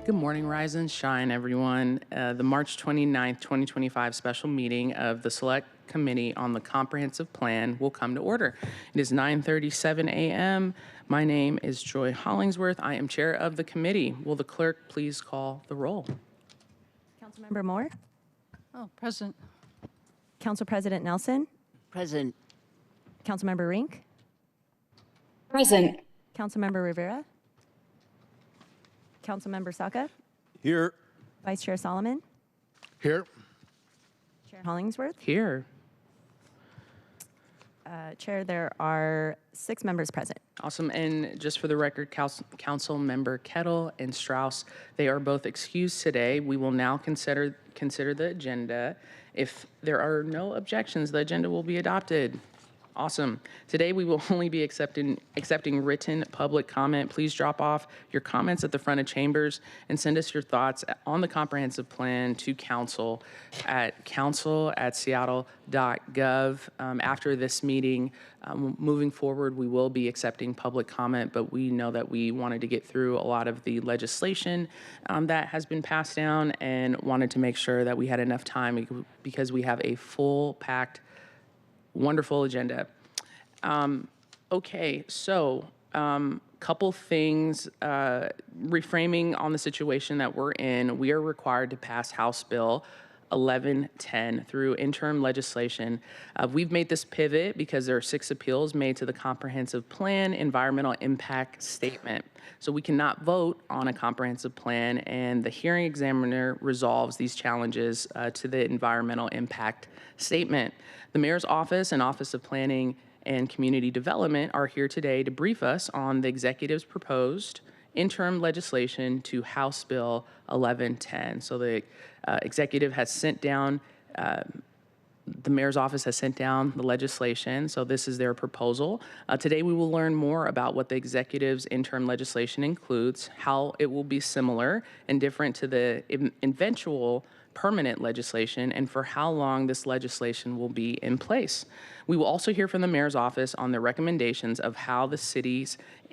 Good morning, rise and shine, everyone. The March 29th, 2025 special meeting of the Select Committee on the Comprehensive Plan will come to order. It is 9:37 a.m. My name is Joy Hollingsworth. I am chair of the committee. Will the clerk please call the roll? Councilmember Moore, Oh, present. Council President Nelson, Present. Councilmember Rink, Present. Councilmember Rivera, Councilmember Saka, Here. Vice Chair Solomon, Here. Chair Hollingsworth. Here. Chair, there are 6 members present. Awesome. And just for the record, Council Member Kettle and Strauss, they are both excused today. We will now consider the agenda. If there are no objections, the agenda will be adopted. Awesome. Today, we will only be accepting written public comment. Please drop off your comments at the front of chambers and send us your thoughts on the comprehensive plan to council@seattle.gov. After this meeting, moving forward, we will be accepting public comment, but we know that we wanted to get through a lot of the legislation that has been passed down and wanted to make sure that we had enough time because we have a full packed wonderful agenda. Okay, so couple things, reframing on the situation that we're in. We are required to pass House Bill 1110 through interim legislation. We've made this pivot because there are 6 appeals made to the comprehensive plan environmental impact statement. So we cannot vote on a comprehensive plan, and the hearing examiner resolves these challenges to the environmental impact statement. The Mayor's Office and Office of Planning and Community Development are here today to brief us on the executive's proposed interim legislation to House Bill 1110. So the executive has sent down, the mayor's office has sent down the legislation. So this is their proposal. Today we will learn more about what the executive's interim legislation includes, how it will be similar and different to the eventual permanent legislation, and for how long this legislation will be in place. We will also hear from the mayor's office on the recommendations of how the city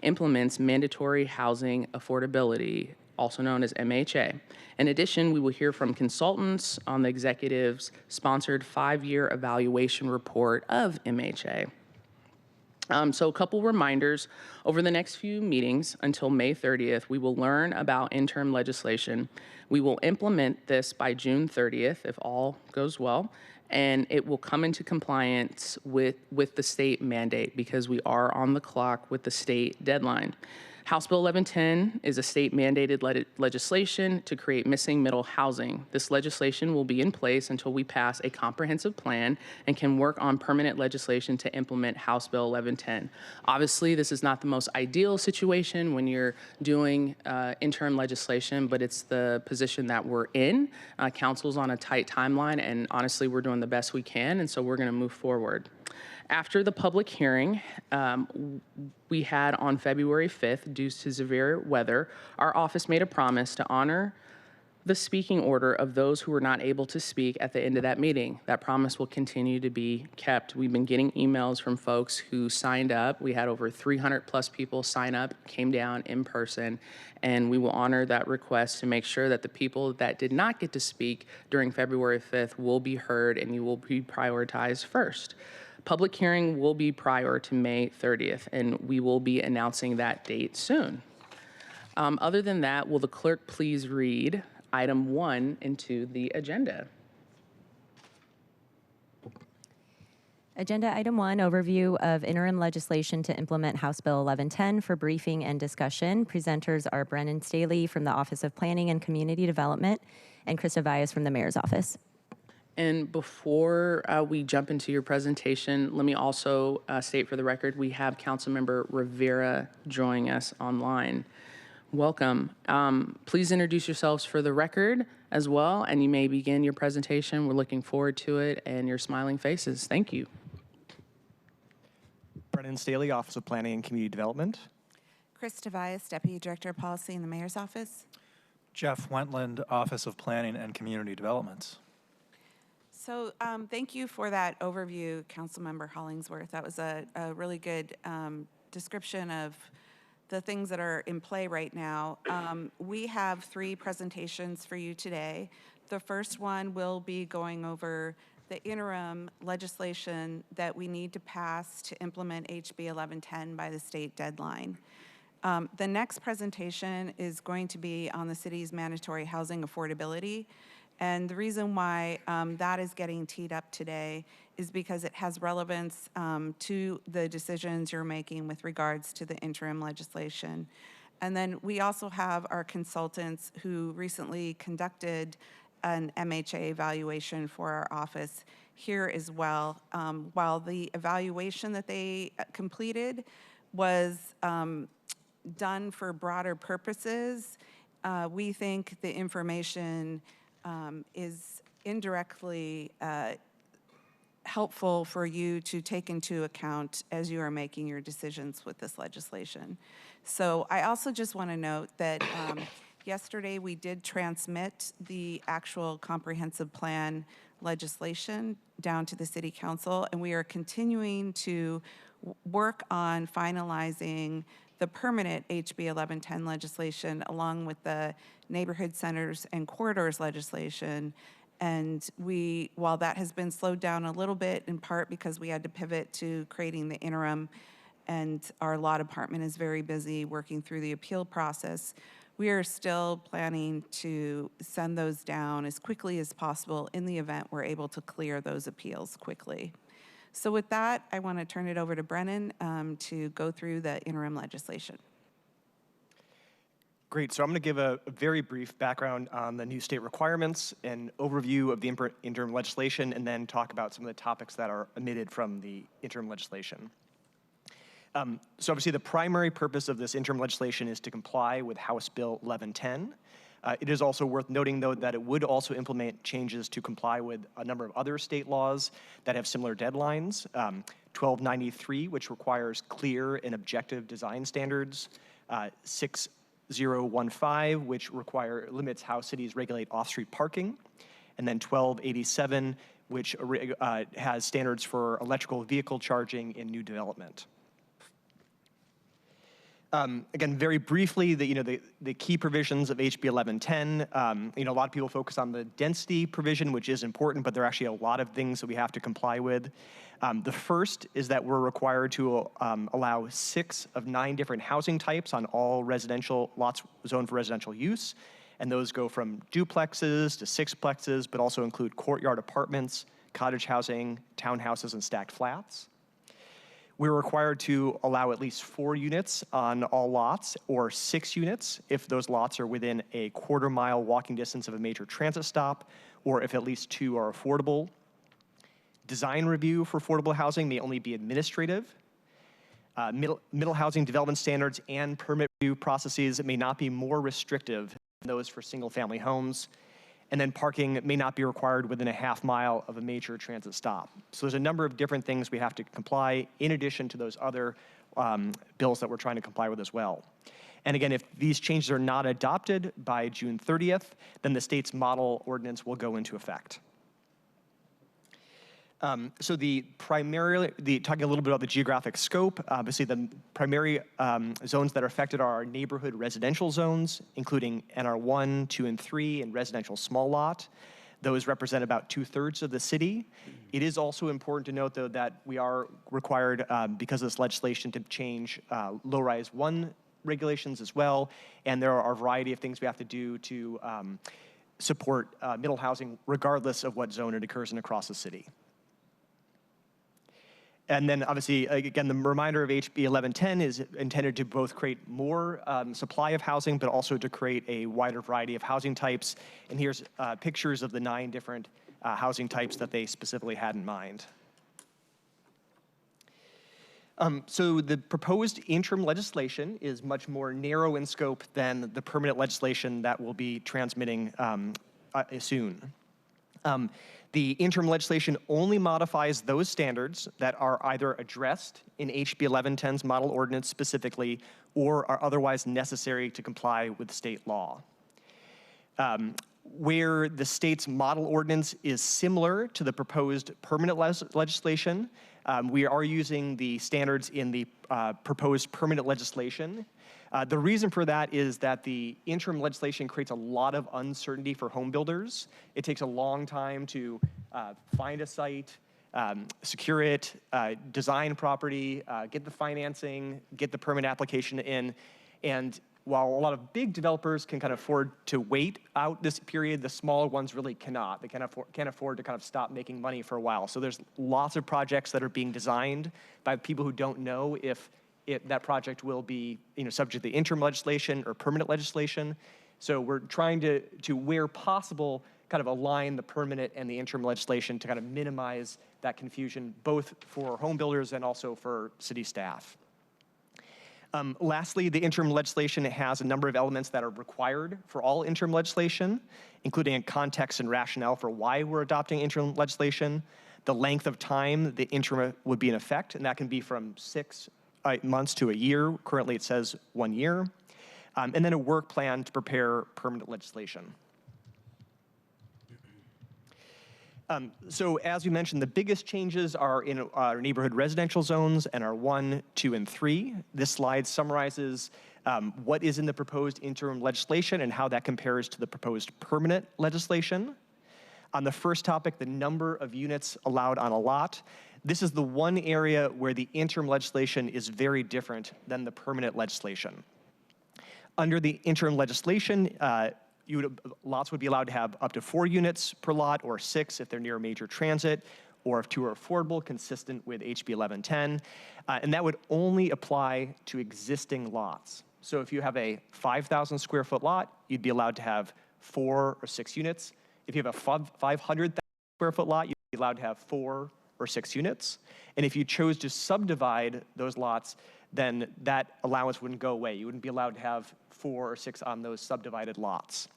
implements mandatory housing affordability, also known as MHA. In addition, we will hear from consultants on the executive's sponsored 5-year evaluation report of MHA. So a couple reminders. Over the next few meetings until May 30th, we will learn about interim legislation. We will implement this by June 30th if all goes well, and it will come into compliance with the state mandate because we are on the clock with the state deadline. House Bill 1110 is a state-mandated legislation to create missing middle housing. This legislation will be in place until we pass a comprehensive plan and can work on permanent legislation to implement House Bill 1110. Obviously, this is not the most ideal situation when you're doing interim legislation, but it's the position that we're in. Council's on a tight timeline, and honestly, we're doing the best we can, and so we're going to move forward. After the public hearing we had on February 5th, due to severe weather, our office made a promise to honor the speaking order of those who were not able to speak at the end of that meeting. That promise will continue to be kept. We've been getting emails from folks who signed up. We had over 300 plus people sign up, came down in person, and we will honor that request to make sure that the people that did not get to speak during February 5th will be heard and you will be prioritized first. Public hearing will be prior to May 30th, and we will be announcing that date soon. Other than that, will the clerk please read item 1 into the agenda? Agenda item 1, overview of interim legislation to implement House Bill 1110 for briefing and discussion. Presenters are Brennan Staley from the Office of Planning and Community Development and Krista Vias from the Mayor's Office. And before we jump into your presentation, let me also state for the record, we have Councilmember Rivera joining us online. Welcome. Please introduce yourselves for the record as well, and you may begin your presentation. We're looking forward to it and your smiling faces. Thank you. Brennan Staley, Office of Planning and Community Development. Chris Tobias, Deputy Director of Policy in the Mayor's Office. Jeff Wentland, Office of Planning and Community Development. So thank you for that overview, Councilmember Hollingsworth. That was a really good description of the things that are in play right now. We have 3 presentations for you today. The first one will be going over the interim legislation that we need to pass to implement HB 1110 by the state deadline. The next presentation is going to be on the city's mandatory housing affordability. And the reason why that is getting teed up today is because it has relevance to the decisions you're making with regards to the interim legislation. And then we also have our consultants who recently conducted an MHA evaluation for our office here as well. While the evaluation that they completed was done for broader purposes, we think the information is indirectly helpful for you to take into account as you are making your decisions with this legislation. So I also just want to note that yesterday we did transmit the actual comprehensive plan legislation down to the City Council, and we are continuing to work on finalizing the permanent HB 1110 legislation along with the neighborhood centers and corridors legislation. And while that has been slowed down a little bit, in part because we had to pivot to creating the interim, and our law department is very busy working through the appeal process, we are still planning to send those down as quickly as possible in the event we're able to clear those appeals quickly. So with that, I want to turn it over to Brennan to go through the interim legislation. Great. So I'm going to give a very brief background on the new state requirements, an overview of the interim legislation, and then talk about some of the topics that are omitted from the interim legislation. So obviously the primary purpose of this interim legislation is to comply with House Bill 1110. It is also worth noting, though, that it would also implement changes to comply with a number of other state laws that have similar deadlines. 1293, which requires clear and objective design standards. 6015, which limits how cities regulate off-street parking. And then 1287, which has standards for electrical vehicle charging in new development. Again, very briefly, the key provisions of HB 1110. A lot of people focus on the density provision, which is important, but there are actually a lot of things that we have to comply with. The first is that we're required to allow 6 of 9 different housing types on all residential lots zoned for residential use, and those go from duplexes to sixplexes, but also include courtyard apartments, cottage housing, townhouses, and stacked flats. We're required to allow at least 4 units on all lots, or 6 units if those lots are within a quarter-mile walking distance of a major transit stop, or if at least 2 are affordable. Design review for affordable housing may only be administrative. Middle housing development standards and permit review processes may not be more restrictive than those for single-family homes. And then parking may not be required within a half-mile of a major transit stop. So there's a number of different things we have to comply in addition to those other bills that we're trying to comply with as well. And again, if these changes are not adopted by June 30th, then the state's model ordinance will go into effect. So talking a little bit about the geographic scope, obviously the primary zones that are affected are our neighborhood residential zones, including NR1, 2, and 3, and residential small lot. Those represent about 2/3 of the city. It is also important to note, though, that we are required, because of this legislation, to change low-rise 1 regulations as well, and there are a variety of things we have to do to support middle housing, regardless of what zone it occurs in across the city. And then obviously, again, the reminder of HB 1110 is intended to both create more supply of housing, but also to create a wider variety of housing types. And here's pictures of the 9 different housing types that they specifically had in mind. So the proposed interim legislation is much more narrow in scope than the permanent legislation that we'll be transmitting soon. The interim legislation only modifies those standards that are either addressed in HB 1110's model ordinance specifically or are otherwise necessary to comply with state law. Where the state's model ordinance is similar to the proposed permanent legislation, we are using the standards in the proposed permanent legislation. The reason for that is that the interim legislation creates a lot of uncertainty for home builders. It takes a long time to find a site, secure it, design property, get the financing, get the permit application in. And while a lot of big developers can kind of afford to wait out this period, the smaller ones really cannot. They can't afford to kind of stop making money for a while. So there's lots of projects that are being designed by people who don't know if that project will be subject to the interim legislation or permanent legislation. So we're trying to where possible, kind of align the permanent and the interim legislation to kind of minimize that confusion, both for home builders and also for city staff. Lastly, the interim legislation has a number of elements that are required for all interim legislation, including a context and rationale for why we're adopting interim legislation, the length of time the interim would be in effect, and that can be from 6 months to a year. Currently, it says 1 year. And then a work plan to prepare permanent legislation. So as we mentioned, the biggest changes are in our neighborhood residential zones and our 1, 2, and 3. This slide summarizes what is in the proposed interim legislation and how that compares to the proposed permanent legislation. On the first topic, the number of units allowed on a lot. This is the one area where the interim legislation is very different than the permanent legislation. Under the interim legislation, lots would be allowed to have up to 4 units per lot, or 6 if they're near major transit, or if 2 are affordable, consistent with HB 1110. And that would only apply to existing lots. So if you have a 5,000 square foot lot, you'd be allowed to have 4 or 6 units. If you have a 500,000 square foot lot, you'd be allowed to have 4 or 6 units. And if you chose to subdivide those lots, then that allowance wouldn't go away. You wouldn't be allowed to have 4 or 6 on those subdivided lots.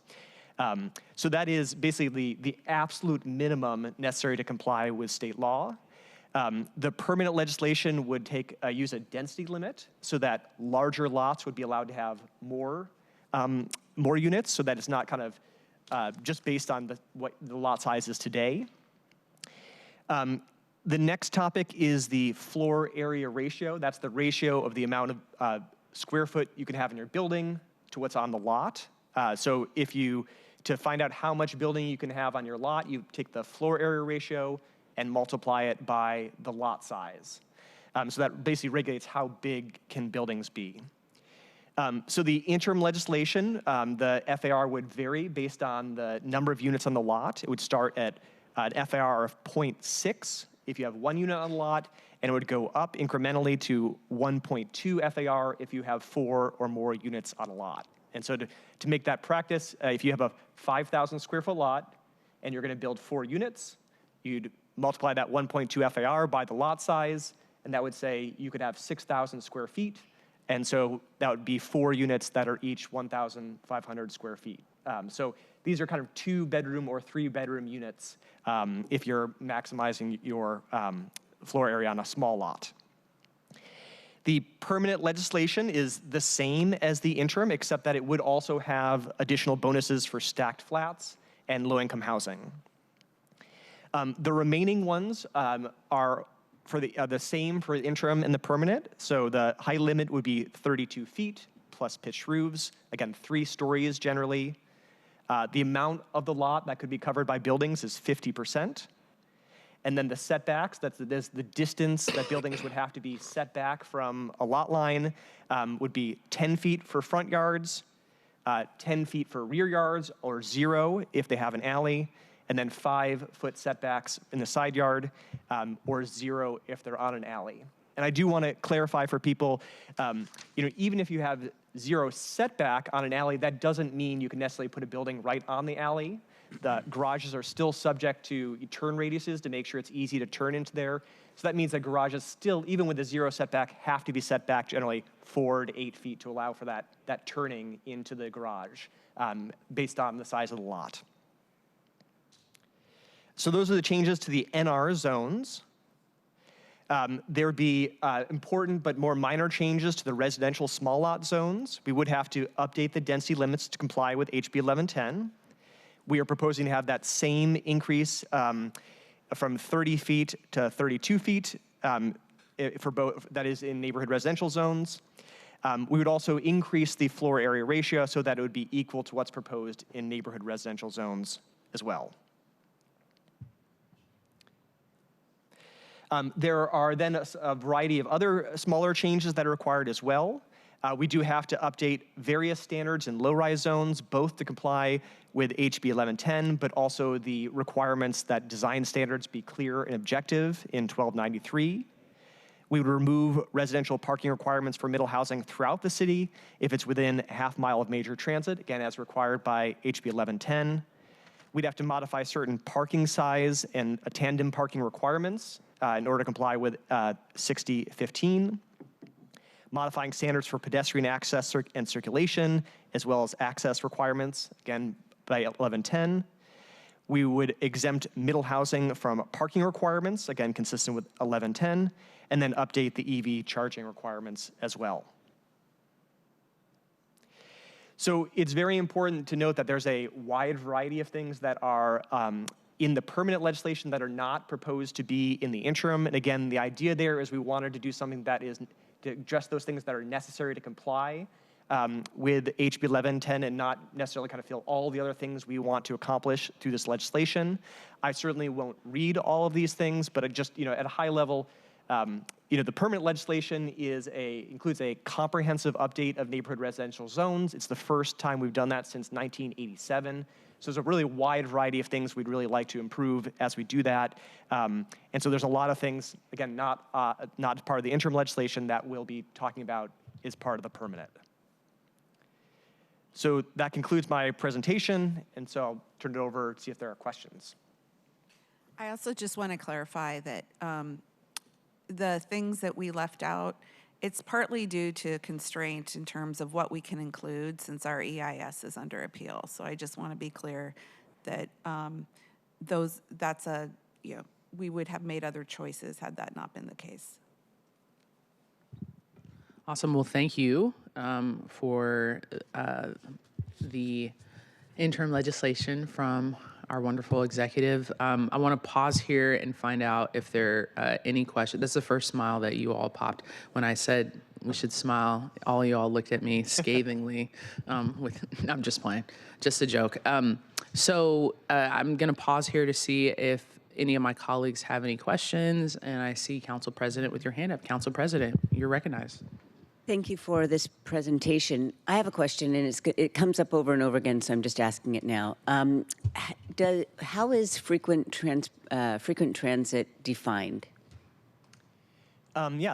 So that is basically the absolute minimum necessary to comply with state law. The permanent legislation would use a density limit so that larger lots would be allowed to have more units, so that it's not kind of just based on what the lot size is today. The next topic is the floor area ratio. That's the ratio of the amount of square foot you can have in your building to what's on the lot. So to find out how much building you can have on your lot, you take the floor area ratio and multiply it by the lot size. So that basically regulates how big can buildings be. So the interim legislation, the FAR would vary based on the number of units on the lot. It would start at an FAR of 0.6 if you have 1 unit on the lot, and it would go up incrementally to 1.2 FAR if you have 4 or more units on a lot. And so to make that practice, if you have a 5,000 square foot lot and you're going to build 4 units, you'd multiply that 1.2 FAR by the lot size, and that would say you could have 6,000 square feet. And so that would be 4 units that are each 1,500 square feet. So these are kind of 2-bedroom or 3-bedroom units if you're maximizing your floor area on a small lot. The permanent legislation is the same as the interim, except that it would also have additional bonuses for stacked flats and low-income housing. The remaining ones are for the same for the interim and the permanent. So the height limit would be 32 feet plus pitched roofs, again, 3 stories generally. The amount of the lot that could be covered by buildings is 50%. And then the setbacks, that's the distance that buildings would have to be set back from a lot line, would be 10 feet for front yards, 10 feet for rear yards, or 0 if they have an alley, and then 5-foot setbacks in the side yard, or 0 if they're on an alley. And I do want to clarify for people, even if you have 0 setback on an alley, that doesn't mean you can necessarily put a building right on the alley. The garages are still subject to turn radiuses to make sure it's easy to turn into there. So that means that garages still, even with a 0 setback, have to be set back generally 4 to 8 feet to allow for that turning into the garage based on the size of the lot. So those are the changes to the NR zones. There would be important but more minor changes to the residential small lot zones. We would have to update the density limits to comply with HB 1110. We are proposing to have that same increase from 30 feet to 32 feet for both, that is in neighborhood residential zones. We would also increase the floor area ratio so that it would be equal to what's proposed in neighborhood residential zones as well. There are then a variety of other smaller changes that are required as well. We do have to update various standards in low-rise zones, both to comply with HB 1110, but also the requirements that design standards be clear and objective in 1293. We would remove residential parking requirements for middle housing throughout the city if it's within a half mile of major transit, again, as required by HB 1110. We'd have to modify certain parking size and tandem parking requirements in order to comply with 6015. Modifying standards for pedestrian access and circulation, as well as access requirements, again, by 1110. We would exempt middle housing from parking requirements, again, consistent with 1110, and then update the EV charging requirements as well. So it's very important to note that there's a wide variety of things that are in the permanent legislation that are not proposed to be in the interim. And again, the idea there is we wanted to do something that is to address those things that are necessary to comply with HB 1110 and not necessarily kind of feel all the other things we want to accomplish through this legislation. I certainly won't read all of these things, but just, at a high level, the permanent legislation includes a comprehensive update of neighborhood residential zones. It's the first time we've done that since 1987. So there's a really wide variety of things we'd really like to improve as we do that. And so there's a lot of things, again, not part of the interim legislation that we'll be talking about as part of the permanent. So that concludes my presentation, and so I'll turn it over to see if there are questions. I also just want to clarify that the things that we left out, it's partly due to constraint in terms of what we can include since our EIS is under appeal. So I just want to be clear that we would have made other choices had that not been the case. Awesome. Well, thank you for the interim legislation from our wonderful executive. I want to pause here and find out if there are any questions. This is the first smile that you all popped when I said we should smile. All you all looked at me scathingly. I'm just playing, just a joke. So I'm going to pause here to see if any of my colleagues have any questions. And I see Council President with your hand up. Council President, you're recognized. Thank you for this presentation. I have a question, and it comes up over and over again, so I'm just asking it now. How is frequent transit defined?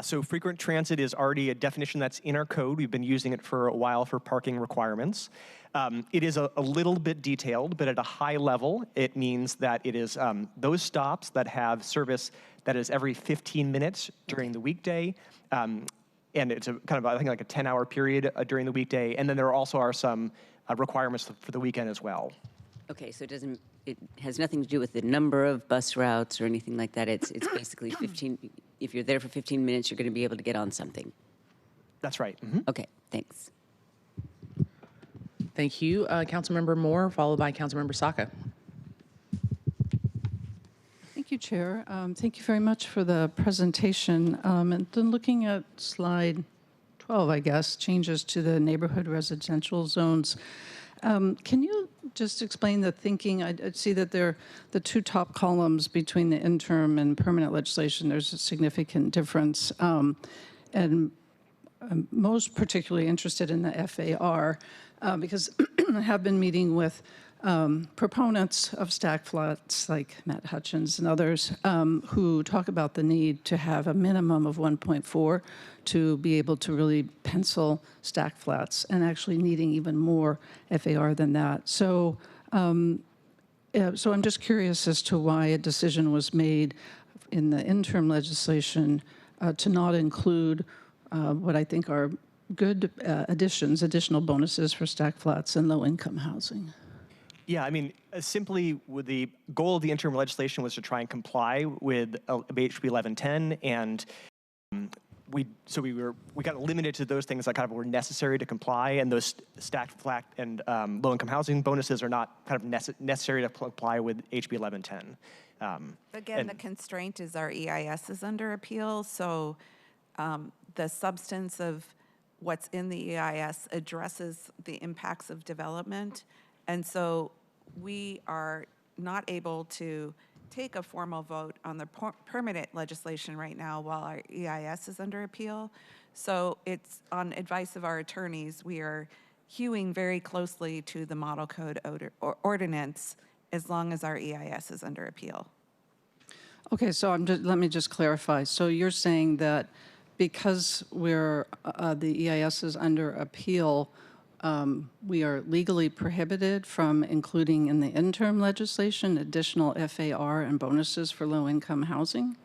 So frequent transit is already a definition that's in our code. We've been using it for a while for parking requirements. It is a little bit detailed, but at a high level, it means that it is those stops that have service that is every 15 minutes during the weekday. And it's a kind of, I think, like a 10-hour period during the weekday. And then there also are some requirements for the weekend as well. Okay, so it has nothing to do with the number of bus routes or anything like that. It's basically 15. If you're there for 15 minutes, you're going to be able to get on something. That's right. Mm-hmm. Okay, thanks. Thank you, Councilmember Moore, followed by Councilmember Saka. Thank you, Chair. Thank you very much for the presentation. And then looking at slide 12, I guess, changes to the neighborhood residential zones. Can you just explain the thinking? I see that the two top columns between the interim and permanent legislation, there's a significant difference. And I'm most particularly interested in the FAR because I have been meeting with proponents of stack flats like Matt Hutchins and others who talk about the need to have a minimum of 1.4 to be able to really pencil stack flats and actually needing even more FAR than that. So, so I'm just curious as to why a decision was made in the interim legislation to not include what I think are good additional bonuses for stack flats and low-income housing. Yeah, I mean, simply with the goal of the interim legislation was to try and comply with HB 1110, and we got limited to those things that kind of were necessary to comply, and those stacked flat and low-income housing bonuses are not kind of necessary to comply with HB 1110. Again, the constraint is our EIS is under appeal, so the substance of what's in the EIS addresses the impacts of development. And so we are not able to take a formal vote on the permanent legislation right now while our EIS is under appeal. So it's on advice of our attorneys, we are hewing very closely to the model code ordinance as long as our EIS is under appeal. Okay, so let me just clarify. So you're saying that because the EIS is under appeal, we are legally prohibited from including in the interim legislation additional FAR and bonuses for low-income housing?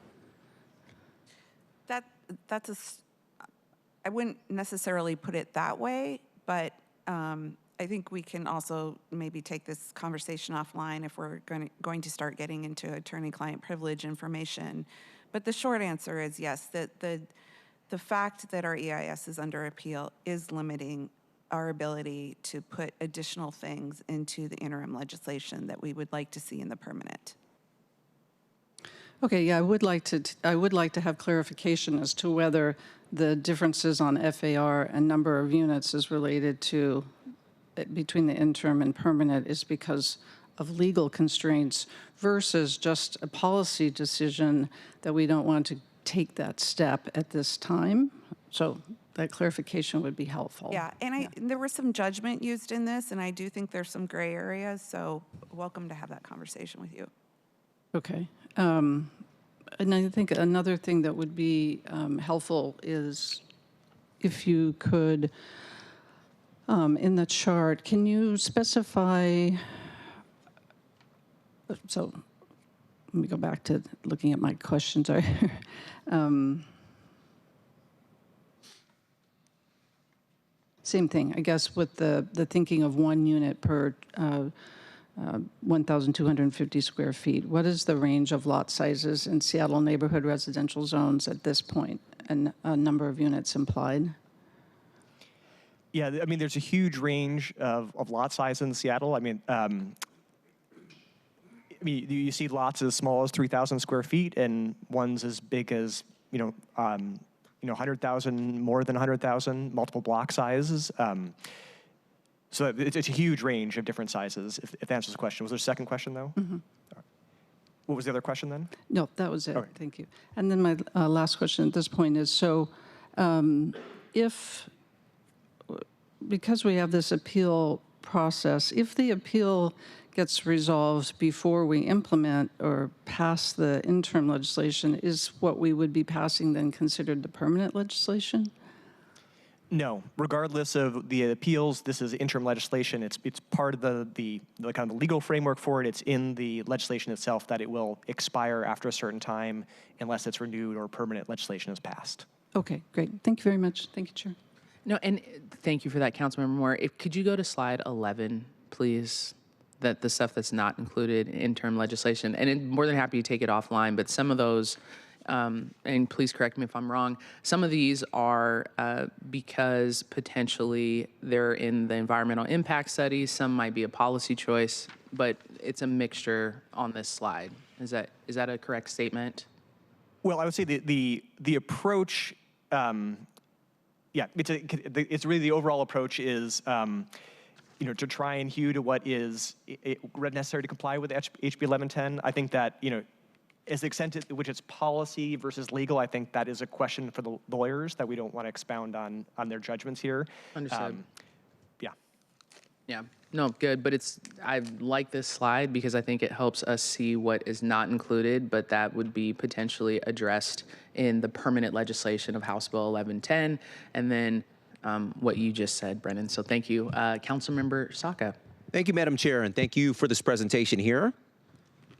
I wouldn't necessarily put it that way, but I think we can also maybe take this conversation offline if we're going to start getting into attorney-client privilege information. But the short answer is yes, that the fact that our EIS is under appeal is limiting our ability to put additional things into the interim legislation that we would like to see in the permanent. Okay, yeah, I would like to have clarification as to whether the differences on FAR and number of units is related to between the interim and permanent is because of legal constraints versus just a policy decision that we don't want to take that step at this time. So that clarification would be helpful. Yeah, and there was some judgment used in this, and I do think there's some gray areas, so welcome to have that conversation with you. Okay. And I think another thing that would be helpful is if you could, in the chart, can you specify, so let me go back to looking at my questions. Same thing, I guess, with the thinking of 1 unit per 1,250 square feet. What is the range of lot sizes in Seattle neighborhood residential zones at this point, and a number of units implied? Yeah, I mean, there's a huge range of lot size in Seattle. I mean, you see lots as small as 3,000 square feet, and ones as big as 100,000, more than 100,000, multiple block sizes. So it's a huge range of different sizes, if that answers the question. Was there a second question, though? Mm-hmm. What was the other question, then? No, that was it. Okay. Thank you. And then my last question at this point is, so because we have this appeal process, if the appeal gets resolved before we implement or pass the interim legislation, is what we would be passing then considered the permanent legislation? No, regardless of the appeals, this is interim legislation. It's part of the kind of legal framework for it. It's in the legislation itself that it will expire after a certain time unless it's renewed or permanent legislation is passed. Okay, great. Thank you very much. Thank you, Chair. No, and thank you for that, Councilmember Moore. Could you go to slide 11, please? That the stuff that's not included in interim legislation, and I'm more than happy to take it offline, but some of those, and please correct me if I'm wrong, some of these are because potentially they're in the environmental impact studies, some might be a policy choice, but it's a mixture on this slide. Is that a correct statement? Well, I would say the approach, it's really the overall approach is, to try and hew to what is necessary to comply with HB 1110. I think that, as the extent to which it's policy versus legal, I think that is a question for the lawyers that we don't want to expound on their judgments here. Understood. Yeah. Yeah, no, good, but I like this slide because I think it helps us see what is not included, but that would be potentially addressed in the permanent legislation of House Bill 1110, and then what you just said, Brennan. So thank you. Councilmember Saka. Thank you, Madam Chair, and thank you for this presentation here.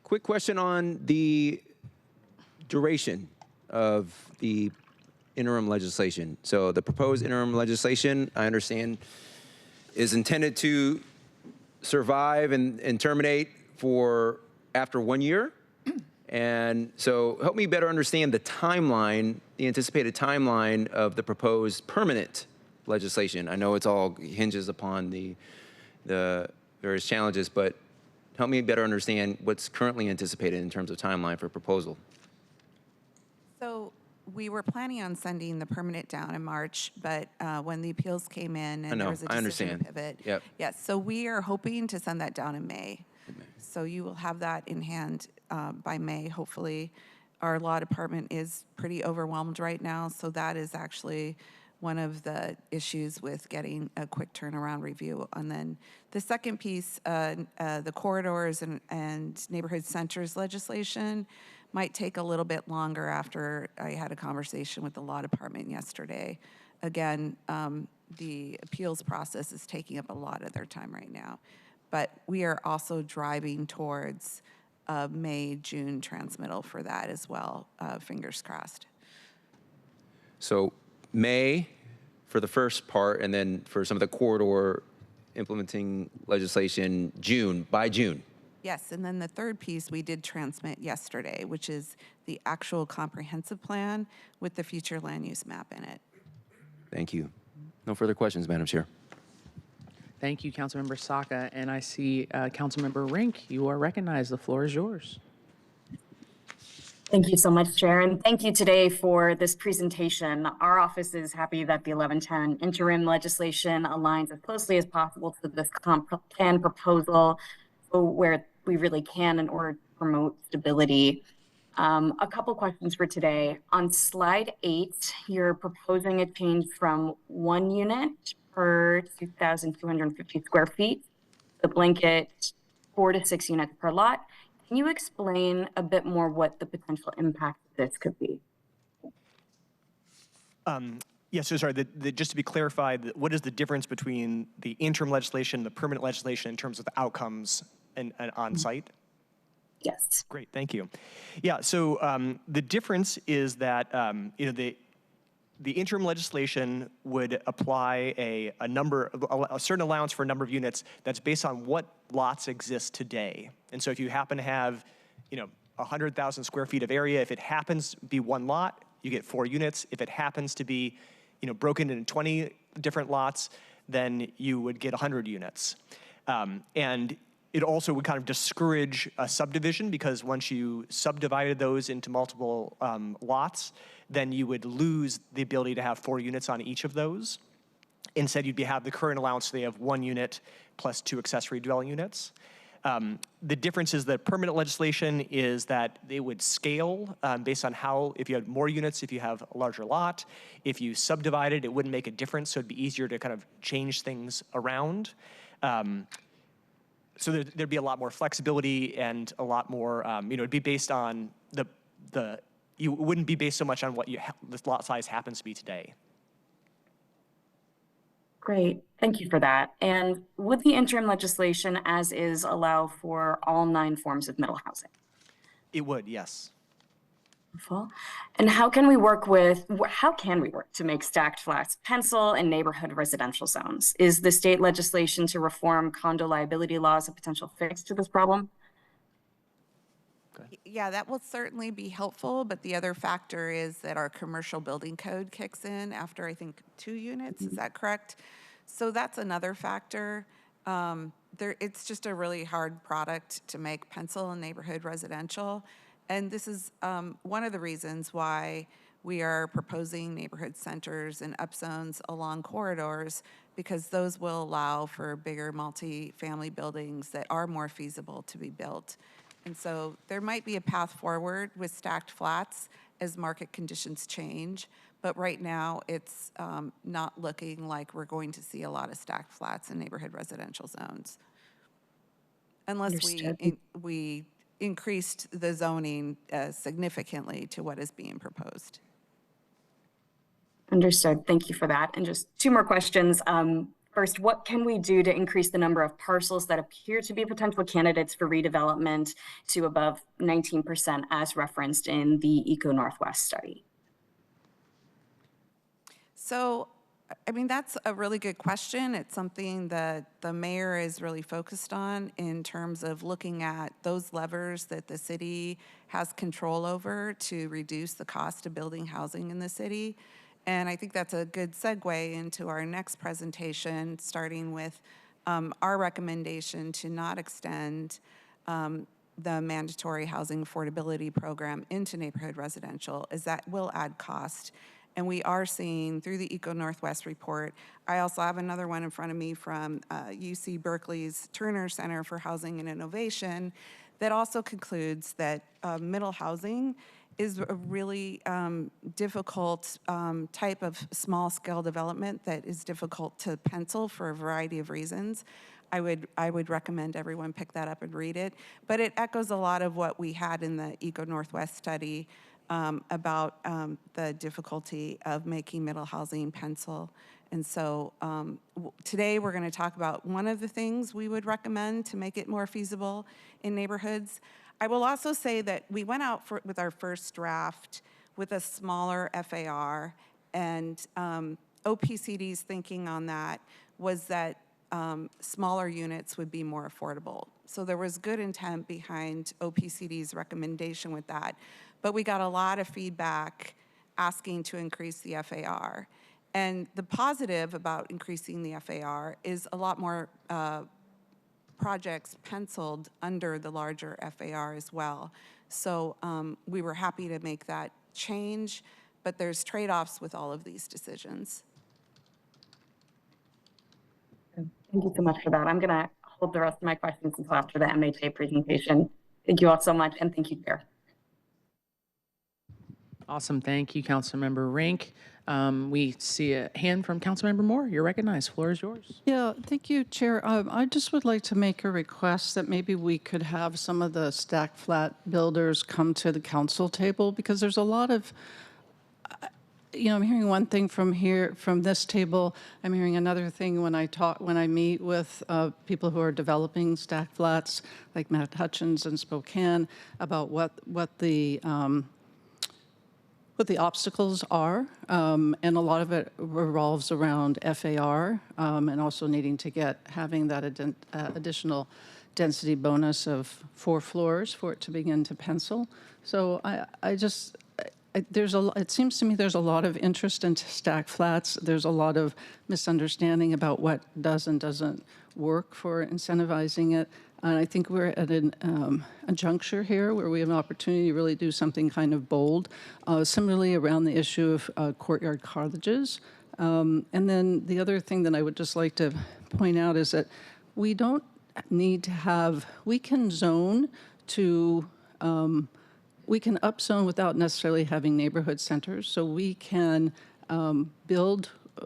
Quick question on the duration of the interim legislation. So the proposed interim legislation, I understand, is intended to survive and terminate for after 1 year. And so help me better understand the timeline, the anticipated timeline of the proposed permanent legislation. I know it's all hinges upon the various challenges, but help me better understand what's currently anticipated in terms of timeline for proposal. So We were planning on sending the permanent down in March, but when the appeals came in and there was a I decision to understand. pivot. Yep. Yes, so we are hoping to send that down in May. So you will have that in hand by May, hopefully. Our law department is pretty overwhelmed right now, so that is actually one of the issues with getting a quick turnaround review. And then the second piece, the corridors and neighborhood centers legislation might take a little bit longer after I had a conversation with the law department yesterday. Again, the appeals process is taking up a lot of their time right now. But we are also driving towards May, June transmittal for that as well, fingers crossed. So May for the first part, and then for some of the corridor implementing legislation, by June. Yes, and then the third piece we did transmit yesterday, which is the actual comprehensive plan with the future land use map in it. Thank you. No further questions, Madam Chair. Thank you, Councilmember Saka. And I see Councilmember Rink. You are recognized. The floor is yours. Thank you so much, Chair, and thank you today for this presentation. Our office is happy that the 1110 interim legislation aligns as closely as possible to this comp plan proposal, where we really can in order to promote stability. A couple questions for today. On slide 8, you're proposing a change from 1 unit per 2,250 square feet, the blanket 4 to 6 units per lot. Can you explain a bit more what the potential impact of this could be? Yeah, so sorry, just to be clarified, what is the difference between the interim legislation and the permanent legislation in terms of the outcomes and on site? Yes. Great, thank you. Yeah, so the difference is that the interim legislation would apply a certain allowance for a number of units that's based on what lots exist today. And so if you happen to have, 100,000 square feet of area, if it happens to be one lot, you get 4 units. If it happens to be, broken into 20 different lots, then you would get 100 units. And it also would kind of discourage a subdivision, because once you subdivided those into multiple lots, then you would lose the ability to have 4 units on each of those. Instead, you'd have the current allowance today of 1 unit plus 2 accessory dwelling units. The difference is that permanent legislation is that they would scale based on if you had more units, if you have a larger lot. If you subdivided, it wouldn't make a difference, so it'd be easier to kind of change things around. So there'd be a lot more flexibility and a lot more, it'd be based on you wouldn't be based so much on what the lot size happens to be today. Great, thank you for that. And would the interim legislation as is allow for all 9 forms of middle housing? It would, yes. Wonderful. And how can we work to make stacked flats pencil in neighborhood residential zones? Is the state legislation to reform condo liability laws a potential fix to this problem? Yeah, that will certainly be helpful, but the other factor is that our commercial building code kicks in after, I think, 2 units, is that correct? So that's another factor. It's just a really hard product to make pencil in neighborhood residential. And this is one of the reasons why we are proposing neighborhood centers and upzones along corridors, because those will allow for bigger multi-family buildings that are more feasible to be built. And so there might be a path forward with stacked flats as market conditions change, but right now it's not looking like we're going to see a lot of stacked flats in neighborhood residential zones. Unless we increased the zoning significantly to what is being proposed. Understood, thank you for that. And just 2 more questions. First, what can we do to increase the number of parcels that appear to be potential candidates for redevelopment to above 19% as referenced in the Eco Northwest study? So, I mean, that's a really good question. It's something that the mayor is really focused on in terms of looking at those levers that the city has control over to reduce the cost of building housing in the city. And I think that's a good segue into our next presentation, starting with our recommendation to not extend the mandatory housing affordability program into neighborhood residential is that will add cost. And we are seeing through the Eco Northwest report, I also have another one in front of me from UC Berkeley's Turner Center for Housing and Innovation that also concludes that middle housing is a really difficult type of small-scale development that is difficult to pencil for a variety of reasons. I would recommend everyone pick that up and read it. But it echoes a lot of what we had in the Eco Northwest study about the difficulty of making middle housing pencil. And so today we're going to talk about one of the things we would recommend to make it more feasible in neighborhoods. I will also say that we went out with our first draft with a smaller FAR, and OPCD's thinking on that was that smaller units would be more affordable. So there was good intent behind OPCD's recommendation with that, but we got a lot of feedback asking to increase the FAR. And the positive about increasing the FAR is a lot more projects penciled under the larger FAR as well. So we were happy to make that change, but there's trade-offs with all of these decisions. Thank you so much for that. I'm going to hold the rest of my questions until after the MHA presentation. Thank you all so much, and thank you, Chair. Awesome. Thank you, Councilmember Rink. We see a hand from Councilmember Moore. You're recognized. Floor is yours. Yeah, thank you, Chair. I just would like to make a request that maybe we could have some of the stack flat builders come to the council table, because there's a lot of, I'm hearing one thing from this table. I'm hearing another thing when I meet with people who are developing stack flats, like Matt Hutchins in Spokane, about what the obstacles are, and a lot of it revolves around FAR, and also needing to having that additional density bonus of 4 floors for it to begin to pencil. So it seems to me there's a lot of interest in stack flats. There's a lot of misunderstanding about what does and doesn't work for incentivizing it. And I think we're at a juncture here where we have an opportunity to really do something kind of bold. Similarly, around the issue of courtyard cottages. And then the other thing that I would just like to point out is that we don't need to have, we can zone to, we can upzone without necessarily having neighborhood centers. So we can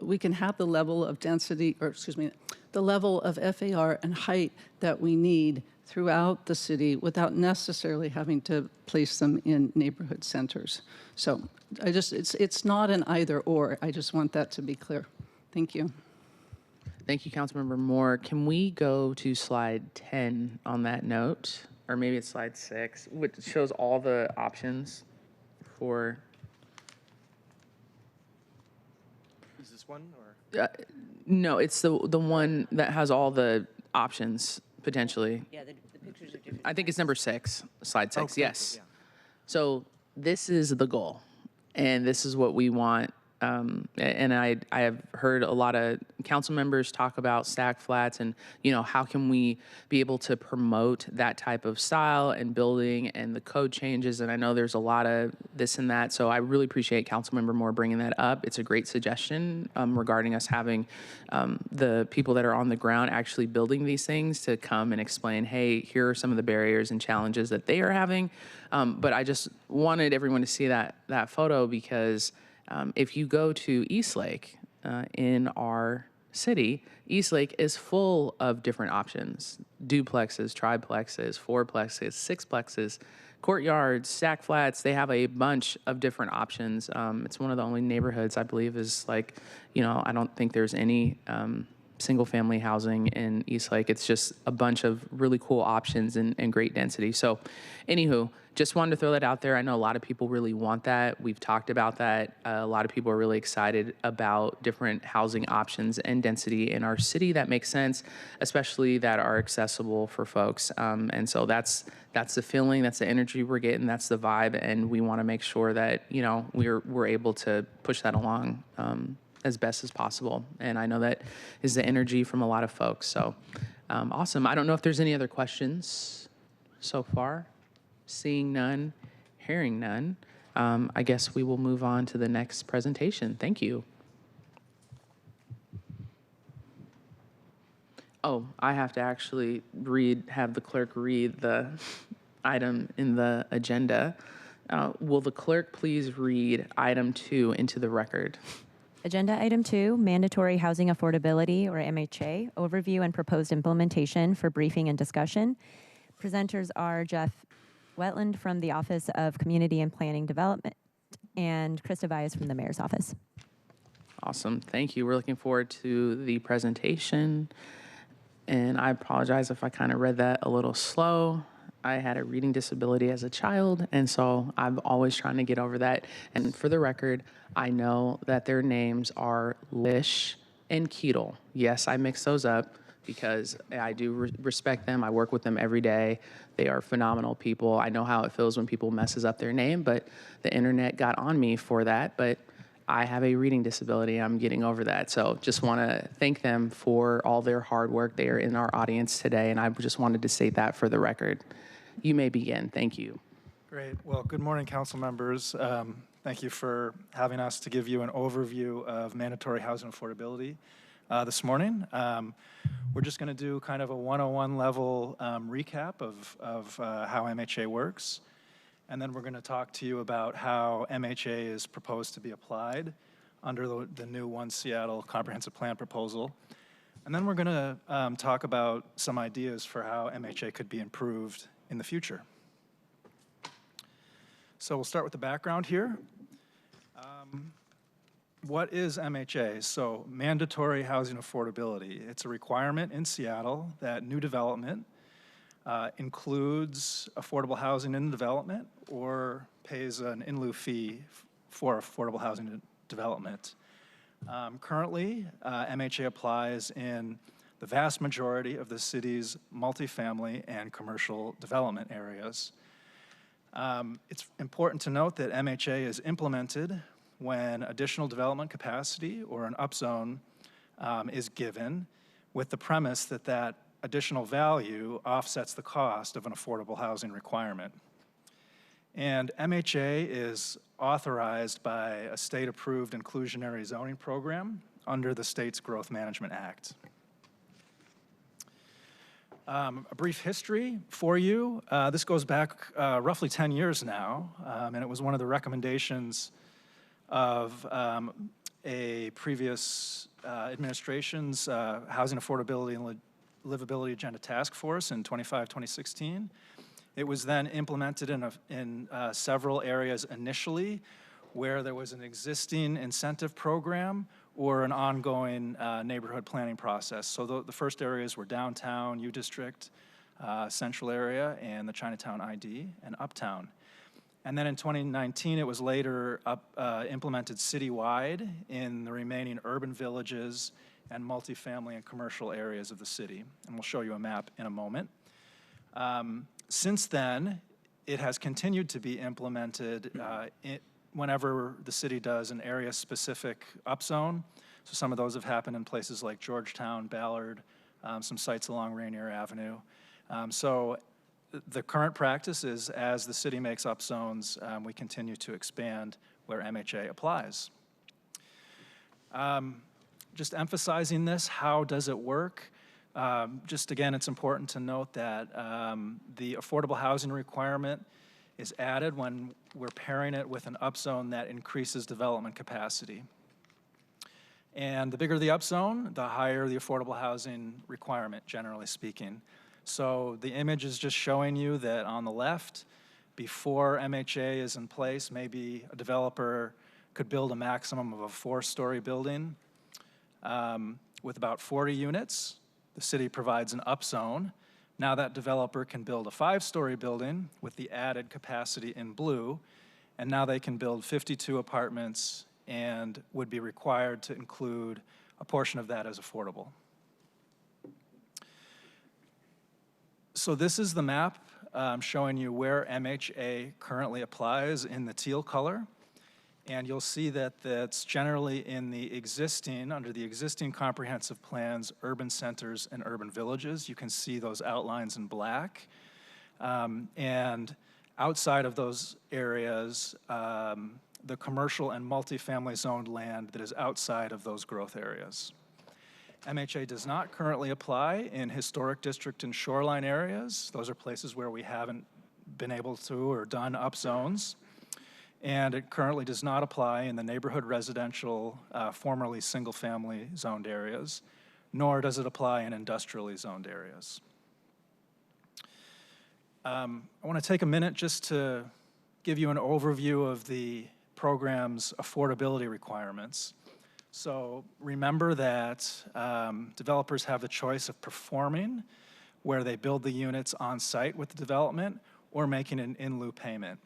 we can have the level of density, or excuse me, the level of FAR and height that we need throughout the city without necessarily having to place them in neighborhood centers. So it's not an either or. I just want that to be clear. Thank you. Thank you, Councilmember Moore. Can we go to slide 10 on that note? Or maybe it's slide 6, which shows all the options for... Is this one, or? No, it's the one that has all the options, potentially. Yeah, the pictures are different. I think it's number 6, slide 6, Okay, yes. yeah. So this is the goal, and this is what we want. And I have heard a lot of council members talk about stack flats and, how can we be able to promote that type of style and building and the code changes. And I know there's a lot of this and that. So I really appreciate Councilmember Moore bringing that up. It's a great suggestion regarding us having the people that are on the ground actually building these things to come and explain, hey, here are some of the barriers and challenges that they are having. But I just wanted everyone to see that photo because if you go to Eastlake in our city, Eastlake is full of different options: duplexes, triplexes, fourplexes, sixplexes, courtyards, stack flats. They have a bunch of different options. It's one of the only neighborhoods I believe is like, I don't think there's any single family housing in Eastlake. It's just a bunch of really cool options and great density. So anywho, just wanted to throw that out there. I know a lot of people really want that. We've talked about that. A lot of people are really excited about different housing options and density in our city that makes sense, especially that are accessible for folks. And so that's the feeling, that's the energy we're getting, that's the vibe, and we want to make sure that we're able to push that along as best as possible. And I know that is the energy from a lot of folks. So awesome. I don't know if there's any other questions so far. Seeing none, hearing none, I guess we will move on to the next presentation. Thank you. Oh, I have to actually have the clerk read the item in the agenda. Will the clerk please read item 2 into the record? Agenda item 2, mandatory housing affordability, or MHA, overview and proposed implementation for briefing and discussion. Presenters are Jeff Wetland from the Office of Community and Planning Development and Krista Bias from the Mayor's Office. Awesome. Thank you. We're looking forward to the presentation. And I apologize if I kind of read that a little slow. I had a reading disability as a child, and so I'm always trying to get over that. And for the record, I know that their names are Lish and Keatle. Yes, I mix those up because I do respect them. I work with them every day. They are phenomenal people. I know how it feels when people messes up their name, but the internet got on me for that. But I have a reading disability. I'm getting over that. So just want to thank them for all their hard work. They are in our audience today, and I just wanted to state that for the record. You may begin. Thank you. Great. Well, good morning, council members. Thank you for having us to give you an overview of mandatory housing affordability this morning. We're just going to do kind of a 101 level recap of how MHA works. And then we're going to talk to you about how MHA is proposed to be applied under the new One Seattle Comprehensive Plan proposal. And then we're going to talk about some ideas for how MHA could be improved in the future. So we'll start with the background here. What is MHA? So mandatory housing affordability. It's a requirement in Seattle that new development includes affordable housing in development or pays an in lieu fee for affordable housing development. Currently, MHA applies in the vast majority of the city's multifamily and commercial development areas. It's important to note that MHA is implemented when additional development capacity or an upzone is given with the premise that that additional value offsets the cost of an affordable housing requirement. And MHA is authorized by a state-approved inclusionary zoning program under the state's Growth Management Act. A brief history for you. This goes back roughly 10 years now, and it was one of the recommendations of a previous administration's Housing Affordability and Livability Agenda Task Force in 2016. It was then implemented in several areas initially where there was an existing incentive program or an ongoing neighborhood planning process. So the first areas were downtown, U District, central area, and the Chinatown ID, and uptown. And then in 2019, it was later implemented citywide in the remaining urban villages and multifamily and commercial areas of the city. And we'll show you a map in a moment. Since then, it has continued to be implemented whenever the city does an area-specific upzone. So some of those have happened in places like Georgetown, Ballard, some sites along Rainier Avenue. So the current practice is as the city makes upzones, we continue to expand where MHA applies. Just emphasizing this, how does it work? Just again, it's important to note that the affordable housing requirement is added when we're pairing it with an upzone that increases development capacity. And the bigger the upzone, the higher the affordable housing requirement, generally speaking. So the image is just showing you that on the left, before MHA is in place, maybe a developer could build a maximum of a 4-story building with about 40 units. The city provides an upzone. Now that developer can build a 5-story building with the added capacity in blue, and now they can build 52 apartments and would be required to include a portion of that as affordable. So this is the map showing you where MHA currently applies in the teal color. And you'll see that that's generally in the existing, under the existing comprehensive plans, urban centers and urban villages. You can see those outlines in black. And outside of those areas, the commercial and multifamily zoned land that is outside of those growth areas. MHA does not currently apply in historic district and shoreline areas. Those are places where we haven't been able to or done up zones. And it currently does not apply in the neighborhood residential, formerly single-family zoned areas, nor does it apply in industrially zoned areas. I want to take a minute just to give you an overview of the program's affordability requirements. So remember that developers have the choice of performing, where they build the units on site with the development, or making an in lieu payment.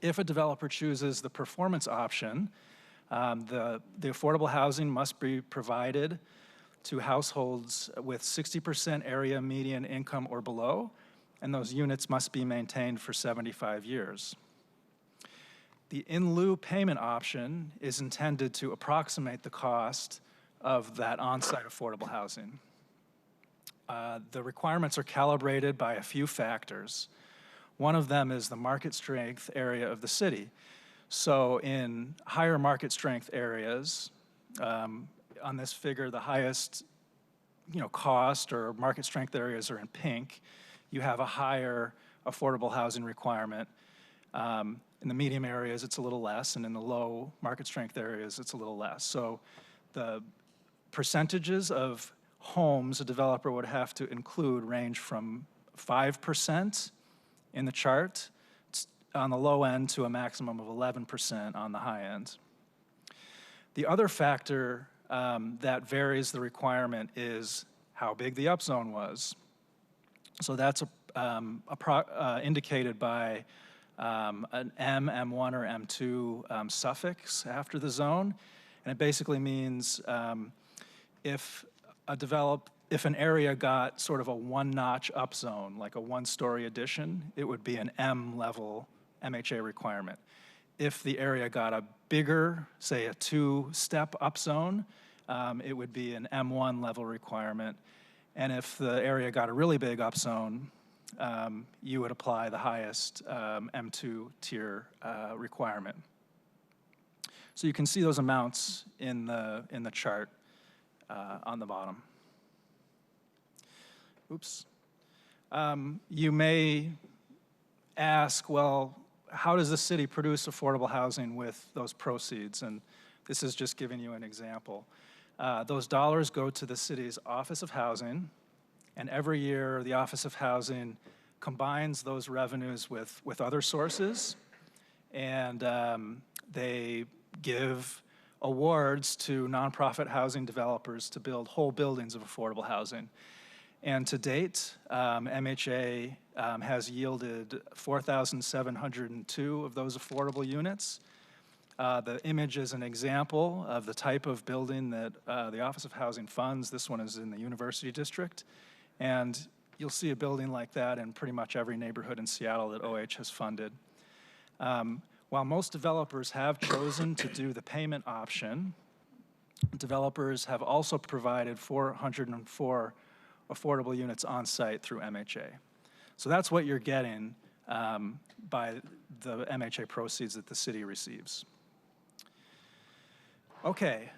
If a developer chooses the performance option, the affordable housing must be provided to households with 60% area median income or below, and those units must be maintained for 75 years. The in lieu payment option is intended to approximate the cost of that on-site affordable housing. The requirements are calibrated by a few factors. One of them is the market strength area of the city. So in higher market strength areas, on this figure, the highest cost or market strength areas are in pink. You have a higher affordable housing requirement. In the medium areas, it's a little less, and in the low market strength areas, it's a little less. So the percentages of homes a developer would have to include range from 5% in the chart on the low end to a maximum of 11% on the high end. The other factor that varies the requirement is how big the upzone was. So that's indicated by an M, M1, or M2 suffix after the zone. And it basically means if an area got sort of a one-notch upzone, like a one-story addition, it would be an M-level MHA requirement. If the area got a bigger, say a two-step upzone, it would be an M1 level requirement. And if the area got a really big upzone, you would apply the highest M2 tier requirement. So you can see those amounts in the chart on the bottom. Oops. You may ask, well, how does the city produce affordable housing with those proceeds? And this is just giving you an example. Those dollars go to the city's Office of Housing, and every year the Office of Housing combines those revenues with other sources, and they give awards to nonprofit housing developers to build whole buildings of affordable housing. And to date, MHA has yielded 4,702 of those affordable units. The image is an example of the type of building that the Office of Housing funds. This one is in the University District. And you'll see a building like that in pretty much every neighborhood in Seattle that OH has funded. While most developers have chosen to do the payment option, developers have also provided 404 affordable units on site through MHA. So that's what you're getting by the MHA proceeds that the city receives. Okay,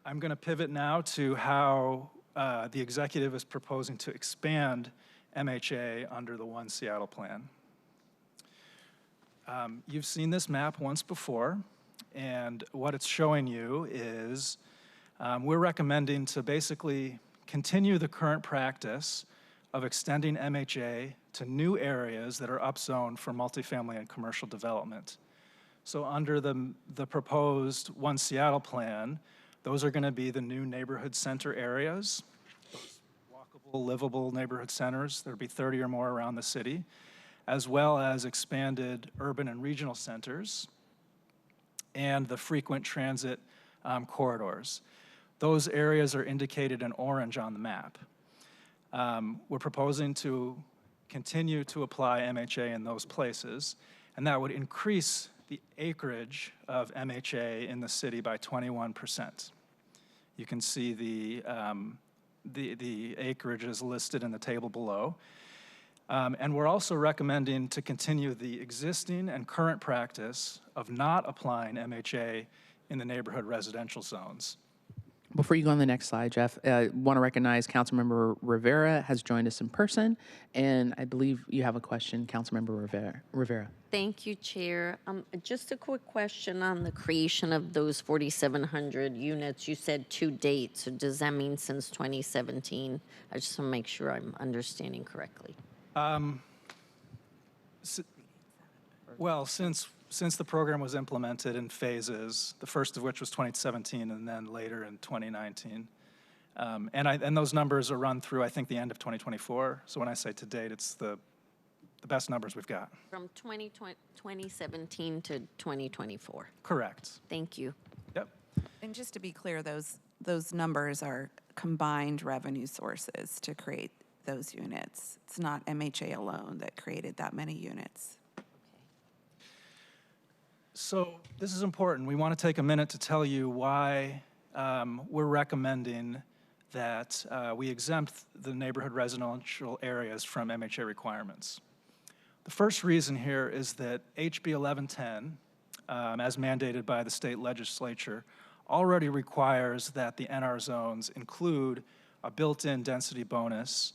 I'm going to pivot now to how the executive is proposing to expand MHA under the One Seattle plan. You've seen this map once before, and what it's showing you is we're recommending to basically continue the current practice of extending MHA to new areas that are upzoned for multifamily and commercial development. So under the proposed One Seattle plan, those are going to be the new neighborhood center areas, those walkable, livable neighborhood centers. There'll be 30 or more around the city, as well as expanded urban and regional centers and the frequent transit corridors. Those areas are indicated in orange on the map. We're proposing to continue to apply MHA in those places, and that would increase the acreage of MHA in the city by 21%. You can see the acreage is listed in the table below. And we're also recommending to continue the existing and current practice of not applying MHA in the neighborhood residential zones. Before you go on the next slide, Jeff, I want to recognize Councilmember Rivera has joined us in person, and I believe you have a question, Councilmember Rivera. Thank you, Chair. Just a quick question on the creation of those 4,700 units. You said to date, so does that mean since 2017? I just want to make sure I'm understanding correctly. Well, since the program was implemented in phases, the first of which was 2017 and then later in 2019. And those numbers are run through, I think, the end of 2024. So when I say to date, it's the best numbers we've got. From 2017 to 2024. Correct. Thank you. Yep. And just to be clear, those numbers are combined revenue sources to create those units. It's not MHA alone that created that many units. So this is important. We want to take a minute to tell you why we're recommending that we exempt the neighborhood residential areas from MHA requirements. The first reason here is that HB 1110, as mandated by the state legislature, already requires that the NR zones include a built-in density bonus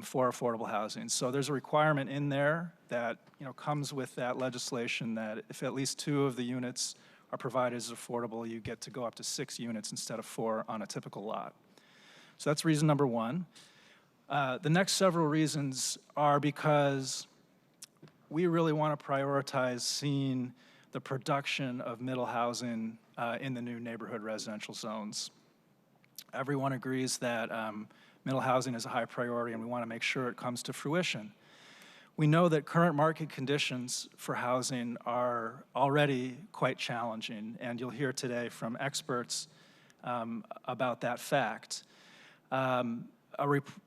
for affordable housing. So there's a requirement in there that comes with that legislation that if at least 2 of the units are provided as affordable, you get to go up to 6 units instead of 4 on a typical lot. So that's reason number 1. The next several reasons are because we really want to prioritize seeing the production of middle housing in the new neighborhood residential zones. Everyone agrees that middle housing is a high priority, and we want to make sure it comes to fruition. We know that current market conditions for housing are already quite challenging, and you'll hear today from experts about that fact. The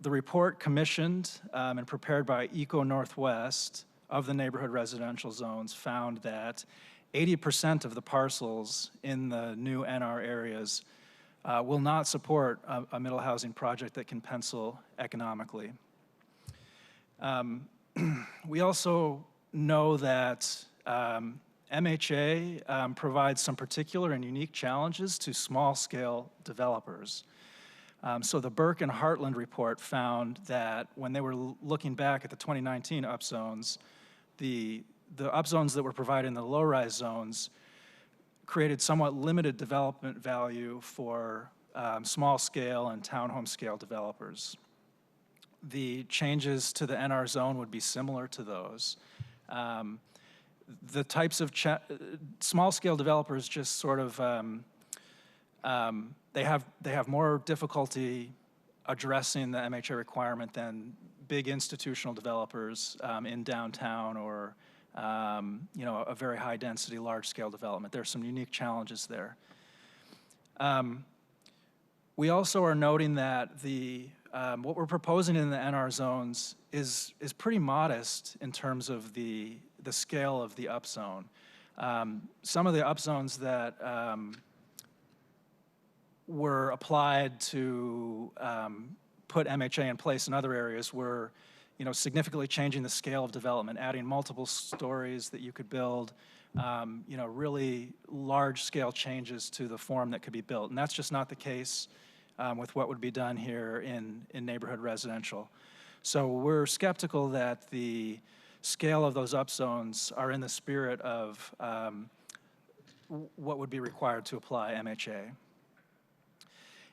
report commissioned and prepared by Eco Northwest of the neighborhood residential zones found that 80% of the parcels in the new NR areas will not support a middle housing project that can pencil economically. We also know that MHA provides some particular and unique challenges to small-scale developers. So the Burke and Heartland report found that when they were looking back at the 2019 upzones, the upzones that were provided in the low-rise zones created somewhat limited development value for small-scale and townhome-scale developers. The changes to the NR zone would be similar to those. The types of small-scale developers just sort of they have more difficulty addressing the MHA requirement than big institutional developers in downtown or a very high-density, large-scale development. There are some unique challenges there. We also are noting that what we're proposing in the NR zones is pretty modest in terms of the scale of the upzone. Some of the upzones that were applied to put MHA in place in other areas were significantly changing the scale of development, adding multiple stories that you could build, really large-scale changes to the form that could be built. And that's just not the case with what would be done here in neighborhood residential. So we're skeptical that the scale of those upzones are in the spirit of what would be required to apply MHA.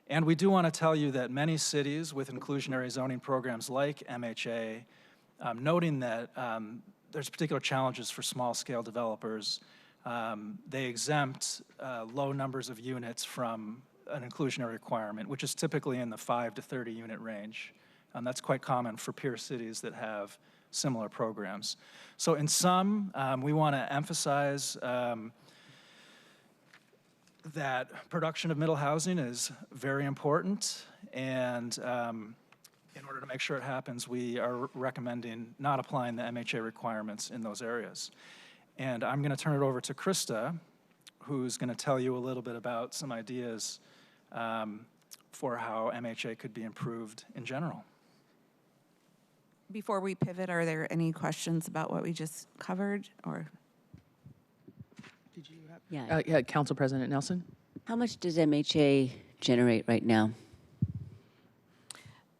And we do want to tell you that many cities with inclusionary zoning programs like MHA, noting that there's particular challenges for small-scale developers, they exempt low numbers of units from an inclusionary requirement, which is typically in the 5 to 30 unit range. That's quite common for peer cities that have similar programs. So in sum, we want to emphasize that production of middle housing is very important, and in order to make sure it happens, we are recommending not applying the MHA requirements in those areas. And I'm going to turn it over to Krista, who's going to tell you a little bit about some ideas for how MHA could be improved in general. Before we pivot, are there any questions about what we just covered, or? Yeah. Yeah, Council President Nelson? How much does MHA generate right now?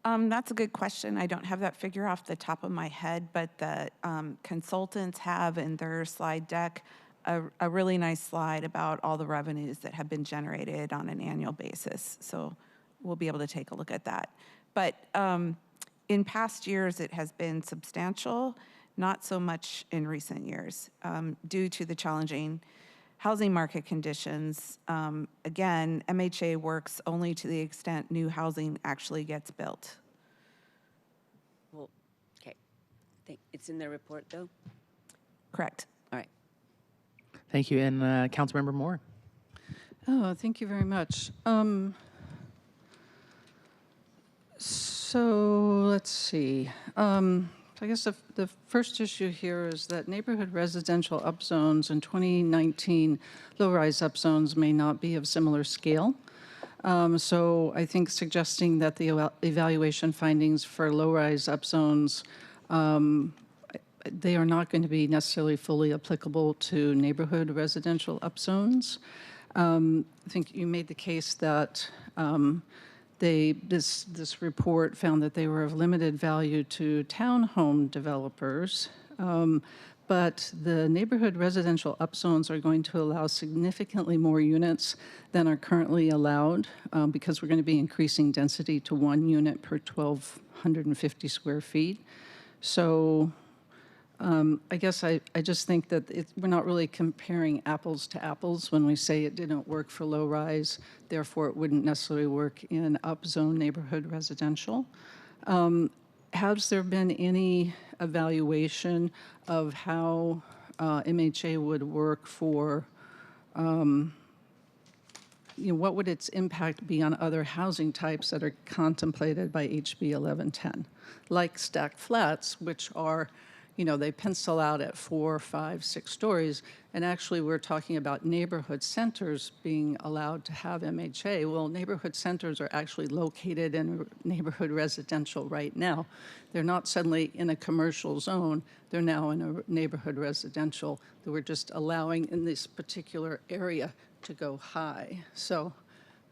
That's a good question. I don't have that figure off the top of my head, but the consultants have in their slide deck a really nice slide about all the revenues that have been generated on an annual basis. So we'll be able to take a look at that. But in past years, it has been substantial, not so much in recent years, due to the challenging housing market conditions. Again, MHA works only to the extent new housing actually gets built. Well, okay. It's in their report, though? Correct. All right. Thank you. And Councilmember Moore? Oh, thank you very much. So let's see. I guess the first issue here is that neighborhood residential upzones in 2019, low-rise upzones may not be of similar scale. So I think suggesting that the evaluation findings for low-rise upzones, they are not going to be necessarily fully applicable to neighborhood residential upzones. I think you made the case that this report found that they were of limited value to townhome developers, but the neighborhood residential upzones are going to allow significantly more units than are currently allowed because we're going to be increasing density to 1 unit per 1,250 square feet. So I guess I just think that we're not really comparing apples to apples when we say it didn't work for low rise, therefore it wouldn't necessarily work in upzone neighborhood residential. Has there been any evaluation of how MHA would work for, what would its impact be on other housing types that are contemplated by HB 1110, like stacked flats, which are they pencil out at 4, 5, 6 stories, and actually we're talking about neighborhood centers being allowed to have MHA. Well, neighborhood centers are actually located in neighborhood residential right now. They're not suddenly in a commercial zone. They're now in a neighborhood residential that we're just allowing in this particular area to go high. So,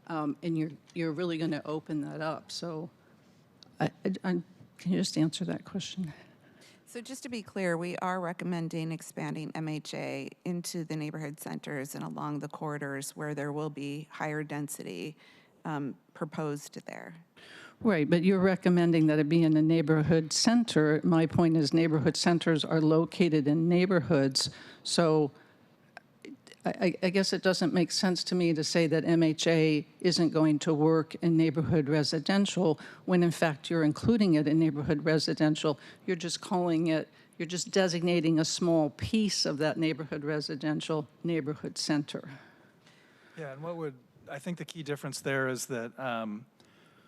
and you're really going to open that up. So, can you just answer that question? So just to be clear, we are recommending expanding MHA into the neighborhood centers and along the corridors where there will be higher density proposed there. Right, but you're recommending that it be in a neighborhood center. My point is neighborhood centers are located in neighborhoods, so I guess it doesn't make sense to me to say that MHA isn't going to work in neighborhood residential when in fact you're including it in neighborhood residential. You're just you're just designating a small piece of that neighborhood residential neighborhood center. Yeah, and I think the key difference there is that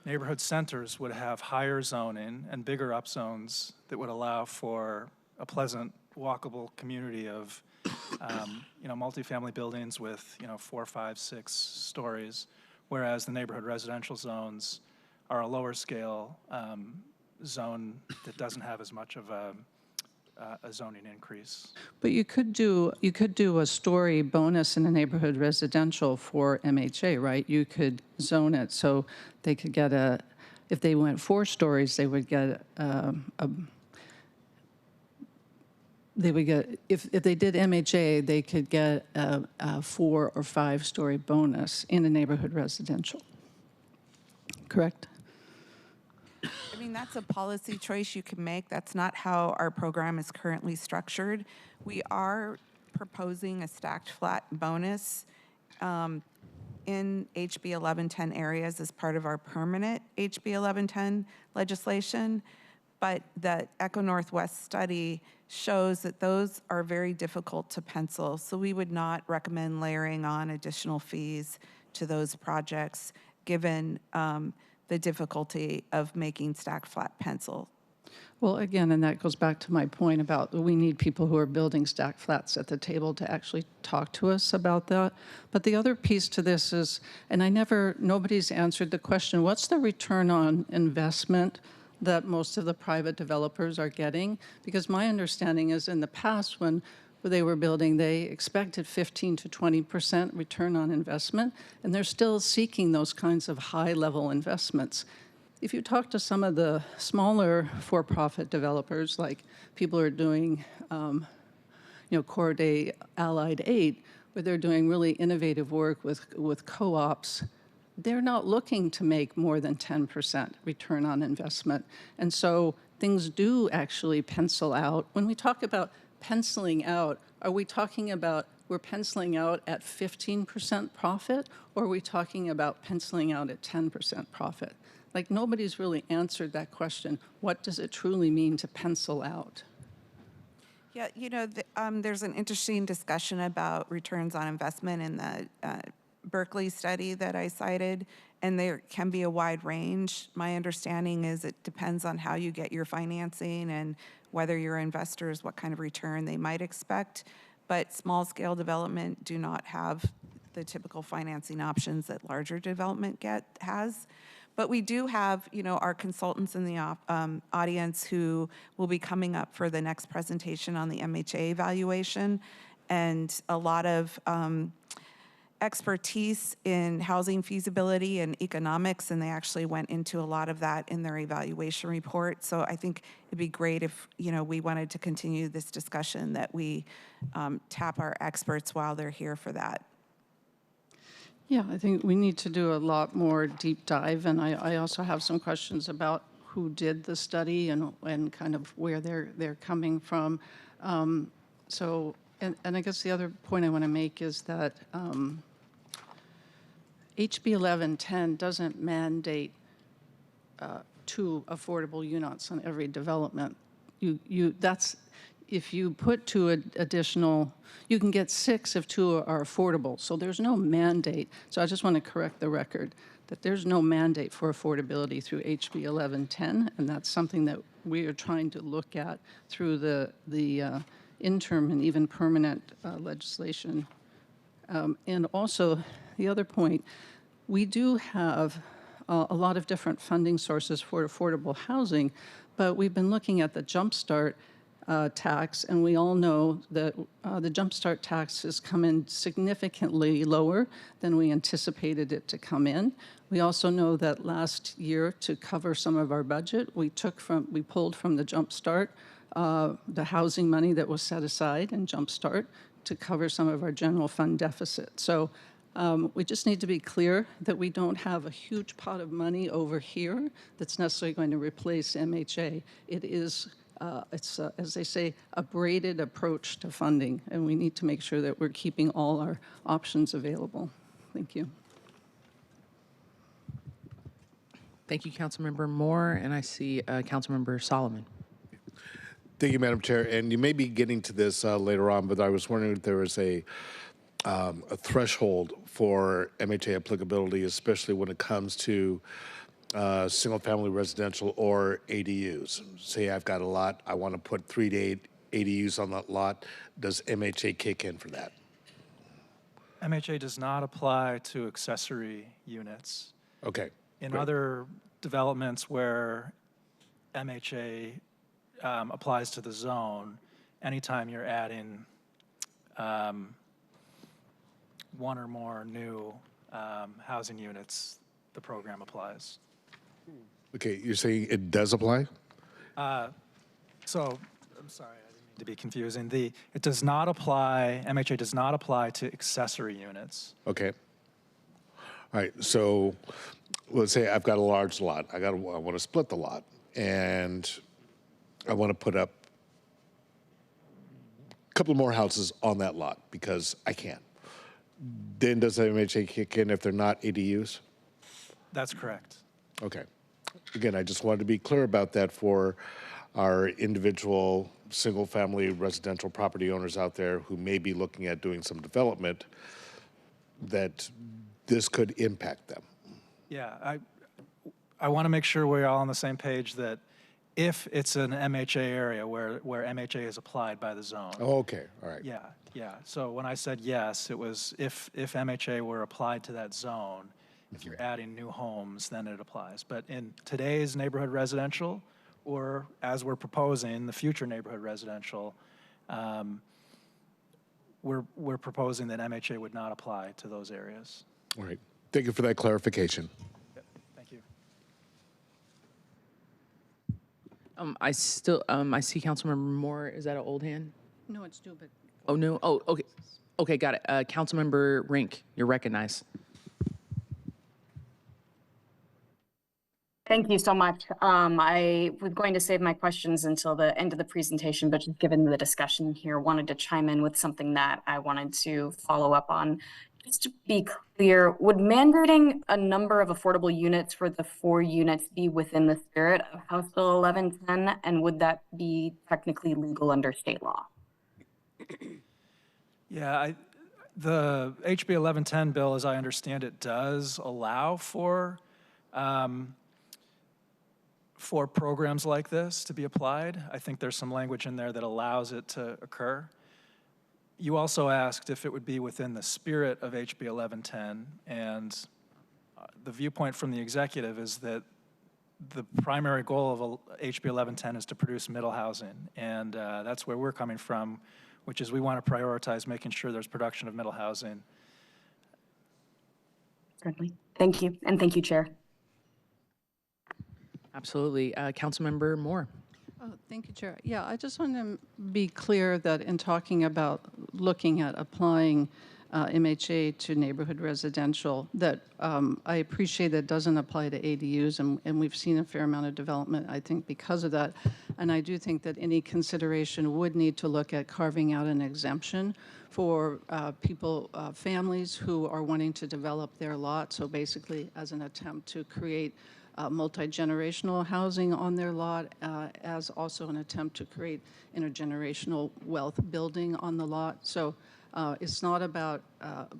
neighborhood centers would have higher zoning and bigger upzones that would allow for a pleasant, walkable community of multifamily buildings with, 4, 5, 6 stories, whereas the neighborhood residential zones are a lower scale zone that doesn't have as much of a zoning increase. But you could do a story bonus in a neighborhood residential for MHA, right? You could zone it so they could get if they went 4 stories, they would get if they did MHA, they could get a 4 or 5 story bonus in a neighborhood residential. Correct? I mean, that's a policy choice you can make. That's not how our program is currently structured. We are proposing a stacked flat bonus in HB 1110 areas as part of our permanent HB 1110 legislation. But the Echo Northwest study shows that those are very difficult to pencil. So we would not recommend layering on additional fees to those projects, given the difficulty of making stacked flat pencil. Well, again, and that goes back to my point about we need people who are building stacked flats at the table to actually talk to us about that. But the other piece to this is, and nobody's answered the question, what's the return on investment that most of the private developers are getting? Because my understanding is in the past, when they were building, they expected 15 to 20% return on investment, and they're still seeking those kinds of high-level investments. If you talk to some of the smaller for-profit developers, like people who are doing, Corday Allied 8, where they're doing really innovative work with co-ops, they're not looking to make more than 10% return on investment. And so things do actually pencil out. When we talk about penciling out, are we talking about we're penciling out at 15% profit, or are we talking about penciling out at 10% profit? Like, nobody's really answered that question. What does it truly mean to pencil out? Yeah, there's an interesting discussion about returns on investment in the Berkeley study that I cited, and there can be a wide range. My understanding is it depends on how you get your financing and whether your investors, what kind of return they might expect. But small-scale development do not have the typical financing options that larger development has. But we do have, our consultants in the audience who will be coming up for the next presentation on the MHA evaluation, and a lot of expertise in housing feasibility and economics, and they actually went into a lot of that in their evaluation report. So I think it'd be great if, we wanted to continue this discussion, that we tap our experts while they're here for that. Yeah, I think we need to do a lot more deep dive, and I also have some questions about who did the study and kind of where they're coming from. And I guess the other point I want to make is that HB 1110 doesn't mandate 2 affordable units on every development. If you put 2 additional, you can get 6 if 2 are affordable. So there's no mandate. So I just want to correct the record that there's no mandate for affordability through HB 1110, and that's something that we are trying to look at through the interim and even permanent legislation. And also, the other point, we do have a lot of different funding sources for affordable housing, but we've been looking at the Jumpstart tax, and we all know that the Jumpstart tax has come in significantly lower than we anticipated it to come in. We also know that last year, to cover some of our budget, we pulled from the Jumpstart the housing money that was set aside in Jumpstart to cover some of our general fund deficit. So we just need to be clear that we don't have a huge pot of money over here that's necessarily going to replace MHA. It is it's, as they say, a braided approach to funding, and we need to make sure that we're keeping all our options available. Thank you. Thank you, Councilmember Moore, and I see Councilmember Solomon. Thank you, Madam Chair. And you may be getting to this later on, but I was wondering if there was a threshold for MHA applicability, especially when it comes to single-family residential or ADUs. Say I've got a lot, I want to put 3 to 8 ADUs on that lot. Does MHA kick in for that? MHA does not apply to accessory units. Okay. In great. other developments where MHA applies to the zone, anytime you're adding 1 or more new housing units, the program applies. Okay, you're saying it does apply? So, I'm sorry, I didn't mean to be confusing. It does not apply, MHA does not apply to accessory units. Okay. All right, so let's say I've got a large lot. I want to split the lot, and I want to put up a couple more houses on that lot because I can. Then does MHA kick in if they're not ADUs? That's correct. Okay. Again, I just wanted to be clear about that for our individual single-family residential property owners out there who may be looking at doing some development, that this could impact them. Yeah, I want to make sure we're all on the same page that if it's an MHA area where MHA is applied by the zone. Oh, okay, all right. Yeah. So when I said yes, it was if MHA were applied to that zone, If you're adding new homes, then it applies. But in today's neighborhood residential, or as we're proposing, the future neighborhood residential, we're proposing that MHA would not apply to those areas. All right. Thank you for that clarification. Thank you. I see Councilmember Moore. Is that an old hand? No, it's due, but Oh, no. Oh, okay. Okay, got it. Councilmember Rink, you're recognized. Thank you so much. I was going to save my questions until the end of the presentation, but just given the discussion here, wanted to chime in with something that I wanted to follow up on. Just to be clear, would mandating a number of affordable units for the 4 units be within the spirit of House Bill 1110? And would that be technically legal under state law? Yeah, the HB 1110 bill, as I understand it, does allow for programs like this to be applied. I think there's some language in there that allows it to occur. You also asked if it would be within the spirit of HB 1110, and the viewpoint from the executive is that the primary goal of HB 1110 is to produce middle housing, and that's where we're coming from, which is we want to prioritize making sure there's production of middle housing. Certainly. Thank you, and thank you, Chair. Absolutely. Councilmember Moore. oh, thank you, Chair. Yeah, I just want to be clear that in talking about looking at applying MHA to neighborhood residential, that I appreciate that doesn't apply to ADUs, and we've seen a fair amount of development, I think, because of that. And I do think that any consideration would need to look at carving out an exemption for people, families who are wanting to develop their lot. So basically, as an attempt to create multi-generational housing on their lot, as also an attempt to create intergenerational wealth building on the lot. So it's not about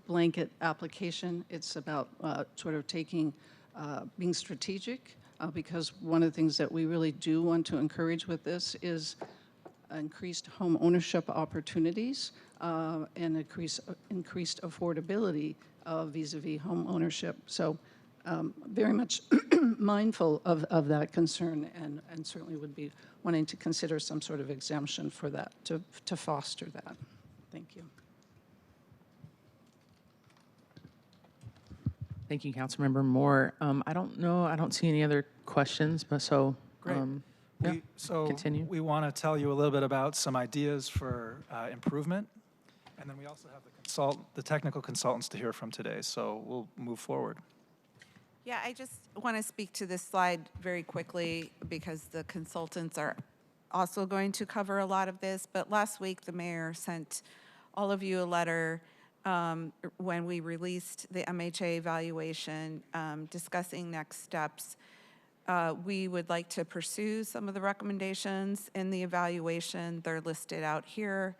blanket application. It's about sort of being strategic, because one of the things that we really do want to encourage with this is increased home ownership opportunities and increased affordability vis-a-vis home ownership. So very much mindful of that concern, and certainly would be wanting to consider some sort of exemption for that, to foster that. Thank you. Thank you, Councilmember Moore. I don't see any other questions, but so. Great. Yeah, So continue. we want to tell you a little bit about some ideas for improvement, and then we also have the technical consultants to hear from today, so we'll move forward. Yeah, I just want to speak to this slide very quickly because the consultants are also going to cover a lot of this. But last week, the mayor sent all of you a letter when we released the MHA evaluation discussing next steps. We would like to pursue some of the recommendations in the evaluation. They're listed out here.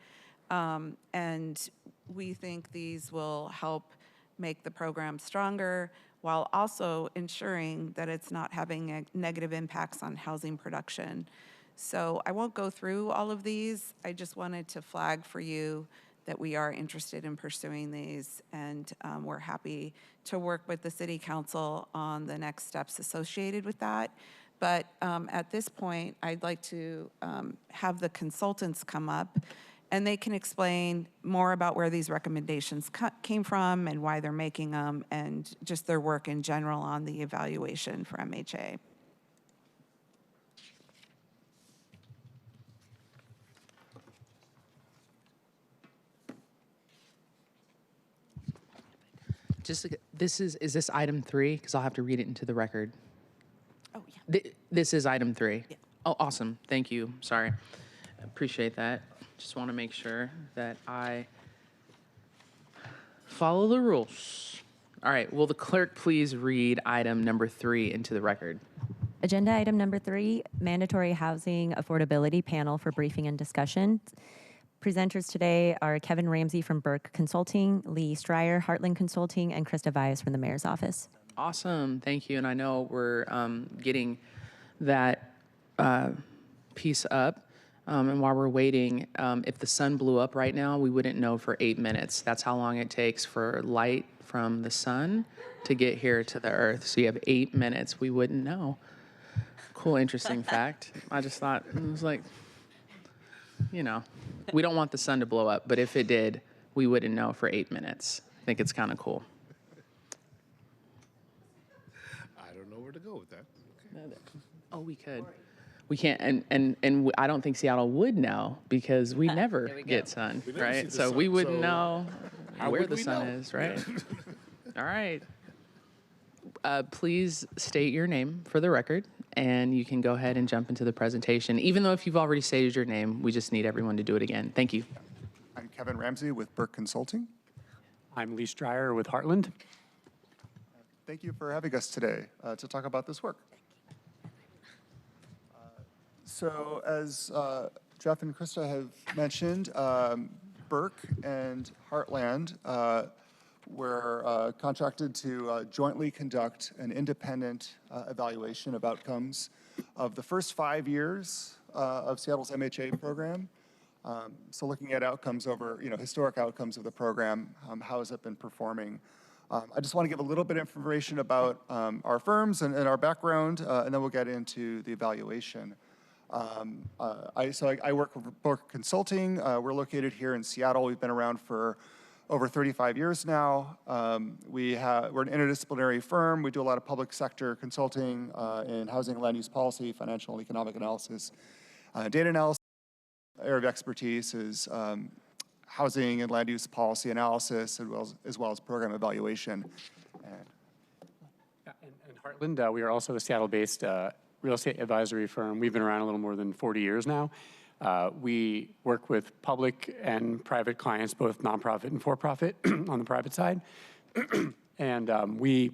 And we think these will help make the program stronger, while also ensuring that it's not having negative impacts on housing production. So I won't go through all of these. I just wanted to flag for you that we are interested in pursuing these, and we're happy to work with the City Council on the next steps associated with that. But at this point, I'd like to have the consultants come up, and they can explain more about where these recommendations came from and why they're making them, and just their work in general on the evaluation for MHA. Is this item 3? Because I'll have to read it into the record. Oh, yeah. This is item 3? Yeah. Oh, awesome. Thank you. Sorry. Appreciate that. Just want to make sure that I follow the rules. All right. Will the clerk please read item number 3 into the record? Agenda item number 3, mandatory housing affordability panel for briefing and discussion. Presenters today are Kevin Ramsey from Burke Consulting, Lee Stryer, Heartland Consulting, and Krista Vias from the Mayor's Office. Awesome. Thank you. And I know we're getting that piece up. And while we're waiting, if the sun blew up right now, we wouldn't know for 8 minutes. That's how long it takes for light from the sun to get here to the earth. So you have 8 minutes. We wouldn't know. Cool, interesting fact. I just thought, it was like, you know, we don't want the sun to blow up, but if it did, we wouldn't know for 8 minutes. I think it's kind of cool. I don't know where to go with that. Okay. Oh, we could. We can't, and I don't think Seattle would know because we never get sun, never see right? the So sun, we wouldn't so know how where would the we sun know? is, right? All right. Please state your name for the record, and you can go ahead and jump into the presentation. Even though if you've already stated your name, we just need everyone to do it again. Thank you. I'm Kevin Ramsey with Burke Consulting. I'm Lee Stryer with Heartland. Thank you for having us today to talk about this work. So as Jeff and Krista have mentioned, Burke and Heartland were contracted to jointly conduct an independent evaluation of outcomes of the first 5 years of Seattle's MHA program. So looking at outcomes over, historic outcomes of the program, how has it been performing? I just want to give a little bit of information about our firms and our background, and then we'll get into the evaluation. I work with Burke Consulting. We're located here in Seattle. We've been around for over 35 years now. We're an interdisciplinary firm. We do a lot of public sector consulting in housing and land use policy, financial and economic analysis, data analysis. Area of expertise is housing and land use policy analysis, as well as program evaluation. And Heartland, we are also a Seattle-based real estate advisory firm. We've been around a little more than 40 years now. We work with public and private clients, both nonprofit and for-profit on the private side. And we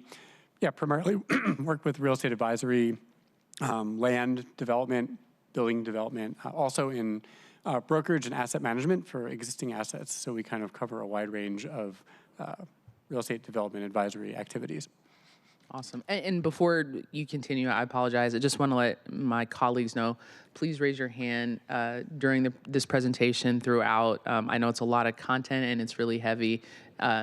primarily work with real estate advisory, land development, building development, also in brokerage and asset management for existing assets. So we kind of cover a wide range of real estate development advisory activities. Awesome. And before you continue, I apologize. I just want to let my colleagues know, please raise your hand during this presentation throughout. I know it's a lot of content and it's really heavy.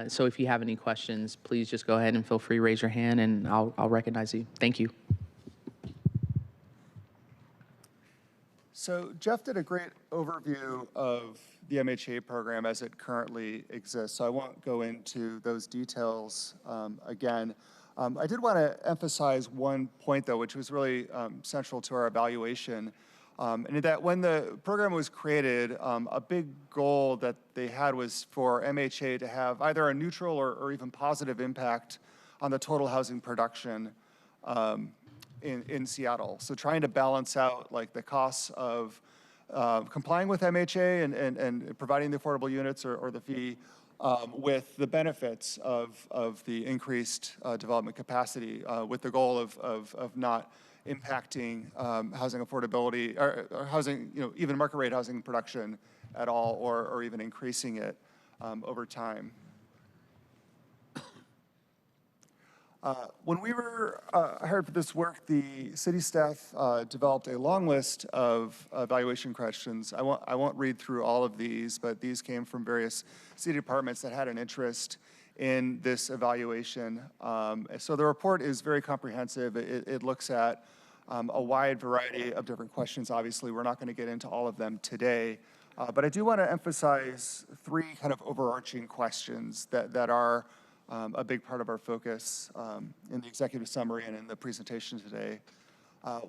So if you have any questions, please just go ahead and feel free to raise your hand and I'll recognize you. Thank you. So Jeff did a great overview of the MHA program as it currently exists. So I won't go into those details again. I did want to emphasize one point, though, which was really central to our evaluation, and that when the program was created, a big goal that they had was for MHA to have either a neutral or even positive impact on the total housing production in Seattle. So trying to balance out like the costs of complying with MHA and providing the affordable units or the fee with the benefits of the increased development capacity with the goal of not impacting housing affordability or housing, even market rate housing production at all or even increasing it over time. When we were hired for this work, the city staff developed a long list of evaluation questions. I won't read through all of these, but these came from various city departments that had an interest in this evaluation. So the report is very comprehensive. It looks at a wide variety of different questions. Obviously, we're not going to get into all of them today, but I do want to emphasize three kind of overarching questions that are a big part of our focus in the executive summary and in the presentation today.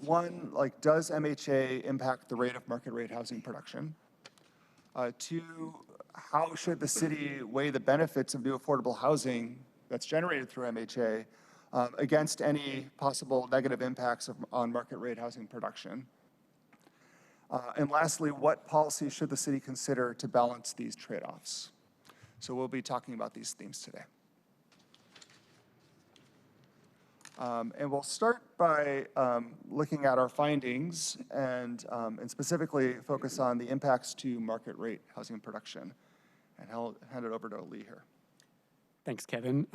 One, does MHA impact the rate of market rate housing production? Two, how should the city weigh the benefits of new affordable housing that's generated through MHA against any possible negative impacts on market rate housing production? And lastly, what policies should the city consider to balance these trade-offs? So we'll be talking about these themes today. And we'll start by looking at our findings and specifically focus on the impacts to market rate housing production. And I'll hand it over to Lee here. Thanks, Kevin.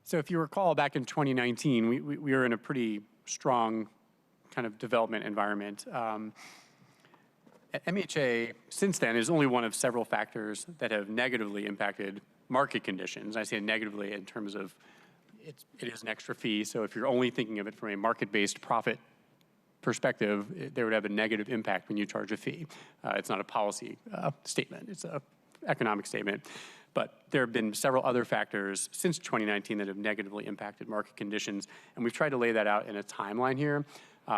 So if you recall, back in 2019, we were in a pretty strong kind of development environment. MHA, since then, is only one of several factors that have negatively impacted market conditions. I say negatively in terms of it is an extra fee, so if you're only thinking of it from a market-based profit perspective, there would have a negative impact when you charge a fee. It's not a policy statement, it's an economic statement. But there have been several other factors since 2019 that have negatively impacted market conditions, and we've tried to lay that out in a timeline here.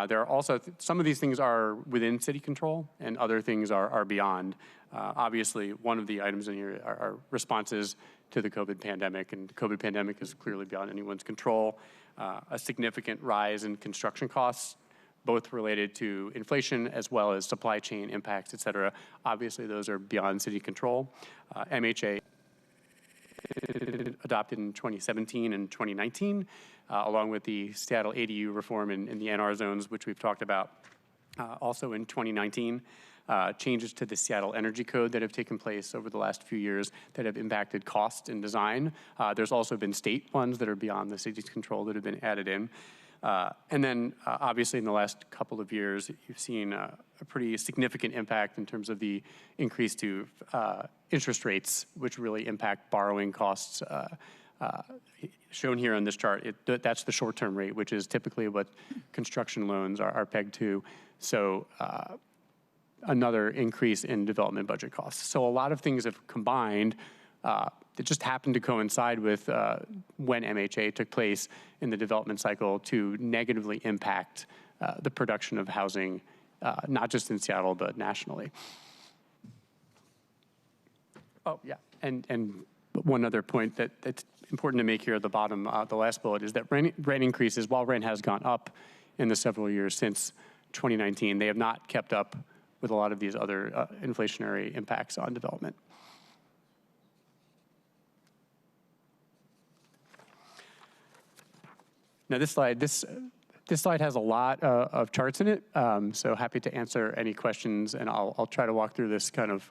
There are also, some of these things are within city control and other things are beyond. Obviously, one of the items in here are responses to the COVID pandemic, and the COVID pandemic is clearly beyond anyone's control. A significant rise in construction costs, both related to inflation as well as supply chain impacts, et cetera. Obviously, those are beyond city control. MHA adopted in 2017 and 2019, along with the Seattle ADU reform in the NR zones, which we've talked about also in 2019. Changes to the Seattle Energy Code that have taken place over the last few years that have impacted cost and design. There's also been state ones that are beyond the city's control that have been added in. And then, obviously, in the last couple of years, you've seen a pretty significant impact in terms of the increase to interest rates, which really impact borrowing costs. Shown here on this chart, that's the short-term rate, which is typically what construction loans are pegged to. So another increase in development budget costs. So a lot of things have combined that just happened to coincide with when MHA took place in the development cycle to negatively impact the production of housing, not just in Seattle, but nationally. Oh, yeah, and one other point that's important to make here at the bottom, the last bullet, is that rent increases, while rent has gone up in the several years since 2019, they have not kept up with a lot of these other inflationary impacts on development. Now this slide has a lot of charts in it, so happy to answer any questions, and I'll try to walk through this kind of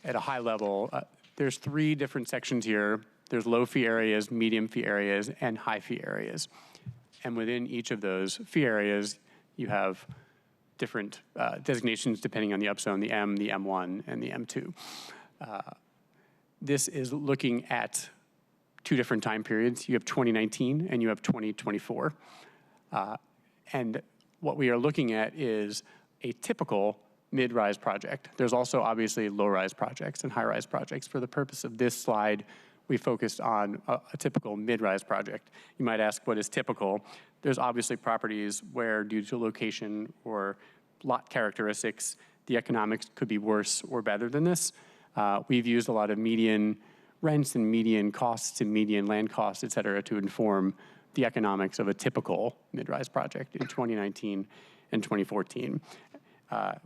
at a high level. There's three different sections here. There's low fee areas, medium fee areas, and high fee areas. And within each of those fee areas, you have different designations depending on the upzone, the M, the M1, and the M2. This is looking at two different time periods. You have 2019 and you have 2024. And what we are looking at is a typical mid-rise project. There's also obviously low-rise projects and high-rise projects. For the purpose of this slide, we focused on a typical mid-rise project. You might ask, what is typical? There's obviously properties where, due to location or lot characteristics, the economics could be worse or better than this. We've used a lot of median rents and median costs and median land costs, et cetera, to inform the economics of a typical mid-rise project in 2019 and 2014.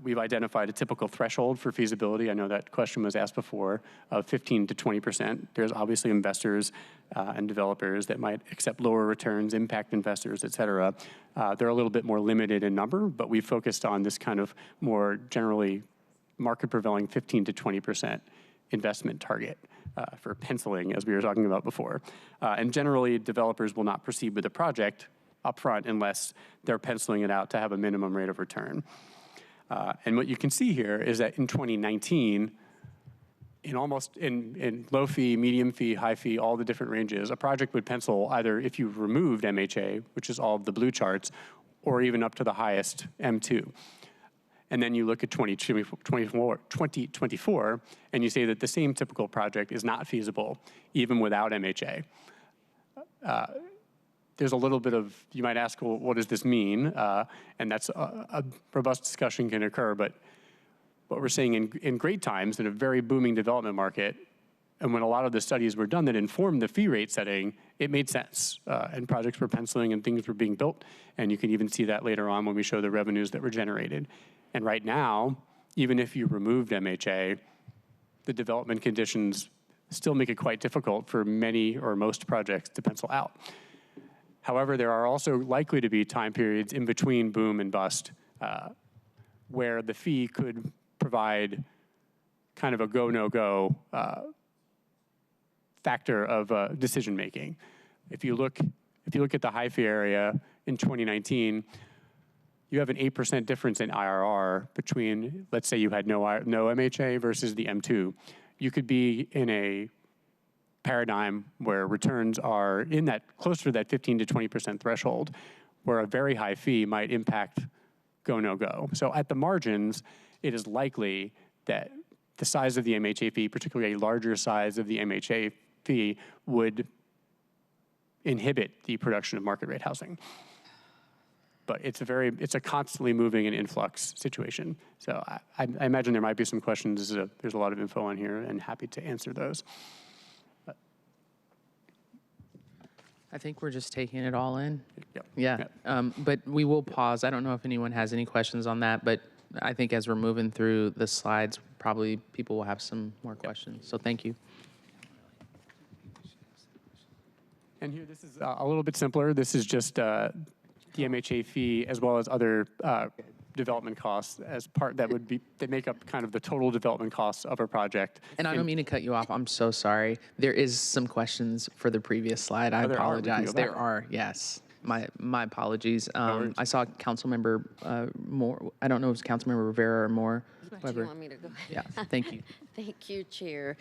We've identified a typical threshold for feasibility. I know that question was asked before, of 15 to 20%. There's obviously investors and developers that might accept lower returns, impact investors, et cetera. They're a little bit more limited in number, but we focused on this kind of more generally market prevailing 15 to 20% investment target for penciling, as we were talking about before. And generally, developers will not proceed with a project upfront unless they're penciling it out to have a minimum rate of return. And what you can see here is that in 2019, in low fee, medium fee, high fee, all the different ranges, a project would pencil either if you removed MHA, which is all of the blue charts, or even up to the highest M2. And then you look at 2024, and you say that the same typical project is not feasible, even without MHA. There's a little bit of, you might ask, well, what does this mean? And that's a robust discussion can occur, but what we're seeing in great times in a very booming development market, and when a lot of the studies were done that informed the fee rate setting, it made sense. And projects were penciling and things were being built, and you can even see that later on when we show the revenues that were generated. And right now, even if you removed MHA, the development conditions still make it quite difficult for many or most projects to pencil out. However, there are also likely to be time periods in between boom and bust where the fee could provide kind of a go, no go factor of decision making. If you look at the high fee area in 2019, you have an 8% difference in IRR between, let's say you had no MHA versus the M2. You could be in a paradigm where returns are in that closer to that 15 to 20% threshold, where a very high fee might impact go, no go. So at the margins, it is likely that the size of the MHA fee, particularly a larger size of the MHA fee, would inhibit the production of market rate housing. But it's a constantly moving and influx situation. So I imagine there might be some questions. There's a lot of info on here, and happy to answer those. I think we're just taking it all in. Yep. Yeah. Yep. But we will pause. I don't know if anyone has any questions on that, but I think as we're moving through the slides, probably people will have some more questions. So thank you. And here, this is a little bit simpler. This is just the MHA fee as well as other development costs as part that make up kind of the total development costs of a project. And I don't mean to cut you off. I'm so sorry. There is some questions for the previous slide. I apologize. There are, yes. My apologies. I saw Councilmember Moore. I don't know if it's Councilmember Rivera or Moore. Do you want me to go? Yeah, thank you. Thank you, Chair.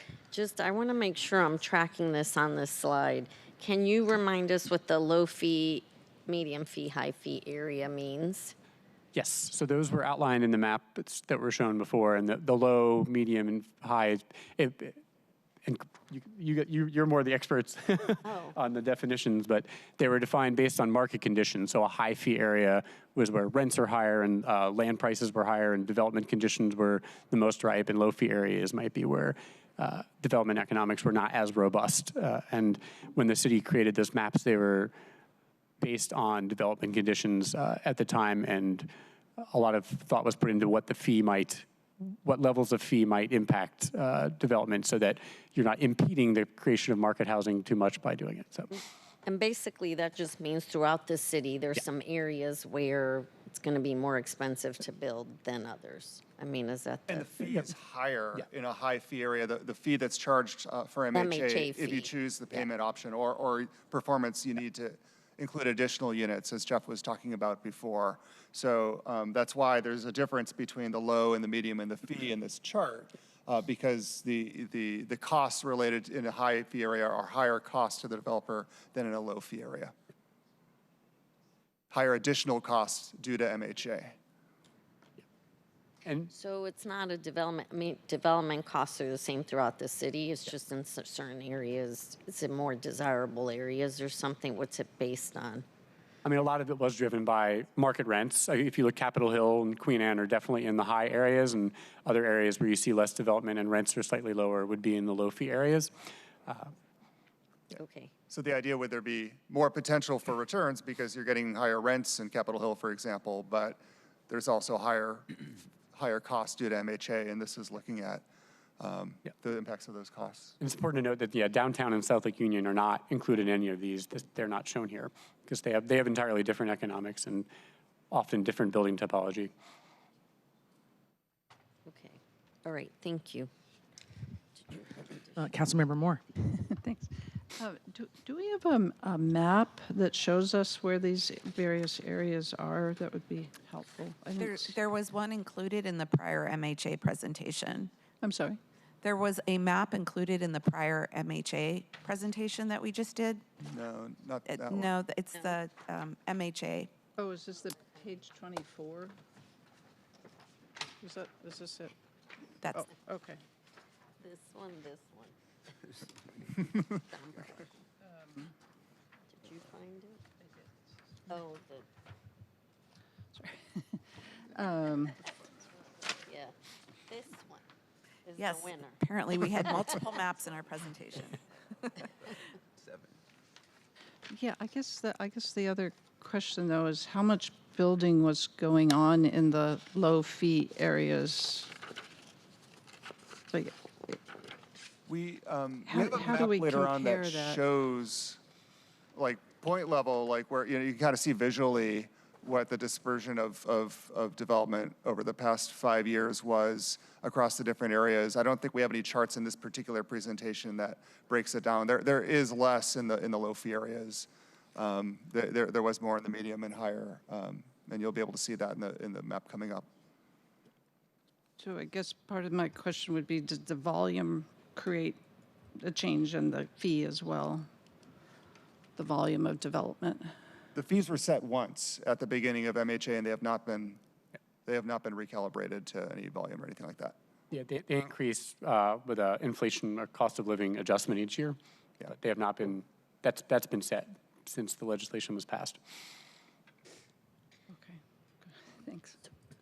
I want to make sure I'm tracking this on this slide. Can you remind us what the low fee, medium fee, high fee area means? Yes, so those were outlined in the map that were shown before, and the low, medium, and high. And you're more the experts on the definitions, but they were defined based on market conditions. So a high fee area was where rents are higher and land prices were higher and development conditions were the most ripe, and low fee areas might be where development economics were not as robust. And when the city created those maps, they were based on development conditions at the time, and a lot of thought was put into what levels of fee might impact development, so that you're not impeding the creation of market housing too much by doing it. So, and basically that just means throughout the city, there's some areas where it's going to be more expensive to build than others. I mean, is that And the fee is higher in a high fee area. The fee that's charged for MHA if you choose the payment option or performance, you need to include additional units, as Jeff was talking about before. So that's why there's a difference between the low and the medium and the fee in this chart, because the costs related in a high fee area are higher cost to the developer than in a low fee area. Higher additional costs due to MHA. and So it's not a development, I mean, development costs are the same throughout the city. It's just in certain areas, it's in more desirable areas or something. What's it based on? I mean, a lot of it was driven by market rents. If you look, Capitol Hill and Queen Anne are definitely in the high areas, and other areas where you see less development and rents are slightly lower would be in the low fee areas. Okay. So the idea, would there be more potential for returns because you're getting higher rents in Capitol Hill, for example, but there's also higher costs due to MHA, and this is looking at the impacts of those costs. And it's important to note that downtown and South Lake Union are not included in any of these. They're not shown here because they have entirely different economics and often different building topology. Okay. All right. Thank you. Councilmember Moore. Thanks. Do we have a map that shows us where these various areas are? That would be helpful. There was one included in the prior MHA presentation. I'm sorry? There was a map included in the prior MHA presentation that we just did. No, not that one. No, it's the MHA. Oh, is this the page 24? Is this it? That's Oh, okay. This one. Did you find it? Oh, yeah. This one is yes. the winner. Apparently, we had multiple maps in our presentation. Yeah, I guess the other question though is how much building was going on in the low fee areas? Like, We have a how map do we later on that compare that? shows, like, point level, like where, you can kind of see visually what the dispersion of development over the past 5 years was across the different areas. I don't think we have any charts in this particular presentation that breaks it down. There is less in the low fee areas. There was more in the medium and higher and you'll be able to see that in the map coming up. So I guess part of my question would be, does the volume create a change in the fee as well? The volume of development? The fees were set once at the beginning of MHA, and they have not been recalibrated to any volume or anything like that. Yeah, they increase with inflation or cost of living adjustment each year. Yeah. But they have not been, that's been set since the legislation was passed. Okay, thanks.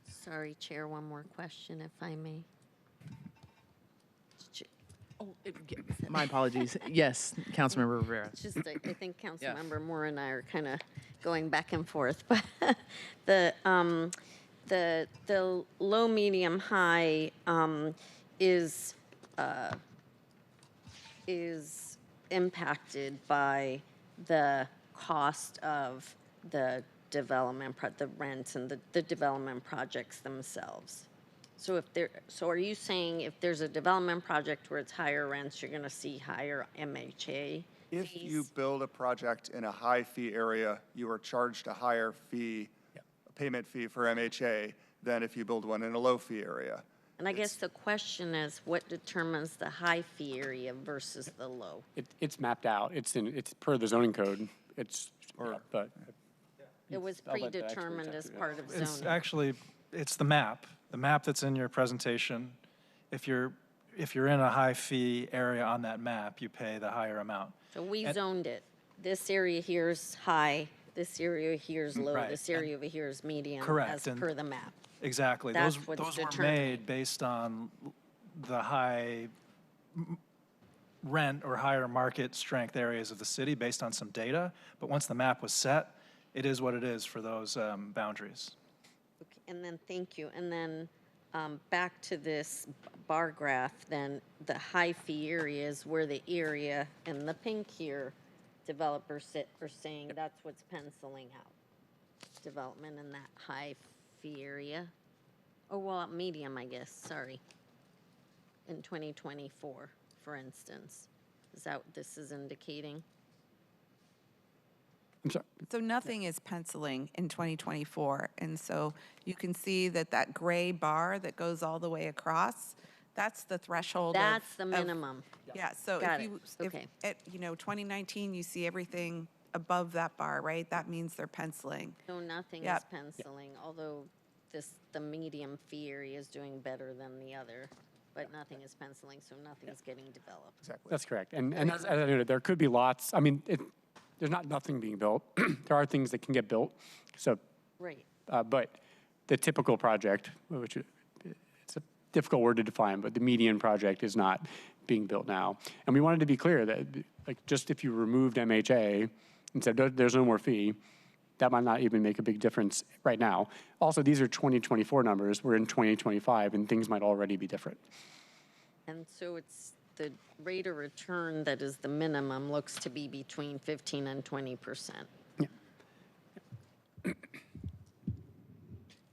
Sorry, Chair, one more question, if I may. My apologies. Yes, Councilmember Rivera. It's just, I think Councilmember Moore and I are kind of going back and forth, but the low, medium, high is impacted by the cost of the development, the rents and the development projects themselves. So are you saying if there's a development project where it's higher rents, you're going to see higher MHA If fees? you build a project in a high fee area, you are charged a higher fee, payment fee for MHA than if you build one in a low fee area. And I guess the question is, what determines the high fee area versus the low? It's mapped out. It's per the zoning code. But It was I'll let the experts predetermined as answer that. part of It's zoning. actually, it's the map that's in your presentation. If you're in a high fee area on that map, you pay the higher amount. So we zoned it. This area here is high, this area here is low, Right, this area over here is medium. Correct, As and- per the map. Exactly. That's Those what's were determining. made based on the high rent or higher market strength areas of the city based on some data. But once the map was set, it is what it is for those boundaries. Okay, and then, thank you. And then back to this bar graph, then the high fee areas where the area in the pink here, developers are saying that's what's penciling out. Development in that high fee area. Oh, well, medium, I guess, sorry. In 2024, for instance. Is that what this is indicating? I'm sorry. So nothing is penciling in 2024. And so you can see that gray bar that goes all the way across, that's the threshold. That's the minimum. Yeah, so Got if it. you, Okay. at 2019, you see everything above that bar, right? That means they're penciling. So nothing is Yep. penciling, although the medium fee area is doing better than the other, but nothing is penciling, so nothing's getting developed. Exactly. That's correct. And as I noted, there could be lots. I mean, there's not nothing being built. There are things that can get built. So, Right. but the typical project, which it's a difficult word to define, but the median project is not being built now. And we wanted to be clear that, like, just if you removed MHA and said there's no more fee, that might not even make a big difference right now. Also, these are 2024 numbers. We're in 2025, and things might already be different. And so it's the rate of return that is the minimum looks to be between 15 and 20%. Yeah.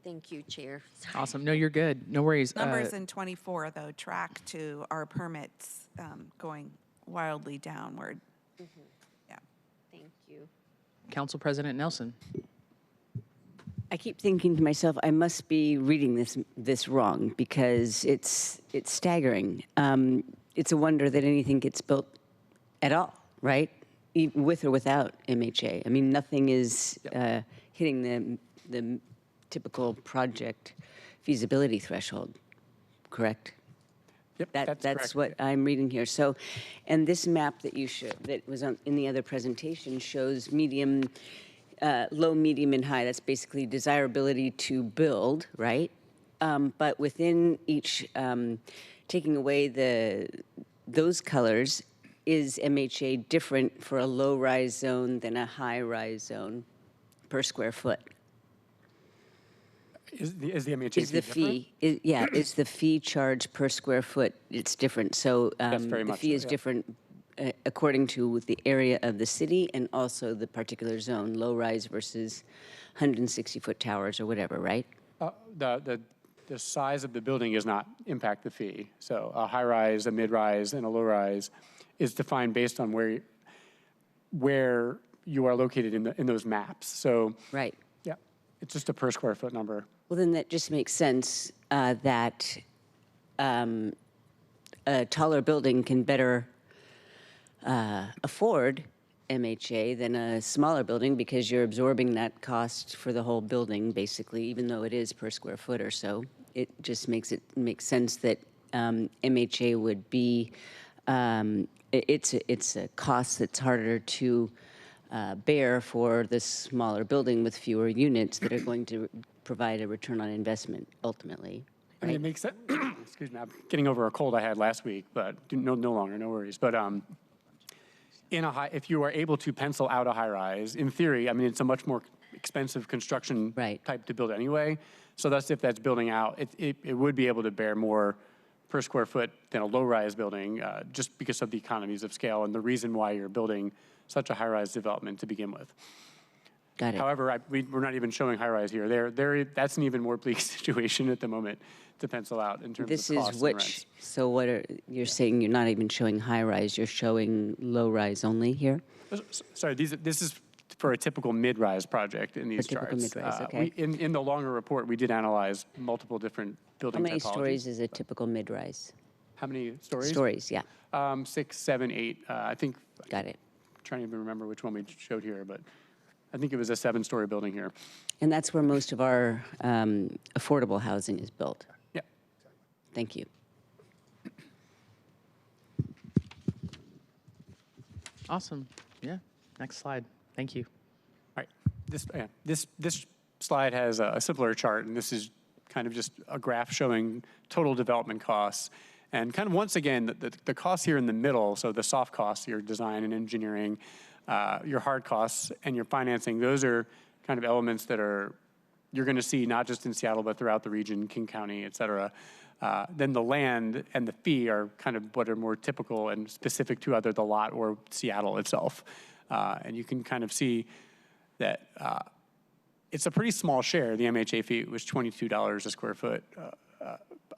Thank you, Chair. Sorry. Awesome. No, you're good. No worries. Numbers in 24, though, track to our permits going wildly downward. Yeah. Thank you. Council President Nelson. I keep thinking to myself, I must be reading this wrong because it's staggering. It's a wonder that anything gets built at all, right? With or without MHA. I mean, nothing is hitting the typical project feasibility threshold, correct? Yep, That's correct. what I'm reading here. So, and this map that you showed, that was in the other presentation, shows medium, low, medium, and high. That's basically desirability to build, right? But within each, taking away those colors, is MHA different for a low-rise zone than a high-rise zone per square foot? Is the MHA Is the fee fee, is the fee charged per square foot, it's different. So very the much fee so, is yeah. different according to the area of the city and also the particular zone, low-rise versus 160-foot towers or whatever, right? The size of the building does not impact the fee. So a high-rise, a mid-rise, and a low-rise is defined based on where you are located in those maps. So Right. yeah, It's just a per square foot number. Well, then that just makes sense that a taller building can better afford MHA than a smaller building because you're absorbing that cost for the whole building, basically, even though it is per square foot or so. It just makes sense that MHA would be, it's a cost that's harder to bear for the smaller building with fewer units that are going to provide a return on investment ultimately. I mean, it makes sense. Excuse me, I'm getting over a cold I had last week, but no longer, no worries. But if you are able to pencil out a high rise, in theory, I mean, it's a much more expensive construction type to build anyway. So that's if that's building out, it would be able to bear more per square foot than a low rise building, just because of the economies of scale and the reason why you're building such a high rise development to begin with. Got it. However, we're not even showing high rise here. That's an even more bleak situation at the moment to pencil out in terms This of is costs and which, rents. so you're saying you're not even showing high rise, you're showing low rise only here? Sorry, this is for a typical mid-rise project in these typical charts. mid-rise, okay. In the longer report, we did analyze multiple different building How many typologies. stories is a typical mid-rise? How many stories? Stories, yeah. 6, 7, 8. I think. Got it. I'm trying to even remember which one we showed here, but I think it was a 7-story building here. And that's where most of our affordable housing is built. Yeah. Thank you. Awesome. Yeah. Next slide. Thank you. All right. This slide has a simpler chart, and this is kind of just a graph showing total development costs. And kind of once again, the costs here in the middle, so the soft costs, your design and engineering, your hard costs, and your financing, those are kind of elements that you're going to see not just in Seattle, but throughout the region, King County, et cetera. Then the land and the fee are kind of what are more typical and specific to either the lot or Seattle itself. And you can kind of see that it's a pretty small share. The MHA fee was $22 a square foot,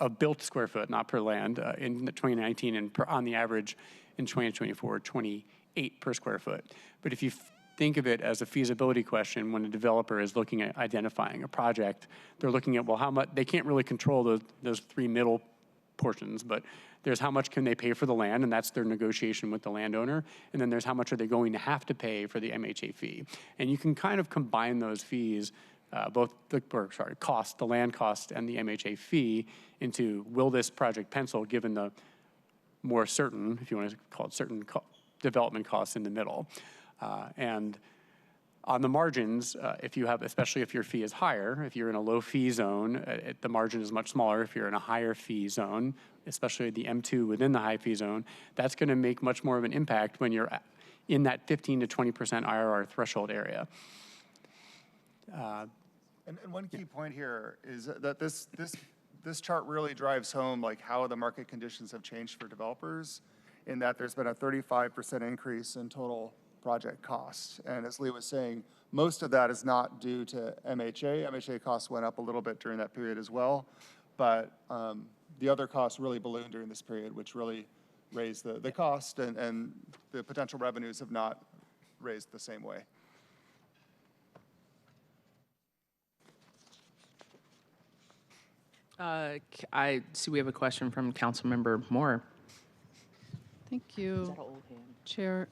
a built square foot, not per land, in 2019, and on the average in 2024, 28 per square foot. But if you think of it as a feasibility question, when a developer is looking at identifying a project, they're looking at, well, how much, they can't really control those three middle portions, but there's how much can they pay for the land, and that's their negotiation with the landowner, and then there's how much are they going to have to pay for the MHA fee. And you can kind of combine those fees, cost, the land cost and the MHA fee, into will this project pencil given the more certain, if you want to call it certain development costs in the middle. And on the margins, if you have, especially if your fee is higher, if you're in a low fee zone, the margin is much smaller. If you're in a higher fee zone, especially the M2 within the high fee zone, that's going to make much more of an impact when you're in that 15 to 20% IRR threshold area. And one key point here is that this chart really drives home like how the market conditions have changed for developers, in that there's been a 35% increase in total project costs. And as Lee was saying, most of that is not due to MHA. MHA costs went up a little bit during that period as well, but the other costs really ballooned during this period, which really raised the cost, and the potential revenues have not raised the same way. I see we have a question from Councilmember Moore. Thank you, Chair.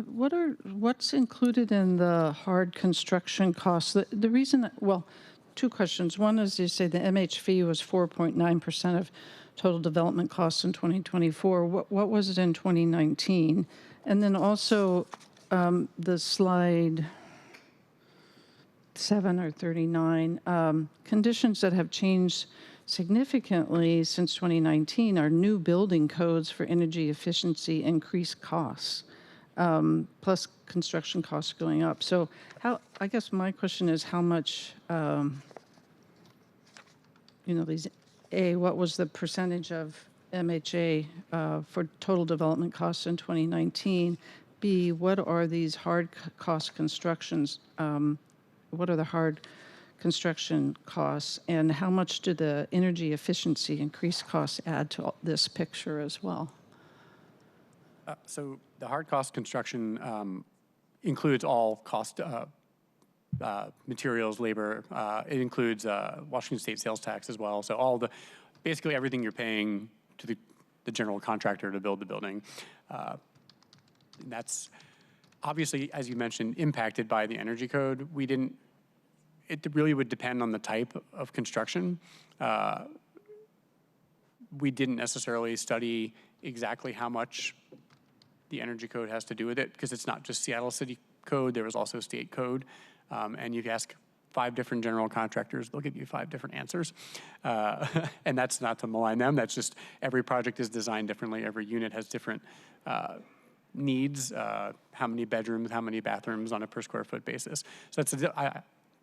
What's included in the hard construction costs? The reason, well, two questions. One is you say the MH fee was 4.9% of total development costs in 2024. What was it in 2019? And then also the slide 7 or 39, conditions that have changed significantly since 2019 are new building codes for energy efficiency, increased costs, plus construction costs going up. So I guess my question is how much, what was the percentage of MHA for total development costs in 2019? B, what are these hard cost constructions? What are the hard construction costs, and how much do the energy efficiency increased costs add to this picture as well? So the hard cost construction includes all cost materials, labor. It includes Washington State sales tax as well. So basically everything you're paying to the general contractor to build the building. And that's obviously, as you mentioned, impacted by the energy code. It really would depend on the type of construction. We didn't necessarily study exactly how much the energy code has to do with it, because it's not just Seattle City code, there was also state code. And you ask 5 different general contractors, they'll give you 5 different answers. And that's not to malign them, that's just every project is designed differently, every unit has different needs, how many bedrooms, how many bathrooms on a per square foot basis. So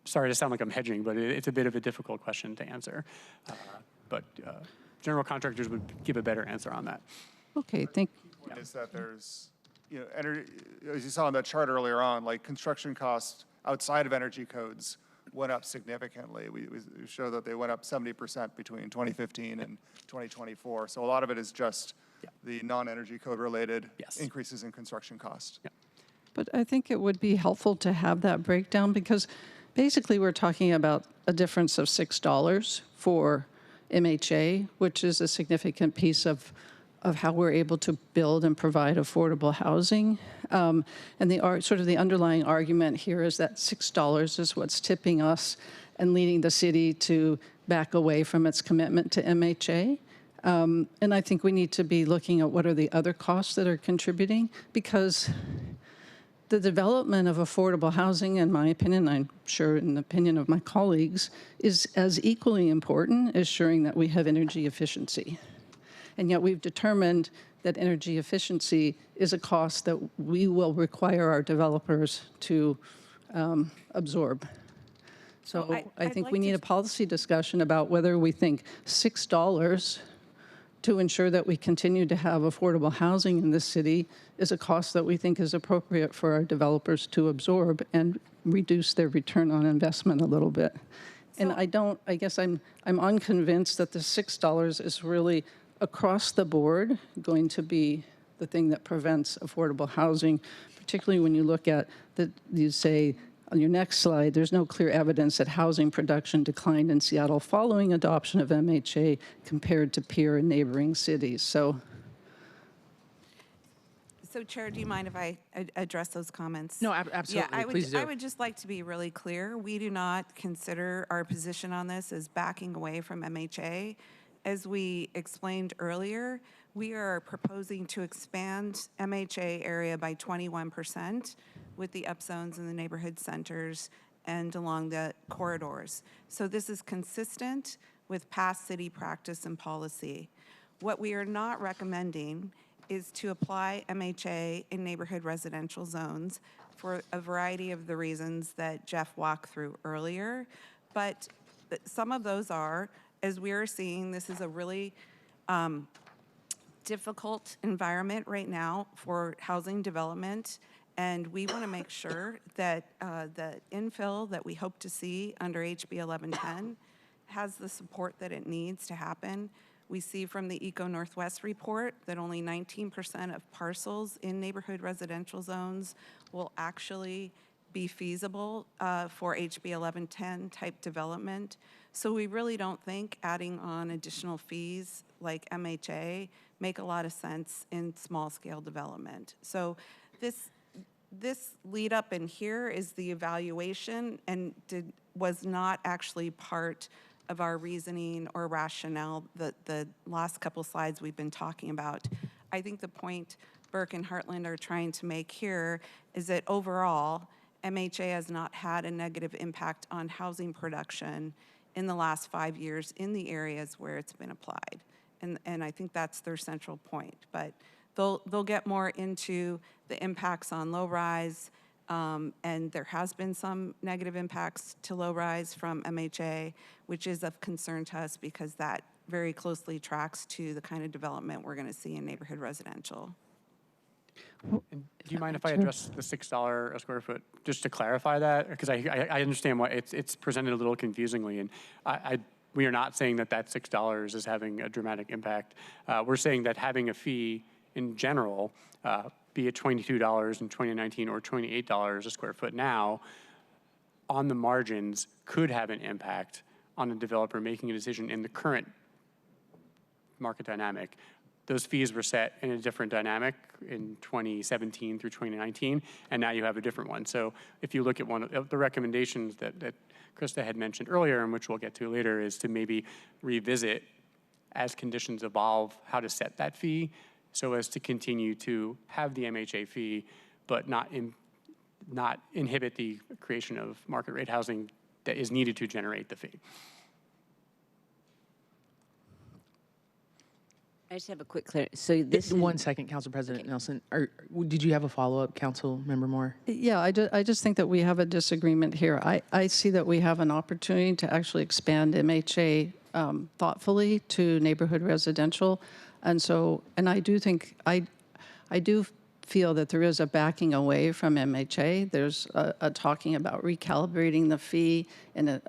sorry to sound like I'm hedging, but it's a bit of a difficult question to answer. But general contractors would give a better answer on that. Okay, thank you. Is that there's, energy, as you saw on that chart earlier on, like construction costs outside of energy codes went up significantly. We show that they went up 70% between 2015 and 2024. So a lot of it is just the non-energy code related increases in construction costs. Yeah. But I think it would be helpful to have that breakdown, because basically we're talking about a difference of $6 for MHA, which is a significant piece of how we're able to build and provide affordable housing. And sort of the underlying argument here is that $6 is what's tipping us and leading the city to back away from its commitment to MHA. And I think we need to be looking at what are the other costs that are contributing, because the development of affordable housing, in my opinion, I'm sure in the opinion of my colleagues, is as equally important as ensuring that we have energy efficiency. And yet we've determined that energy efficiency is a cost that we will require our developers to absorb. So I think we need a policy discussion about whether we think $6 to ensure that we continue to have affordable housing in this city is a cost that we think is appropriate for our developers to absorb and reduce their return on investment a little bit. And I guess I'm unconvinced that the $6 is really across the board going to be the thing that prevents affordable housing, particularly when you look at you say on your next slide, there's no clear evidence that housing production declined in Seattle following adoption of MHA compared to peer and neighboring cities. So Chair, do you mind if I address those comments? No, absolutely. Yeah, Please do. I would just like to be really clear. We do not consider our position on this as backing away from MHA. As we explained earlier, we are proposing to expand MHA area by 21% with the upzones in the neighborhood centers and along the corridors. So this is consistent with past city practice and policy. What we are not recommending is to apply MHA in neighborhood residential zones for a variety of the reasons that Jeff walked through earlier. But some of those are, as we are seeing, this is a really difficult environment right now for housing development. And we want to make sure that the infill that we hope to see under HB 1110 has the support that it needs to happen. We see from the Eco Northwest report that only 19% of parcels in neighborhood residential zones will actually be feasible for HB 1110 type development. So we really don't think adding on additional fees like MHA make a lot of sense in small scale development. So this lead up in here is the evaluation and was not actually part of our reasoning or rationale the last couple slides we've been talking about. I think the point Burke and Heartland are trying to make here is that overall, MHA has not had a negative impact on housing production in the last 5 years in the areas where it's been applied. And I think that's their central point. But they'll get more into the impacts on low rise, and there has been some negative impacts to low rise from MHA, which is of concern to us because that very closely tracks to the kind of development we're going to see in neighborhood residential. And do you mind if I address the $6 a square foot, just to clarify that? Because I understand why it's presented a little confusingly, and we are not saying that $6 is having a dramatic impact. We're saying that having a fee in general, be it $22 in 2019 or $28 a square foot now, on the margins could have an impact on a developer making a decision in the current market dynamic. Those fees were set in a different dynamic in 2017 through 2019, and now you have a different one. So if you look at one of the recommendations that Krista had mentioned earlier, and which we'll get to later, is to maybe revisit as conditions evolve how to set that fee so as to continue to have the MHA fee, but not inhibit the creation of market rate housing that is needed to generate the fee. I just have a quick so this One second, Council President Nelson. Did you have a follow-up, Council Member Moore? Yeah, I just think that we have a disagreement here. I see that we have an opportunity to actually expand MHA thoughtfully to neighborhood residential. And I do think, I do feel that there is a backing away from MHA. There's a talking about recalibrating the fee in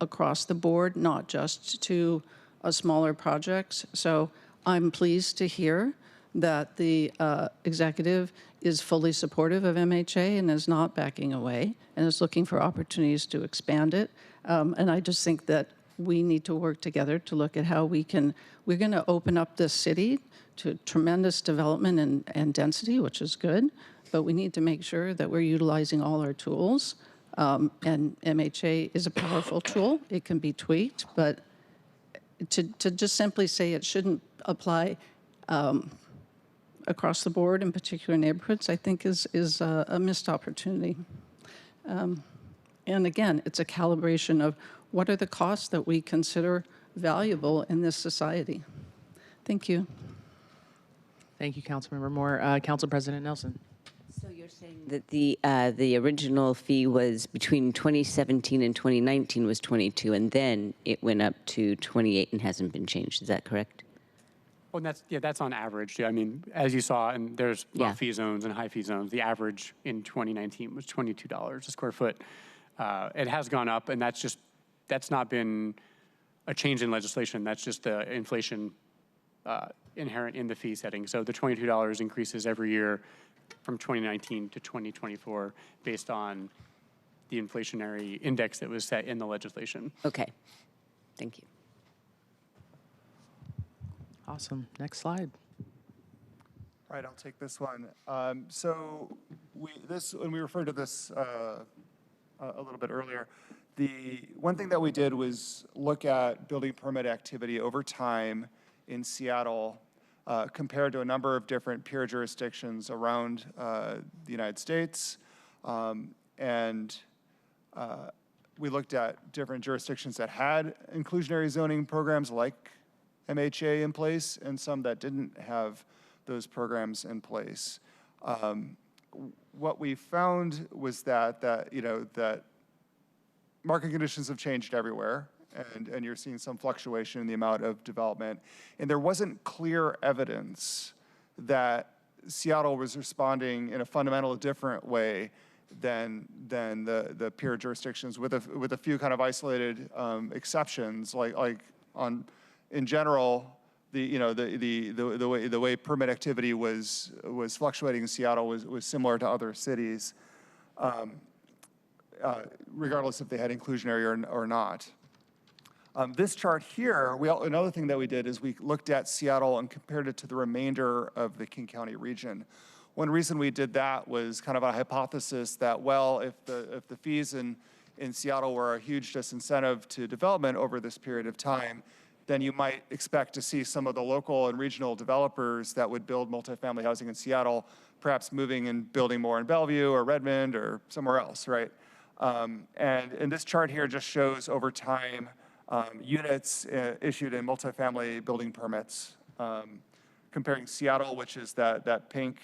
across the board, not just to smaller projects. So I'm pleased to hear that the executive is fully supportive of MHA and is not backing away and is looking for opportunities to expand it. And I just think that we need to work together to look at how we're going to open up this city to tremendous development and density, which is good, but we need to make sure that we're utilizing all our tools. And MHA is a powerful tool. It can be tweaked, but to just simply say it shouldn't apply across the board in particular neighborhoods, I think is a missed opportunity. And again, it's a calibration of what are the costs that we consider valuable in this society. Thank you. Thank you, Councilmember Moore. Council President Nelson. So you're saying that the original fee was between 2017 and 2019 was 22, and then it went up to 28 and hasn't been changed. Is that correct? Well, that's on average. Yeah, I mean, as you saw, and there's low fee zones and high fee zones. The average in 2019 was $22 a square foot. It has gone up, and that's not been a change in legislation. That's just the inflation inherent in the fee setting. So the $22 increases every year from 2019 to 2024 based on the inflationary index that was set in the legislation. Okay, thank you. Awesome. Next slide. All right, I'll take this one. So when we referred to this a little bit earlier, the one thing that we did was look at building permit activity over time in Seattle compared to a number of different peer jurisdictions around the United States. And we looked at different jurisdictions that had inclusionary zoning programs like MHA in place and some that didn't have those programs in place. What we found was that market conditions have changed everywhere, and you're seeing some fluctuation in the amount of development. And there wasn't clear evidence that Seattle was responding in a fundamentally different way than the peer jurisdictions, with a few kind of isolated exceptions, in general, the way permit activity was fluctuating in Seattle was similar to other cities, regardless if they had inclusionary or not. This chart here, another thing that we did is we looked at Seattle and compared it to the remainder of the King County region. One reason we did that was kind of a hypothesis that, well, if the fees in Seattle were a huge disincentive to development over this period of time, then you might expect to see some of the local and regional developers that would build multifamily housing in Seattle perhaps moving and building more in Bellevue or Redmond or somewhere else, right? And this chart here just shows over time units issued in multifamily building permits, comparing Seattle, which is that pink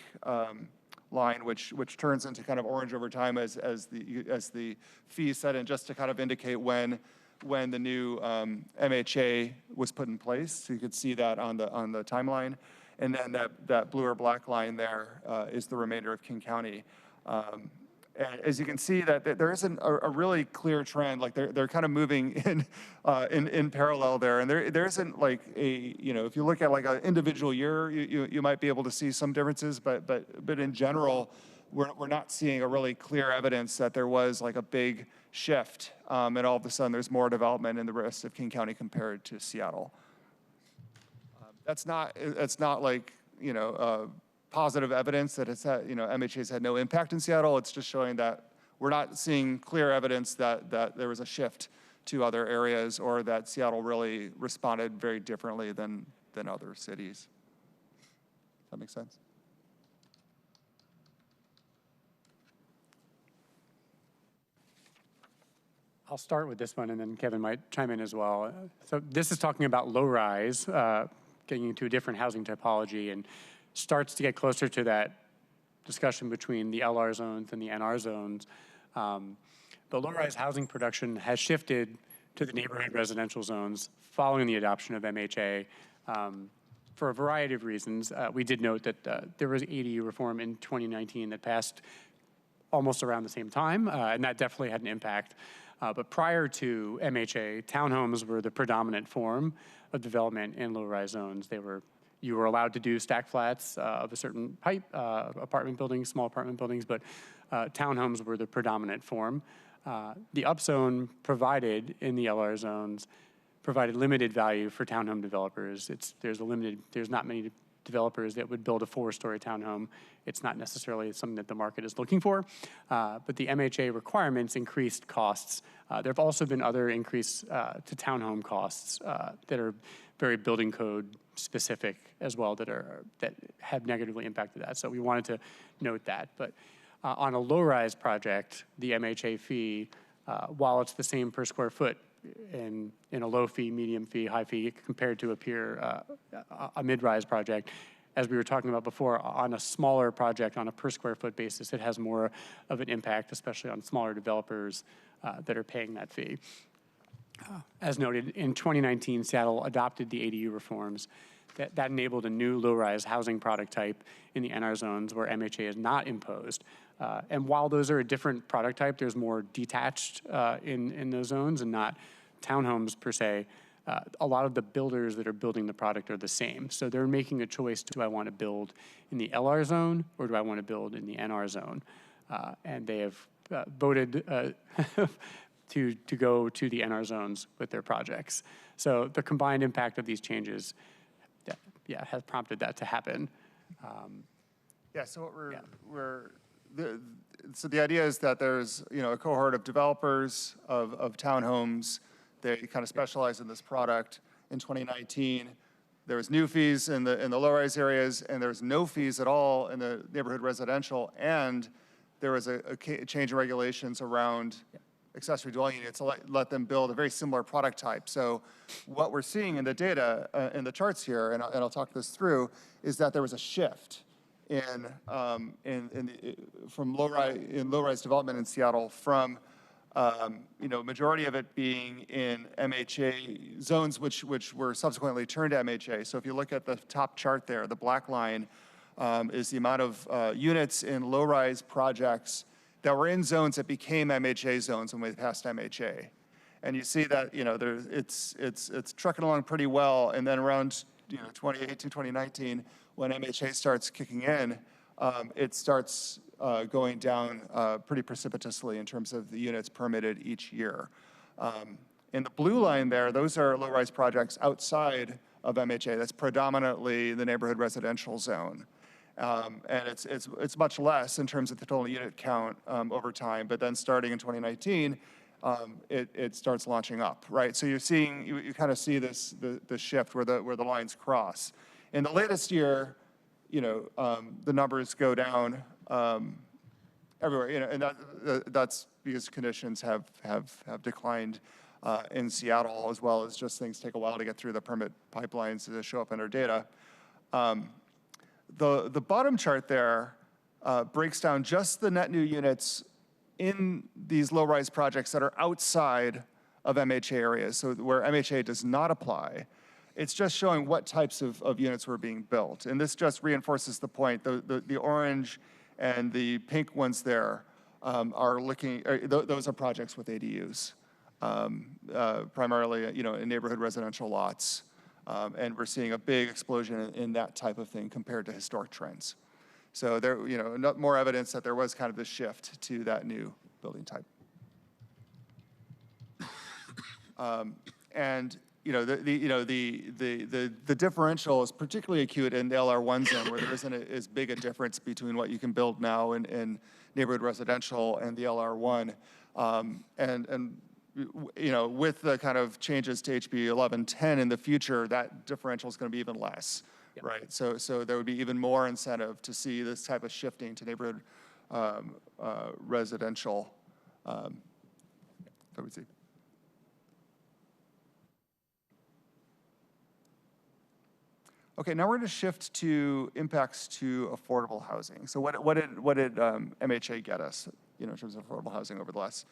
line, which turns into kind of orange over time as the fees set in, just to kind of indicate when the new MHA was put in place. So you could see that on the timeline. And then that blue or black line there is the remainder of King County. And as you can see, that there isn't a really clear trend. Like they're kind of moving in parallel there, and there isn't like if you look at like an individual year, you might be able to see some differences, but in general, we're not seeing a really clear evidence that there was like a big shift, and all of a sudden there's more development in the rest of King County compared to Seattle. It's not like, positive evidence that it's had, MHA's had no impact in Seattle. It's just showing that we're not seeing clear evidence that there was a shift to other areas, or that Seattle really responded very differently than other cities. Does that make sense? I'll start with this one, and then Kevin might chime in as well. So this is talking about low-rise, getting into a different housing typology, and starts to get closer to that discussion between the LR zones and the NR zones. The low-rise housing production has shifted to the neighborhood residential zones following the adoption of MHA for a variety of reasons. We did note that there was ADU reform in 2019 that passed almost around the same time, and that definitely had an impact. But prior to MHA, townhomes were the predominant form of development in low-rise zones. You were allowed to do stack flats of a certain height, apartment buildings, small apartment buildings, but townhomes were the predominant form. The upzone provided in the LR zones provided limited value for townhome developers. There's not many developers that would build a 4-story townhome. It's not necessarily something that the market is looking for, but the MHA requirements increased costs. There have also been other increase to townhome costs that are very building code specific as well, that have negatively impacted that. So we wanted to note that. But on a low-rise project, the MHA fee, while it's the same per square foot in a low fee, medium fee, high fee, compared to a mid-rise project, as we were talking about before, on a smaller project, on a per square foot basis, it has more of an impact, especially on smaller developers that are paying that fee. As noted, in 2019, Seattle adopted the ADU reforms that enabled a new low-rise housing product type in the NR zones where MHA is not imposed. And while those are a different product type, there's more detached in those zones and not townhomes per se. A lot of the builders that are building the product are the same. So they're making a choice, do I want to build in the LR zone or do I want to build in the NR zone? And they have voted to go to the NR zones with their projects. So the combined impact of these changes has prompted that to happen. So what so the idea is that there's a cohort of developers of townhomes. They kind of specialize in this product. In 2019, there was new fees in the low-rise areas, and there was no fees at all in the neighborhood residential. And there was a change in regulations around accessory dwelling units to let them build a very similar product type. So what we're seeing in the data, in the charts here, and I'll talk this through, is that there was a shift from low-rise development in Seattle from majority of it being in MHA zones, which were subsequently turned to MHA. So if you look at the top chart there, the black line is the amount of units in low-rise projects that were in zones that became MHA zones when we passed MHA. And you see that it's trucking along pretty well, and then around 2018, 2019, when MHA starts kicking in, it starts going down pretty precipitously in terms of the units permitted each year. In the blue line there, those are low-rise projects outside of MHA. That's predominantly the neighborhood residential zone. And it's much less in terms of the total unit count over time, but then starting in 2019, it starts launching up, right? So you're seeing, you kind of see the shift where the lines cross. In the latest year, the numbers go down everywhere, and that's because conditions have declined in Seattle, as well as just things take a while to get through the permit pipelines to show up in our data. The bottom chart there breaks down just the net new units in these low-rise projects that are outside of MHA areas, so where MHA does not apply. It's just showing what types of units were being built. And this just reinforces the point. The orange and the pink ones there those are projects with ADUs, primarily in neighborhood residential lots. And we're seeing a big explosion in that type of thing compared to historic trends. So there, more evidence that there was kind of this shift to that new building type. And the differential is particularly acute in the LR1 zone, where there isn't as big a difference between what you can build now in neighborhood residential and the LR1. With the kind of changes to HB 1110 in the future, that differential is going to be even less, right? So there would be even more incentive to see this type of shifting to neighborhood residential. That we see. Okay, now we're going to shift to impacts to affordable housing. So what did MHA get us, in terms of affordable housing over the last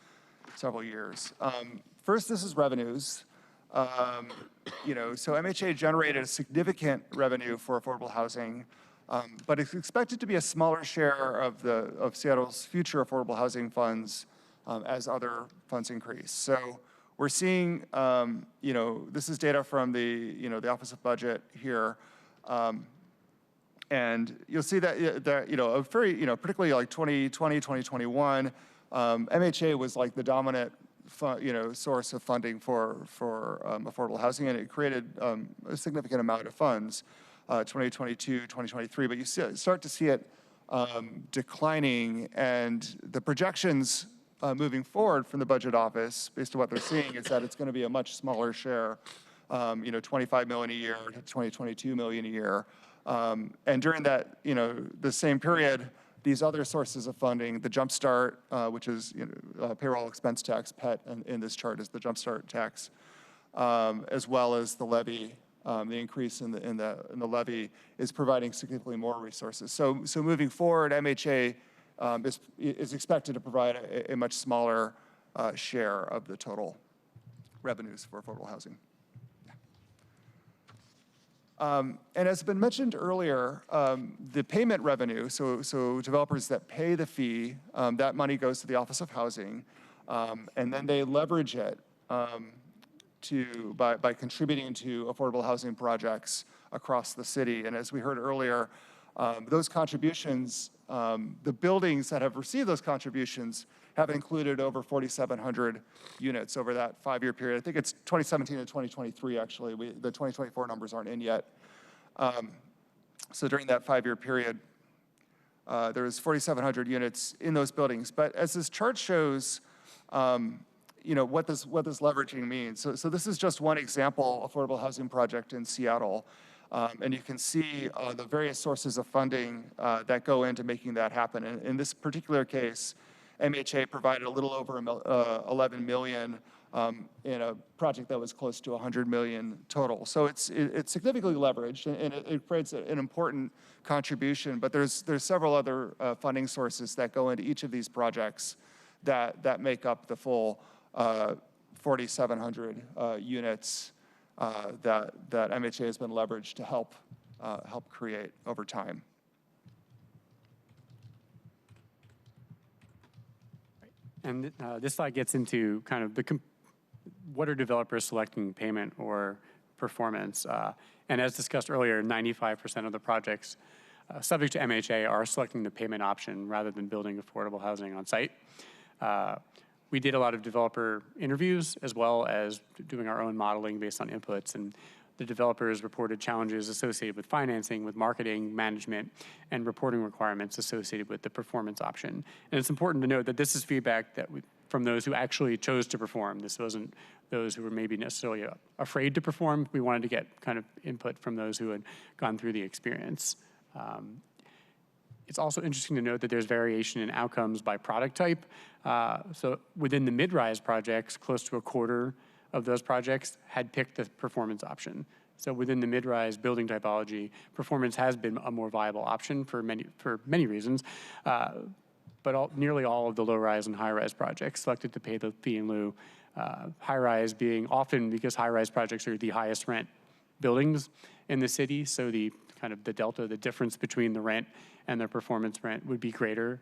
several years? First, this is revenues. So MHA generated a significant revenue for affordable housing, but it's expected to be a smaller share of Seattle's future affordable housing funds as other funds increase. So we're seeing, this is data from the Office of Budget here. And you'll see that, a very, particularly like 2020, 2021, MHA was like the dominant, source of funding for affordable housing, and it created a significant amount of funds, 2022, 2023. But you start to see it declining, and the projections moving forward from the Budget Office, based on what they're seeing, is that it's going to be a much smaller share. 25 million a year to 22 million a year. And during that, the same period, these other sources of funding, the Jumpstart, which is payroll expense tax, PET, in this chart is the Jumpstart tax, as well as the levy, the increase in the levy is providing significantly more resources. So moving forward, MHA is expected to provide a much smaller share of the total revenues for affordable housing. And as has been mentioned earlier, the payment revenue, so developers that pay the fee, that money goes to the Office of Housing, and then they leverage it by contributing to affordable housing projects across the city. And as we heard earlier, those contributions, the buildings that have received those contributions have included over 4,700 units over that 5-year period. I think it's 2017 to 2023, actually. The 2024 numbers aren't in yet. So during that 5-year period, there was 4,700 units in those buildings. But as this chart shows, what does leveraging mean? So this is just one example affordable housing project in Seattle. And you can see the various sources of funding that go into making that happen. And in this particular case, MHA provided a little over 11 million in a project that was close to 100 million total. So it's significantly leveraged, and it creates an important contribution. But there's several other funding sources that go into each of these projects that make up the full 4,700 units that MHA has been leveraged to help create over time. And this slide gets into kind of what are developers selecting, payment or performance? And as discussed earlier, 95% of the projects subject to MHA are selecting the payment option rather than building affordable housing on site. We did a lot of developer interviews as well as doing our own modeling based on inputs, and the developers reported challenges associated with financing, with marketing, management, and reporting requirements associated with the performance option. And it's important to note that this is feedback from those who actually chose to perform. This wasn't those who were maybe necessarily afraid to perform. We wanted to get kind of input from those who had gone through the experience. It's also interesting to note that there's variation in outcomes by product type. So within the mid-rise projects, close to a quarter of those projects had picked the performance option. So within the mid-rise building typology, performance has been a more viable option for many reasons. But nearly all of the low-rise and high-rise projects selected to pay the fee in lieu. High-rise being often because high-rise projects are the highest rent buildings in the city, so the delta, the difference between the rent and the performance rent would be greater,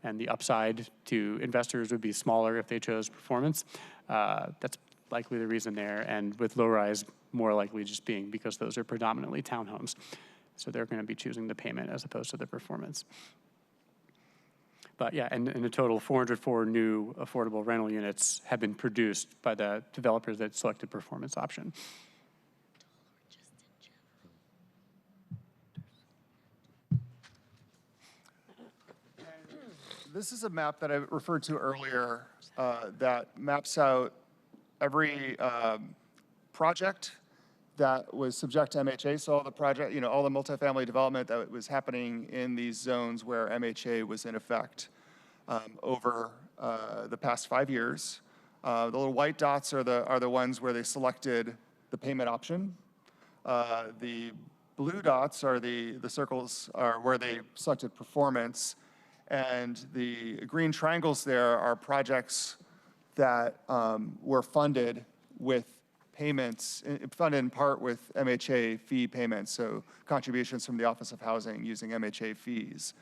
and the upside to investors would be smaller if they chose performance. That's likely the reason there, and with low-rise, more likely just being because those are predominantly townhomes. So they're going to be choosing the payment as opposed to the performance. But yeah, and in a total, 404 new affordable rental units have been produced by the developers that selected performance option. This is a map that I referred to earlier that maps out every project that was subject to MHA. So all the project, all the multifamily development that was happening in these zones where MHA was in effect over the past 5 years. The little white dots are the ones where they selected the payment option. The blue dots are the circles are where they selected performance. And the green triangles there are projects that were funded with payments, funded in part with MHA fee payments, so contributions from the Office of Housing using MHA fees.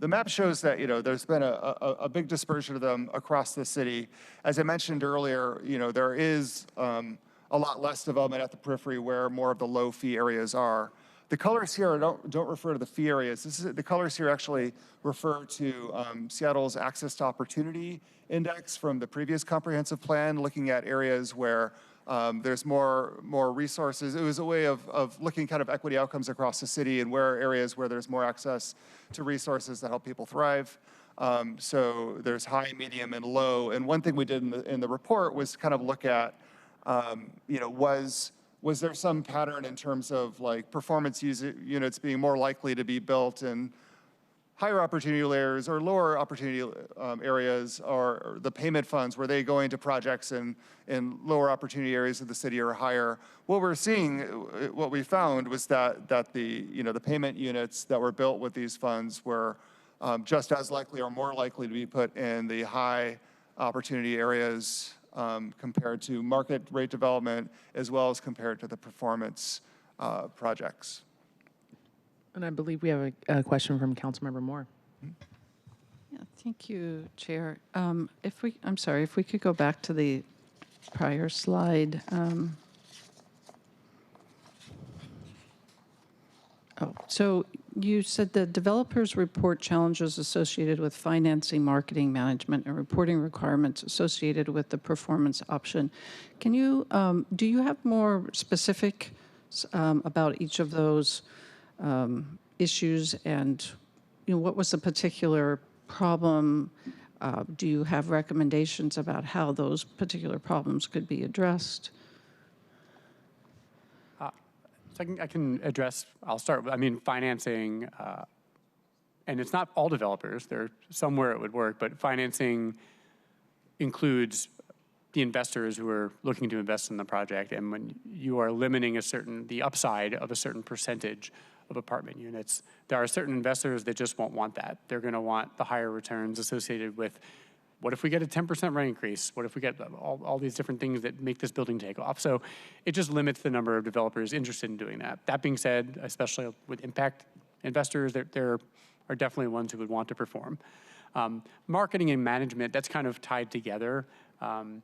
The map shows that there's been a big dispersion of them across the city. As I mentioned earlier, there is a lot less development at the periphery where more of the low fee areas are. The colors here don't refer to the fee areas. The colors here actually refer to Seattle's Access to Opportunity Index from the previous comprehensive plan, looking at areas where there's more resources. It was a way of looking kind of equity outcomes across the city and where areas where there's more access to resources that help people thrive. So there's high, medium, and low. And one thing we did in the report was kind of look at, was there some pattern in terms of like performance units being more likely to be built in higher opportunity layers or lower opportunity areas, or the payment funds, were they going to projects in lower opportunity areas of the city or higher? What we found was that the payment units that were built with these funds were just as likely or more likely to be put in the high opportunity areas compared to market rate development, as well as compared to the performance projects. And I believe we have a question from Councilmember Moore. Yeah, thank you, Chair. If we could go back to the prior slide. So you said the developers report challenges associated with financing, marketing, management, and reporting requirements associated with the performance option. Can you, do you have more specifics about each of those issues, and what was the particular problem? Do you have recommendations about how those particular problems could be addressed? So I can address, I'll start with, financing, and it's not all developers. There are some where it would work, but financing includes the investors who are looking to invest in the project. And when you are limiting the upside of a certain percentage of apartment units, there are certain investors that just won't want that. They're going to want the higher returns associated with, what if we get a 10% rent increase? What if we get all these different things that make this building take off? So it just limits the number of developers interested in doing that. That being said, especially with impact investors, there are definitely ones who would want to perform. Marketing and management, that's kind of tied together. And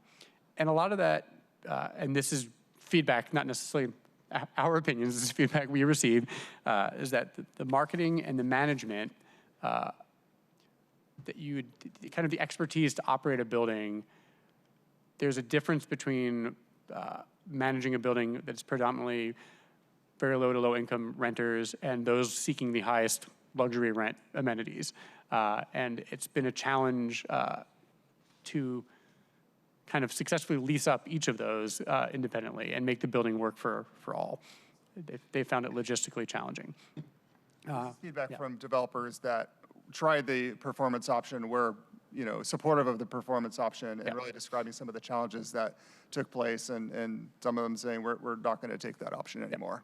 a lot of that, and this is feedback, not necessarily our opinions, this is feedback we receive, is that the marketing and the management, kind of the expertise to operate a building, there's a difference between managing a building that's predominantly very low to low income renters and those seeking the highest luxury rent amenities. And it's been a challenge to kind of successfully lease up each of those independently and make the building work for all. They found it logistically challenging. Feedback from developers that tried the performance option were supportive of the performance option and really describing some of the challenges that took place, and some of them saying we're not going to take that option anymore.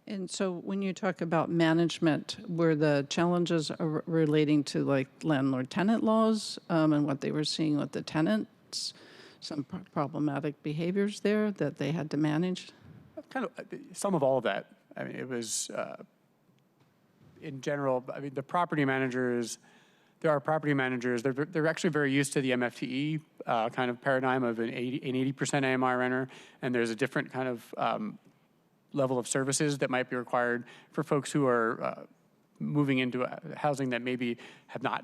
And so when you talk about management, were the challenges relating to like landlord-tenant laws and what they were seeing with the tenants, some problematic behaviors there that they had to manage? Kind of some of all of that. It was, in general, the property managers, there are property managers, they're actually very used to the MFTE kind of paradigm of an 80% AMI renter, and there's a different kind of level of services that might be required for folks who are moving into housing that maybe have not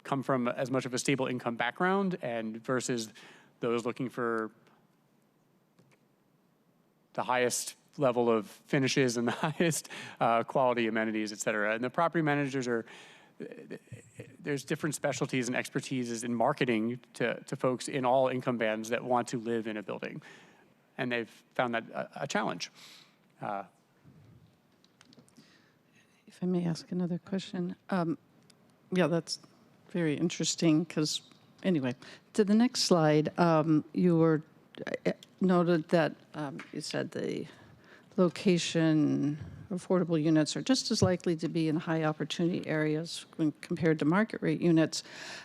come from as much of a stable income background, and versus those looking for the highest level of finishes and the highest quality amenities, et cetera. And the property managers there's different specialties and expertises in marketing to folks in all income bands that want to live in a building. And they've found that a challenge. If I may ask another question. Yeah, that's very interesting because, anyway, to the next slide, you were noted that you said the location affordable units are just as likely to be in high opportunity areas when compared to market rate units.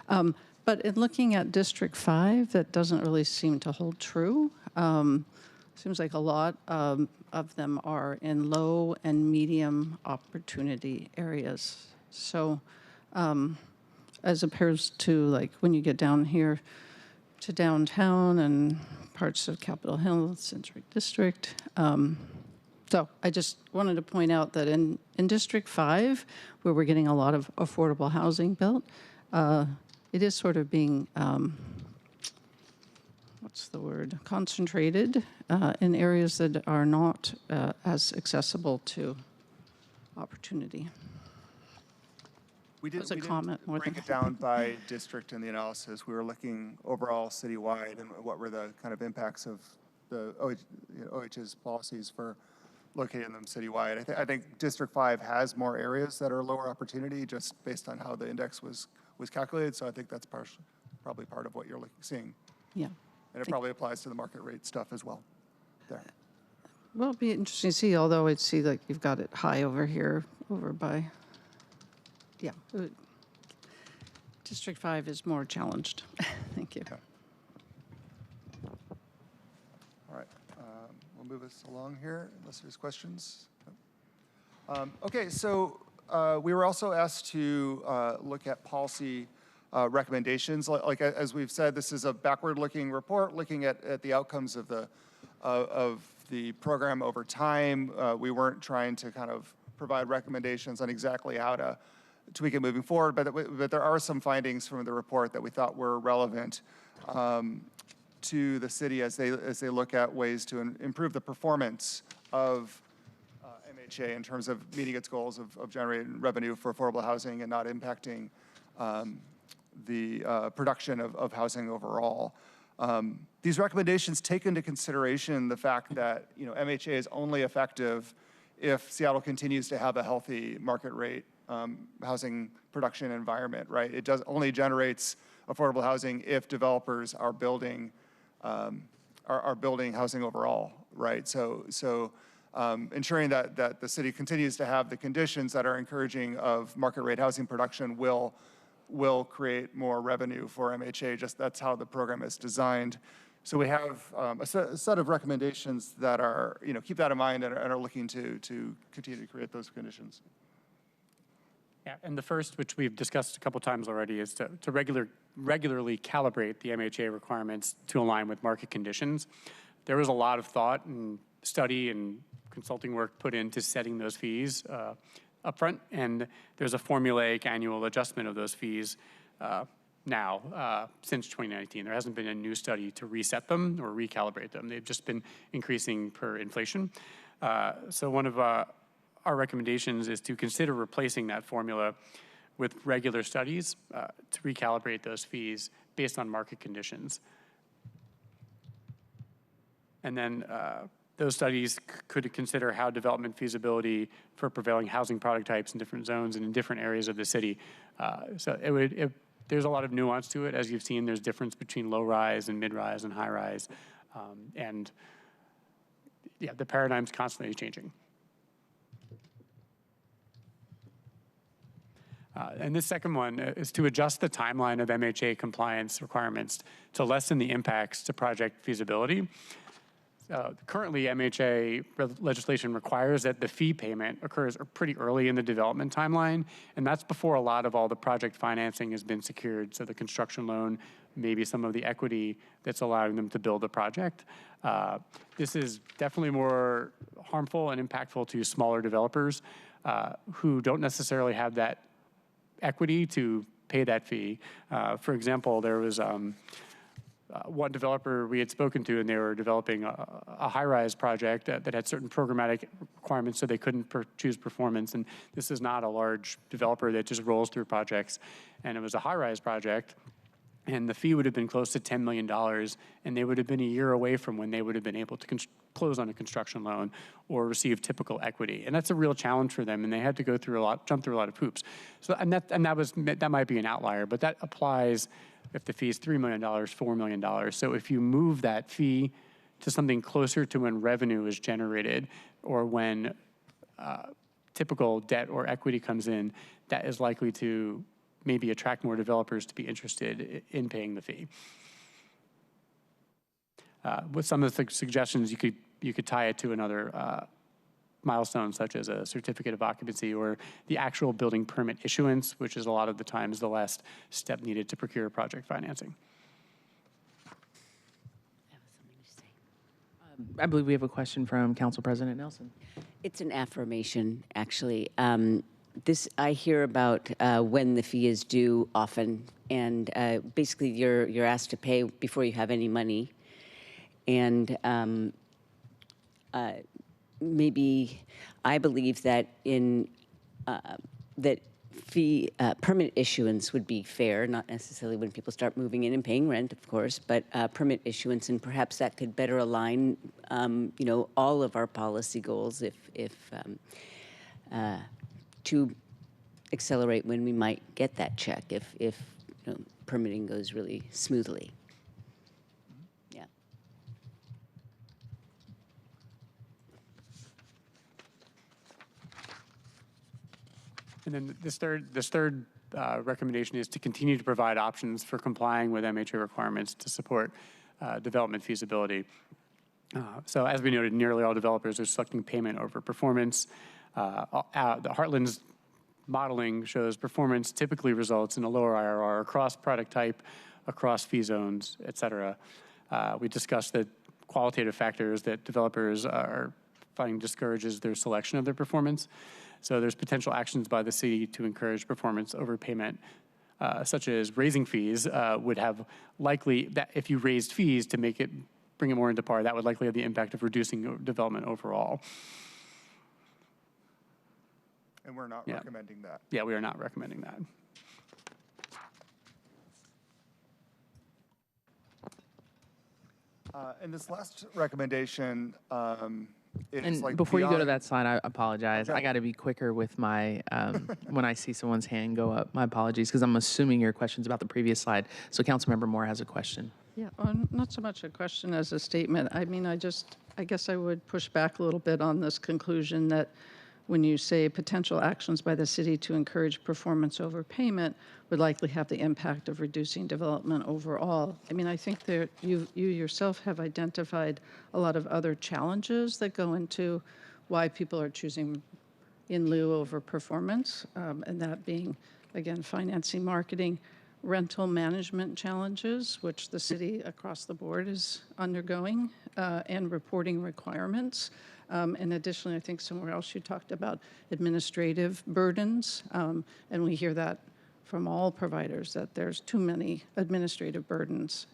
But in looking at District 5, that doesn't really seem to hold true. Seems like a lot of them are in low and medium opportunity areas. So as opposed to like when you get down here to downtown and parts of Capitol Hill, Centric District. So I just wanted to point out that in District 5, where we're getting a lot of affordable housing built, it is sort of being, concentrated in areas that are not as accessible to opportunity. We didn't more break than it down by district in the analysis. We were looking overall citywide and what were the kind of impacts of the OH's policies for locating them citywide. I think District 5 has more areas that are lower opportunity just based on how the index was calculated. So I think that's probably part of what you're seeing. Yeah. And it probably applies to the market rate stuff as well there. Well, it'd be interesting to see, although I'd see like you've got it high over here, over by, yeah. District 5 is more challenged. Thank you. Okay. All right, we'll move us along here unless there's questions. Okay, so we were also asked to look at policy recommendations. Like as we've said, this is a backward-looking report looking at the outcomes of the program over time. We weren't trying to kind of provide recommendations on exactly how to tweak it moving forward, but there are some findings from the report that we thought were relevant to the city as they look at ways to improve the performance of MHA in terms of meeting its goals of generating revenue for affordable housing and not impacting the production of housing overall. These recommendations take into consideration the fact that MHA is only effective if Seattle continues to have a healthy market rate housing production environment, right? It only generates affordable housing if developers are building housing overall, right? So ensuring that the city continues to have the conditions that are encouraging of market rate housing production will create more revenue for MHA. Just that's how the program is designed. So we have a set of recommendations that are, keep that in mind and are looking to continue to create those conditions. Yeah, and the first, which we've discussed a couple times already, is to regularly calibrate the MHA requirements to align with market conditions. There was a lot of thought and study and consulting work put into setting those fees upfront, and there's a formulaic annual adjustment of those fees now since 2019. There hasn't been a new study to reset them or recalibrate them. They've just been increasing per inflation. So one of our recommendations is to consider replacing that formula with regular studies to recalibrate those fees based on market conditions. And then those studies could consider how development feasibility for prevailing housing product types in different zones and in different areas of the city. So there's a lot of nuance to it. As you've seen, there's difference between low-rise and mid-rise and high-rise. And yeah, the paradigm's constantly changing. And this second one is to adjust the timeline of MHA compliance requirements to lessen the impacts to project feasibility. Currently, MHA legislation requires that the fee payment occurs pretty early in the development timeline, and that's before a lot of all the project financing has been secured, so the construction loan, maybe some of the equity that's allowing them to build a project. This is definitely more harmful and impactful to smaller developers who don't necessarily have that equity to pay that fee. For example, there was one developer we had spoken to, and they were developing a high-rise project that had certain programmatic requirements, so they couldn't choose performance. And this is not a large developer that just rolls through projects. And it was a high-rise project, and the fee would have been close to $10 million, and they would have been a year away from when they would have been able to close on a construction loan or receive typical equity. And that's a real challenge for them, and they had to jump through a lot of hoops. So, that might be an outlier, but that applies if the fee is $3 million, $4 million. So if you move that fee to something closer to when revenue is generated or when typical debt or equity comes in, that is likely to maybe attract more developers to be interested in paying the fee. With some of the suggestions, you could tie it to another milestone, such as a certificate of occupancy or the actual building permit issuance, which is a lot of the times the last step needed to procure project financing. I believe we have a question from Council President Nelson. It's an affirmation, actually. I hear about when the fee is due often, and basically you're asked to pay before you have any money. And maybe I believe that that fee permit issuance would be fair, not necessarily when people start moving in and paying rent, of course, but permit issuance, and perhaps that could better align, all of our policy goals if to accelerate when we might get that check if permitting goes really smoothly. Yeah. And then this third recommendation is to continue to provide options for complying with MHA requirements to support development feasibility. So as we noted, nearly all developers are selecting payment over performance. The Heartland's modeling shows performance typically results in a lower IRR across product type, across fee zones, et cetera. We discussed the qualitative factors that developers are finding discourages their selection of their performance. So there's potential actions by the city to encourage performance over payment, such as raising fees would have likely, that if you raised fees to bring it more into par, that would likely have the impact of reducing development overall. And we're not recommending that. Yeah, we are not recommending that. And this last recommendation And like before you go to beyond- that slide, I apologize. Okay. I got to be quicker with my, when I see someone's hand go up. My apologies, because I'm assuming your question's about the previous slide. So Councilmember Moore has a question. Yeah, not so much a question as a statement. I mean, I guess I would push back a little bit on this conclusion that when you say potential actions by the city to encourage performance over payment would likely have the impact of reducing development overall. I mean, I think that you yourself have identified a lot of other challenges that go into why people are choosing in lieu over performance, and that being, again, financing, marketing, rental management challenges, which the city across the board is undergoing, and reporting requirements. And additionally, I think somewhere else you talked about administrative burdens, and we hear that from all providers, that there's too many administrative burdens.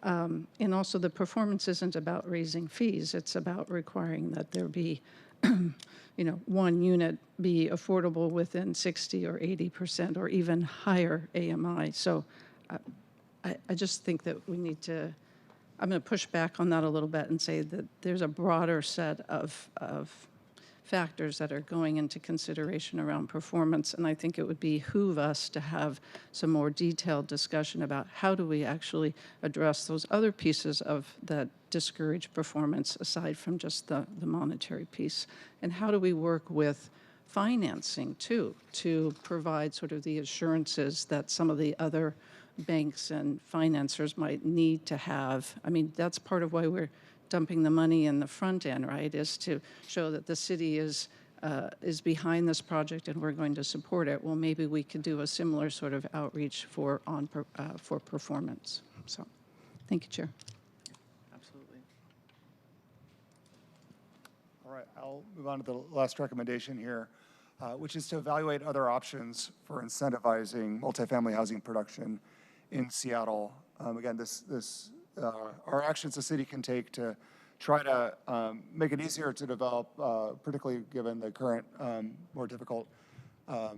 And also the performance isn't about raising fees, it's about requiring that there be one unit be affordable within 60 or 80% or even higher AMI. So I just think that we need to, I'm going to push back on that a little bit and say that there's a broader set of factors that are going into consideration around performance, and I think it would behoove us to have some more detailed discussion about how do we actually address those other pieces of that discourage performance aside from just the monetary piece, and how do we work with financing too to provide sort of the assurances that some of the other banks and financiers might need to have. I mean, that's part of why we're dumping the money in the front end, right, is to show that the city is behind this project and we're going to support it. Well, maybe we could do a similar sort of outreach for performance. So, thank you, Chair. Absolutely. All right, I'll move on to the last recommendation here, which is to evaluate other options for incentivizing multifamily housing production in Seattle. Again, our actions the city can take to try to make it easier to develop, particularly given the current more difficult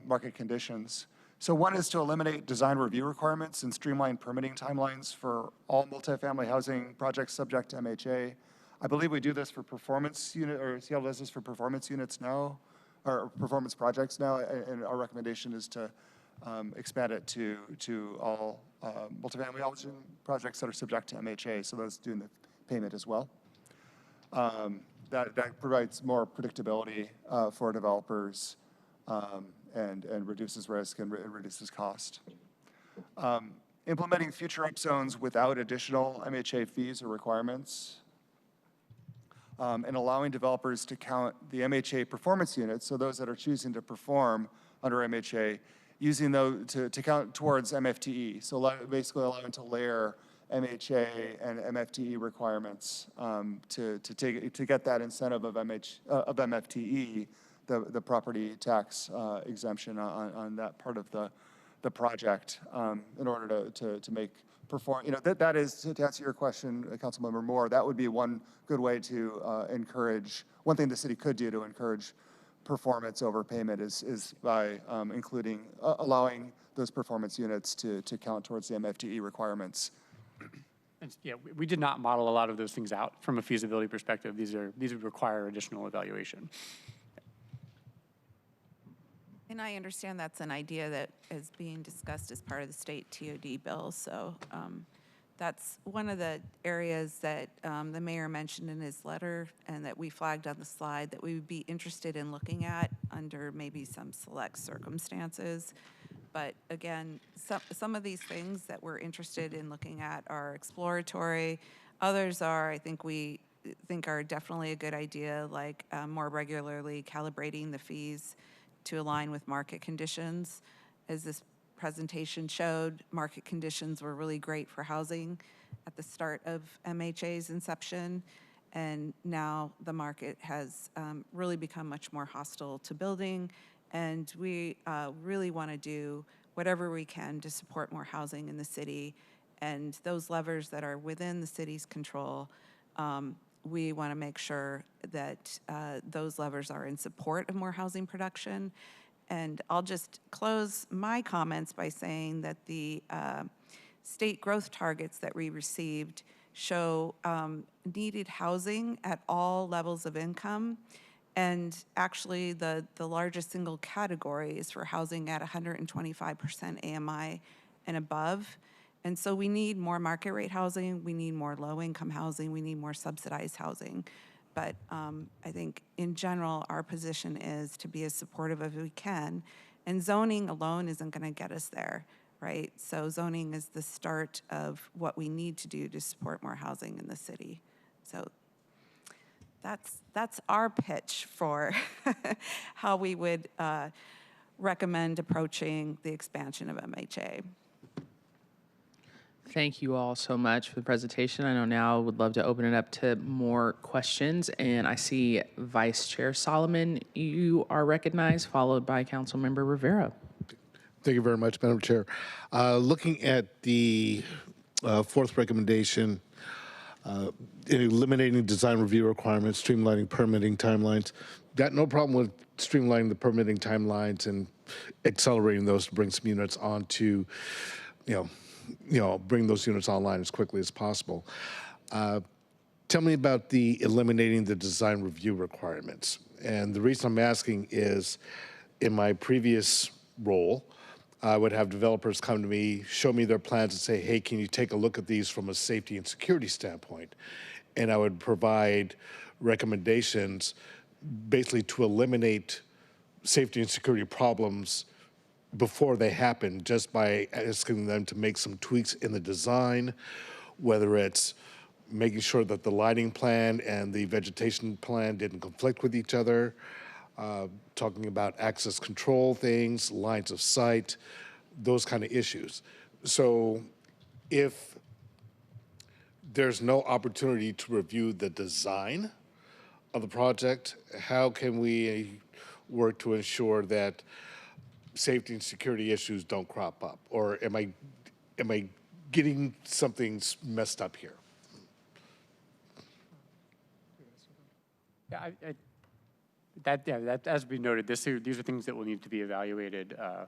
market conditions. So one is to eliminate design review requirements and streamline permitting timelines for all multifamily housing projects subject to MHA. I believe we do this for performance unit, or Seattle does this for performance units now, or performance projects now, and our recommendation is to expand it to all multifamily housing projects that are subject to MHA, so those doing the payment as well. That provides more predictability for developers and reduces risk and reduces cost. Implementing future up zones without additional MHA fees or requirements, and allowing developers to count the MHA performance units, so those that are choosing to perform under MHA, using those to count towards MFTE. So basically allowing to layer MHA and MFTE requirements to get that incentive of MFTE, the property tax exemption on that part of the project, in order to make perform. That is, to answer your question, Councilmember Moore, that would be one good way to encourage. One thing the city could do to encourage performance over payment is by allowing those performance units to count towards the MFTE requirements. And yeah, we did not model a lot of those things out from a feasibility perspective. These would require additional evaluation. And I understand that's an idea that is being discussed as part of the state TOD bill. So that's one of the areas that the mayor mentioned in his letter and that we flagged on the slide that we would be interested in looking at under maybe some select circumstances. But again, some of these things that we're interested in looking at are exploratory. Others are, I think we think are definitely a good idea, like more regularly calibrating the fees to align with market conditions. As this presentation showed, market conditions were really great for housing at the start of MHA's inception. And now the market has really become much more hostile to building. And we really want to do whatever we can to support more housing in the city. And those levers that are within the city's control, we want to make sure that those levers are in support of more housing production. And I'll just close my comments by saying that the state growth targets that we received show needed housing at all levels of income. And actually, the largest single category is for housing at 125% AMI and above. And so we need more market rate housing, we need more low income housing, we need more subsidized housing. But I think in general, our position is to be as supportive as we can. And zoning alone isn't going to get us there, right? So zoning is the start of what we need to do to support more housing in the city. So that's our pitch for how we would recommend approaching the expansion of MHA. Thank you all so much for the presentation. I know now would love to open it up to more questions. And I see Vice Chair Solomon, you are recognized, followed by Councilmember Rivera. Thank you very much, Madam Chair. Looking at the fourth recommendation, eliminating design review requirements, streamlining permitting timelines. Got no problem with streamlining the permitting timelines and accelerating those to bring some units on to, bring those units online as quickly as possible. Tell me about the eliminating the design review requirements. And the reason I'm asking is, in my previous role, I would have developers come to me, show me their plans and say, hey, can you take a look at these from a safety and security standpoint? And I would provide recommendations basically to eliminate safety and security problems before they happen, just by asking them to make some tweaks in the design, whether it's making sure that the lighting plan and the vegetation plan didn't conflict with each other, talking about access control things, lines of sight, those kind of issues. So if there's no opportunity to review the design of the project, how can we work to ensure that safety and security issues don't crop up? Or am I getting something messed up here? Yeah, that as we noted, these are things that will need to be evaluated. It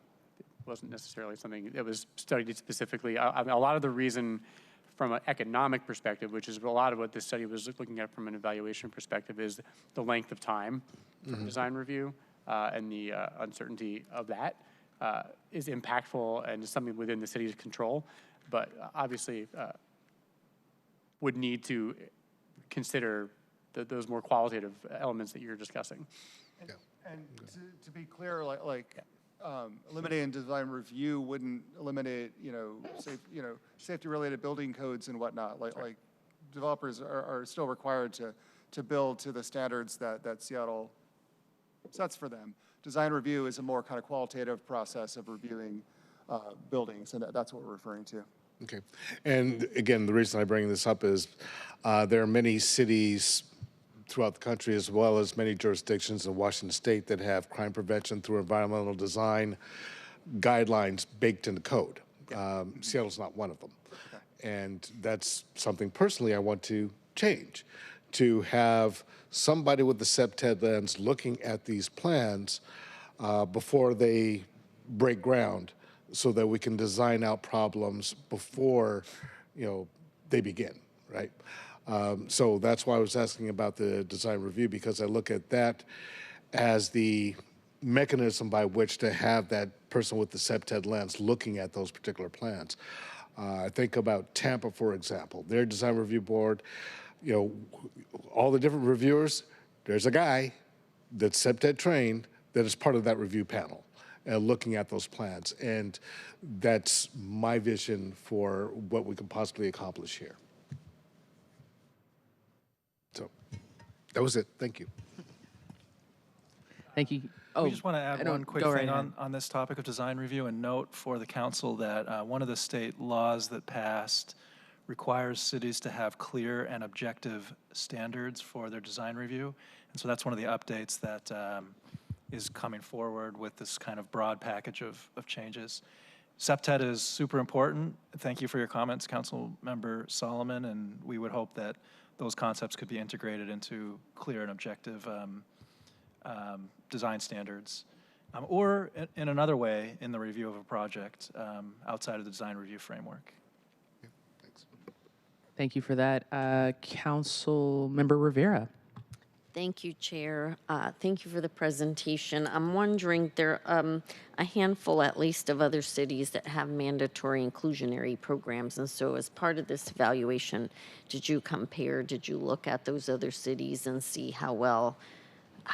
wasn't necessarily something that was studied specifically. I mean, a lot of the reason from an economic perspective, which is a lot of what this study was looking at from an evaluation perspective, is the length of time for design review and the uncertainty of that is impactful and is something within the city's control, but obviously would need to consider those more qualitative elements that you're discussing. And to be clear, eliminating design review wouldn't eliminate, safety-related building codes and whatnot. Like developers are still required to build to the standards that Seattle sets for them. Design review is a more kind of qualitative process of reviewing buildings, and that's what we're referring to. Okay. And again, the reason I bring this up is there are many cities throughout the country, as well as many jurisdictions in Washington State, that have crime prevention through environmental design guidelines baked in the code. Seattle's not one of them. Okay. And that's something personally I want to change, to have somebody with the CEPTED lens looking at these plans before they break ground, so that we can design out problems before, they begin, right? So that's why I was asking about the design review, because I look at that as the mechanism by which to have that person with the CEPTED lens looking at those particular plans. I think about Tampa, for example, their design review board, all the different reviewers, there's a guy that's CEPTED trained that is part of that review panel. Looking at those plans. And that's my vision for what we can possibly accomplish here. So that was it. Thank you. Thank you. We just want to add one quick thing right on this topic of design review, and note for the council that one of the state laws that passed requires cities to have clear and objective standards for their design review. And so that's one of the updates that is coming forward with this kind of broad package of changes. CEPTED is super important. Thank you for your comments, Council Member Solomon, and we would hope that those concepts could be integrated into clear and objective design standards, or in another way in the review of a project outside of the design review framework. Yeah, thanks. Thank you for that. Council Member Rivera. Thank you, Chair. Thank you for the presentation. I'm wondering, there are a handful at least of other cities that have mandatory inclusionary programs. And so as part of this evaluation, did you look at those other cities and see how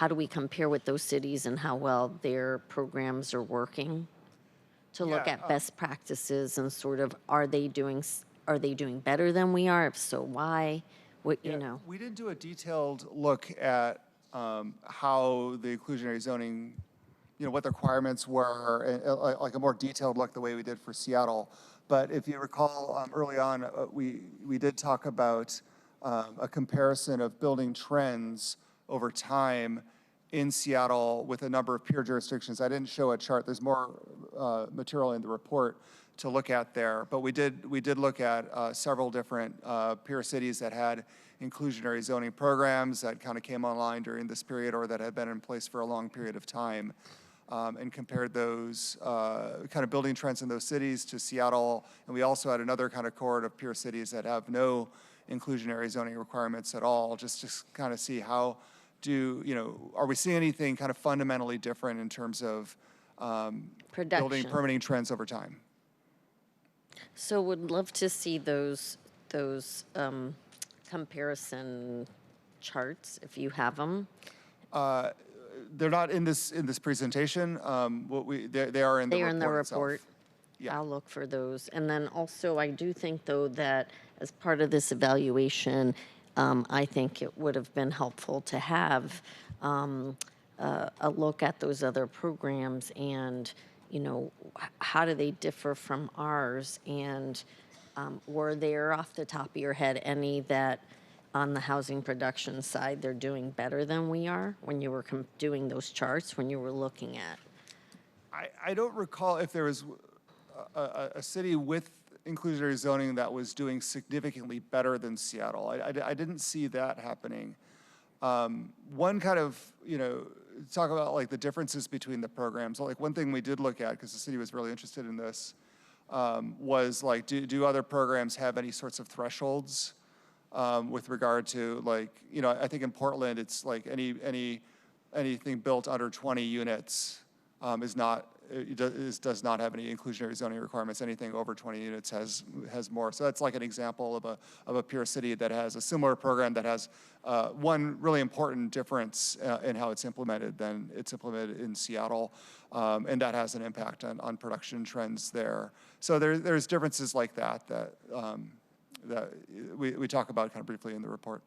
do we compare with those cities and how well their programs are working? To look at best practices and sort of, are they doing better than we are? If so, why? We didn't do a detailed look at how the inclusionary zoning, what the requirements were, and, like a more detailed look the way we did for Seattle. But if you recall, early on, we did talk about a comparison of building trends over time in Seattle with a number of peer jurisdictions. I didn't show a chart. There's more material in the report to look at there, but we did look at several different peer cities that had inclusionary zoning programs that kind of came online during this period or that had been in place for a long period of time, and compared those kind of building trends in those cities to Seattle. And we also had another kind of cohort of peer cities that have no inclusionary zoning requirements at all, just to kind of see how are we seeing anything kind of fundamentally different in terms of building permitting trends over time. So would love to see those comparison charts if you have them. they're not in this presentation. They are in the They are in the report itself. report. Yeah. I'll look for those. And then also, I do think, though, that as part of this evaluation, I think it would have been helpful to have a look at those other programs and, how do they differ from ours? And were there, off the top of your head, any that on the housing production side they're doing better than we are when you were doing those charts, when you were looking at? I don't recall if there was a city with inclusionary zoning that was doing significantly better than Seattle. I didn't see that happening. One kind of, talk about like the differences between the programs. Like one thing we did look at, because the city was really interested in this, was like, do other programs have any sorts of thresholds with regard to like, I think in Portland, it's like anything built under 20 units does not have any inclusionary zoning requirements. Anything over 20 units has more. So that's like an example of a peer city that has a similar program that has one really important difference in how it's implemented than it's implemented in Seattle, and that has an impact on production trends there. So there's differences like that we talk about kind of briefly in the report.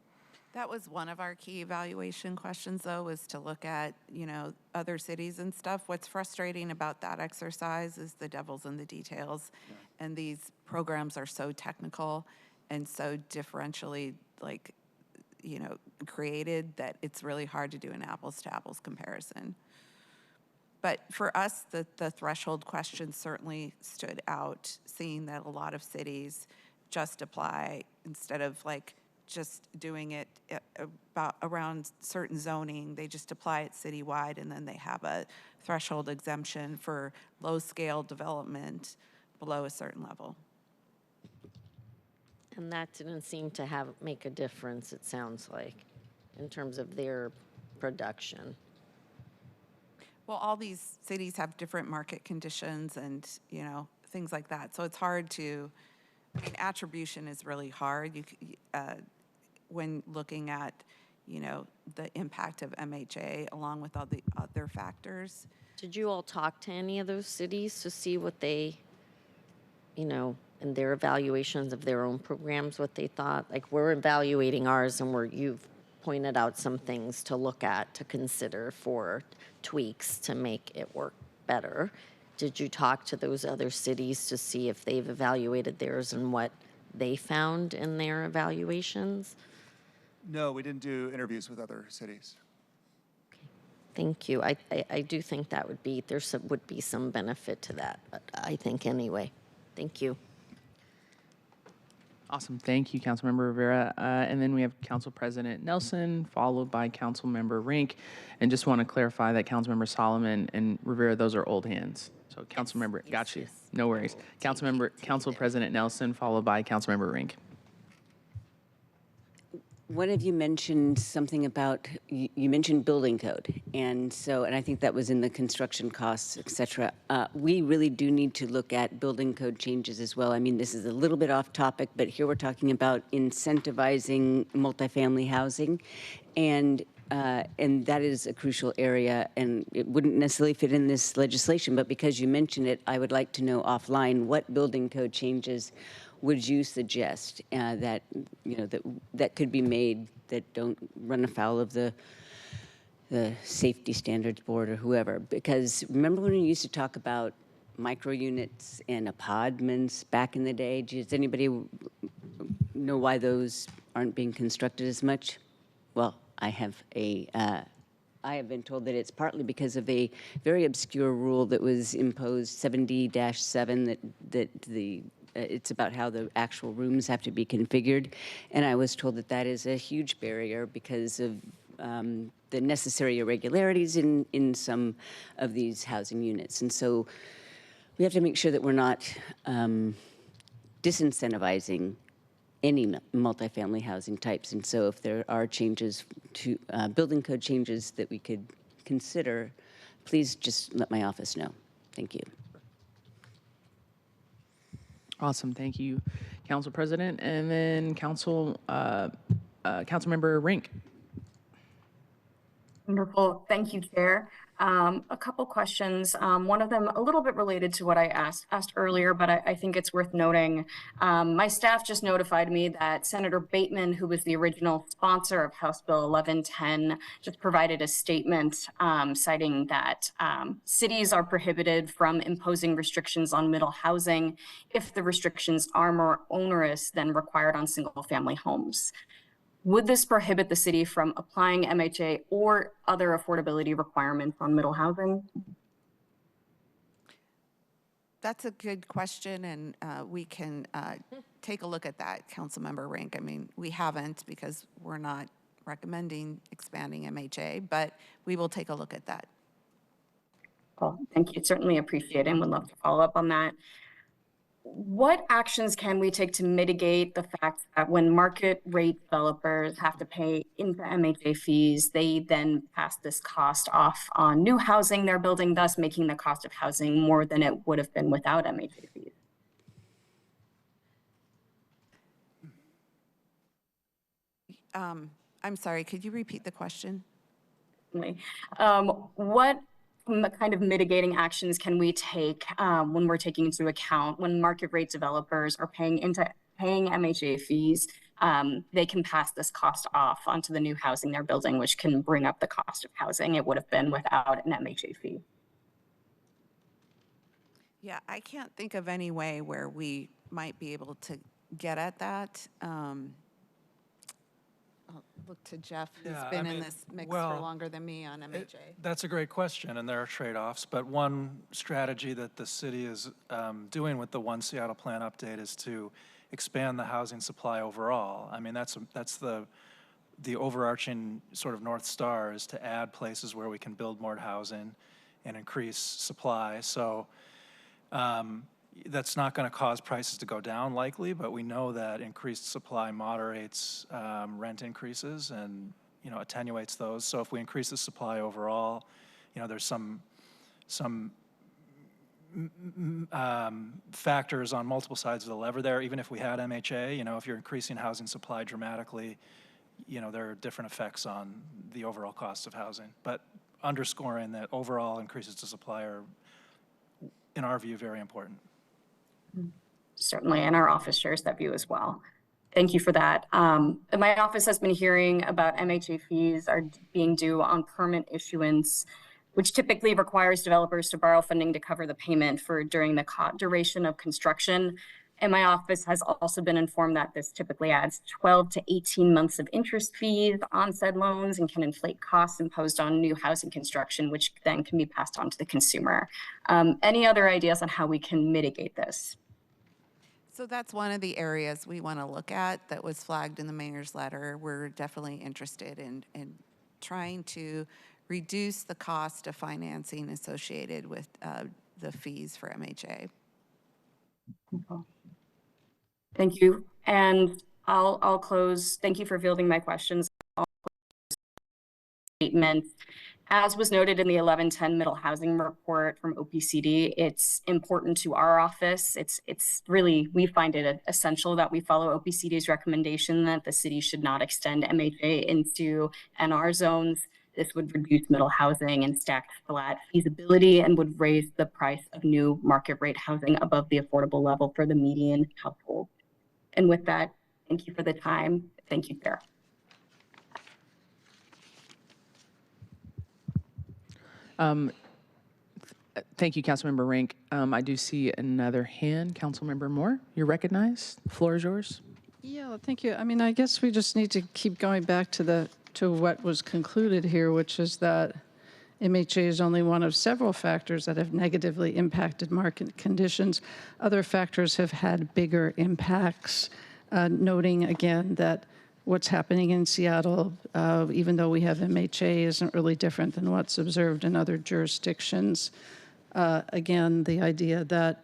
That was one of our key evaluation questions, though, was to look at, other cities and stuff. What's frustrating about that exercise is the devil's in the details. Yeah. And these programs are so technical and so differentially, created that it's really hard to do an apples-to-apples comparison. But for us, the threshold question certainly stood out, seeing that a lot of cities just apply instead of, just doing it around certain zoning. They just apply it citywide, and then they have a threshold exemption for low-scale development below a certain level. And that didn't seem to make a difference, it sounds like, in terms of their production. Well, all these cities have different market conditions and, things like that. So it's hard to, attribution is really hard. When looking at, the impact of MHA along with all the other factors. Did you all talk to any of those cities to see what they, in their evaluations of their own programs, what they thought? Like, we're evaluating ours, and you've pointed out some things to look at, to consider for tweaks to make it work better. Did you talk to those other cities to see if they've evaluated theirs and what they found in their evaluations? No, we didn't do interviews with other cities. Okay. Thank you. I do think that would be some benefit to that, I think anyway. Thank you. Awesome. Thank you, Councilmember Rivera. And then we have Council President Nelson, followed by Councilmember Rink. And just want to clarify that Councilmember Solomon and Rivera, those are old hands. So Councilmember, yes, got you. Yes. No worries. Council President Nelson, followed by Councilmember Rink. One of you mentioned something about, you mentioned building code. And I think that was in the construction costs, et cetera. We really do need to look at building code changes as well. I mean, this is a little bit off topic, but here we're talking about incentivizing multifamily housing. And that is a crucial area, and it wouldn't necessarily fit in this legislation, but because you mentioned it, I would like to know offline what building code changes would you suggest that could be made that don't run afoul of the safety standards board or whoever? Because remember when we used to talk about micro units and apartments back in the day? Does anybody know why those aren't being constructed as much? Well, I have been told that it's partly because of a very obscure rule that was imposed, 7D-7, that it's about how the actual rooms have to be configured. And I was told that is a huge barrier because of the necessary irregularities in some of these housing units. And so we have to make sure that we're not disincentivizing any multifamily housing types. And so if there are changes to building code changes that we could consider, please just let my office know. Thank you. Awesome. Thank you, Council President. And then Councilmember Rink. Wonderful. Thank you, Chair. A couple questions. One of them a little bit related to what I asked earlier, but I think it's worth noting. My staff just notified me that Senator Bateman, who was the original sponsor of House Bill 1110, just provided a statement citing that cities are prohibited from imposing restrictions on middle housing if the restrictions are more onerous than required on single-family homes. Would this prohibit the city from applying MHA or other affordability requirements on middle housing? That's a good question, and we can take a look at that, Councilmember Rink. I mean, we haven't because we're not recommending expanding MHA, but we will take a look at that. Well, thank you. Certainly appreciate it and would love to follow up on that. What actions can we take to mitigate the fact that when market rate developers have to pay into MHA fees, they then pass this cost off on new housing they're building, thus making the cost of housing more than it would have been without MHA fees? I'm sorry, could you repeat the question? What kind of mitigating actions can we take when we're taking into account when market rate developers are paying MHA fees? They can pass this cost off onto the new housing they're building, which can bring up the cost of housing it would have been without an MHA fee. Yeah, I can't think of any way where we might be able to get at that. I'll look to Jeff, who's been in this mix for longer than me on MHA. That's a great question, and there are trade-offs. But one strategy that the city is doing with the One Seattle Plan update is to expand the housing supply overall. I mean, that's the overarching sort of North Star is to add places where we can build more housing and increase supply. So that's not going to cause prices to go down likely, but we know that increased supply moderates rent increases and, you know, attenuates those. So if we increase the supply overall, you know, there's some factors on multiple sides of the lever there. Even if we had MHA, you know, if you're increasing housing supply dramatically, you know, there are different effects on the overall cost of housing. But underscoring that overall increases to supply are, in our view, very important. Certainly, and our office shares that view as well. Thank you for that. My office has been hearing about MHA fees are being due on permit issuance, which typically requires developers to borrow funding to cover the payment for during the duration of construction. And my office has also been informed that this typically adds 12 to 18 months of interest fees on said loans and can inflate costs imposed on new housing construction, which then can be passed on to the consumer. Any other ideas on how we can mitigate this? So that's one of the areas we want to look at that was flagged in the mayor's letter. We're definitely interested in trying to reduce the cost of financing associated with the fees for MHA. Thank you. And I'll close. Thank you for fielding my questions. I'll close statement. As was noted in the 1110 Middle Housing Report from OPCD, it's important to our office. It's really, we find it essential that we follow OPCD's recommendation that the city should not extend MHA into NR zones. This would reduce middle housing and stacked flat feasibility and would raise the price of new market rate housing above the affordable level for the median household. And with that, thank you for the time. Thank you, Chair. Thank you, Councilmember Rink. I do see another hand. Councilmember Moore, you're recognized. The floor is yours. Yeah, thank you. I mean, I guess we just need to keep going back to what was concluded here, which is that MHA is only one of several factors that have negatively impacted market conditions. Other factors have had bigger impacts, noting again that what's happening in Seattle, even though we have MHA, isn't really different than what's observed in other jurisdictions. Again, the idea that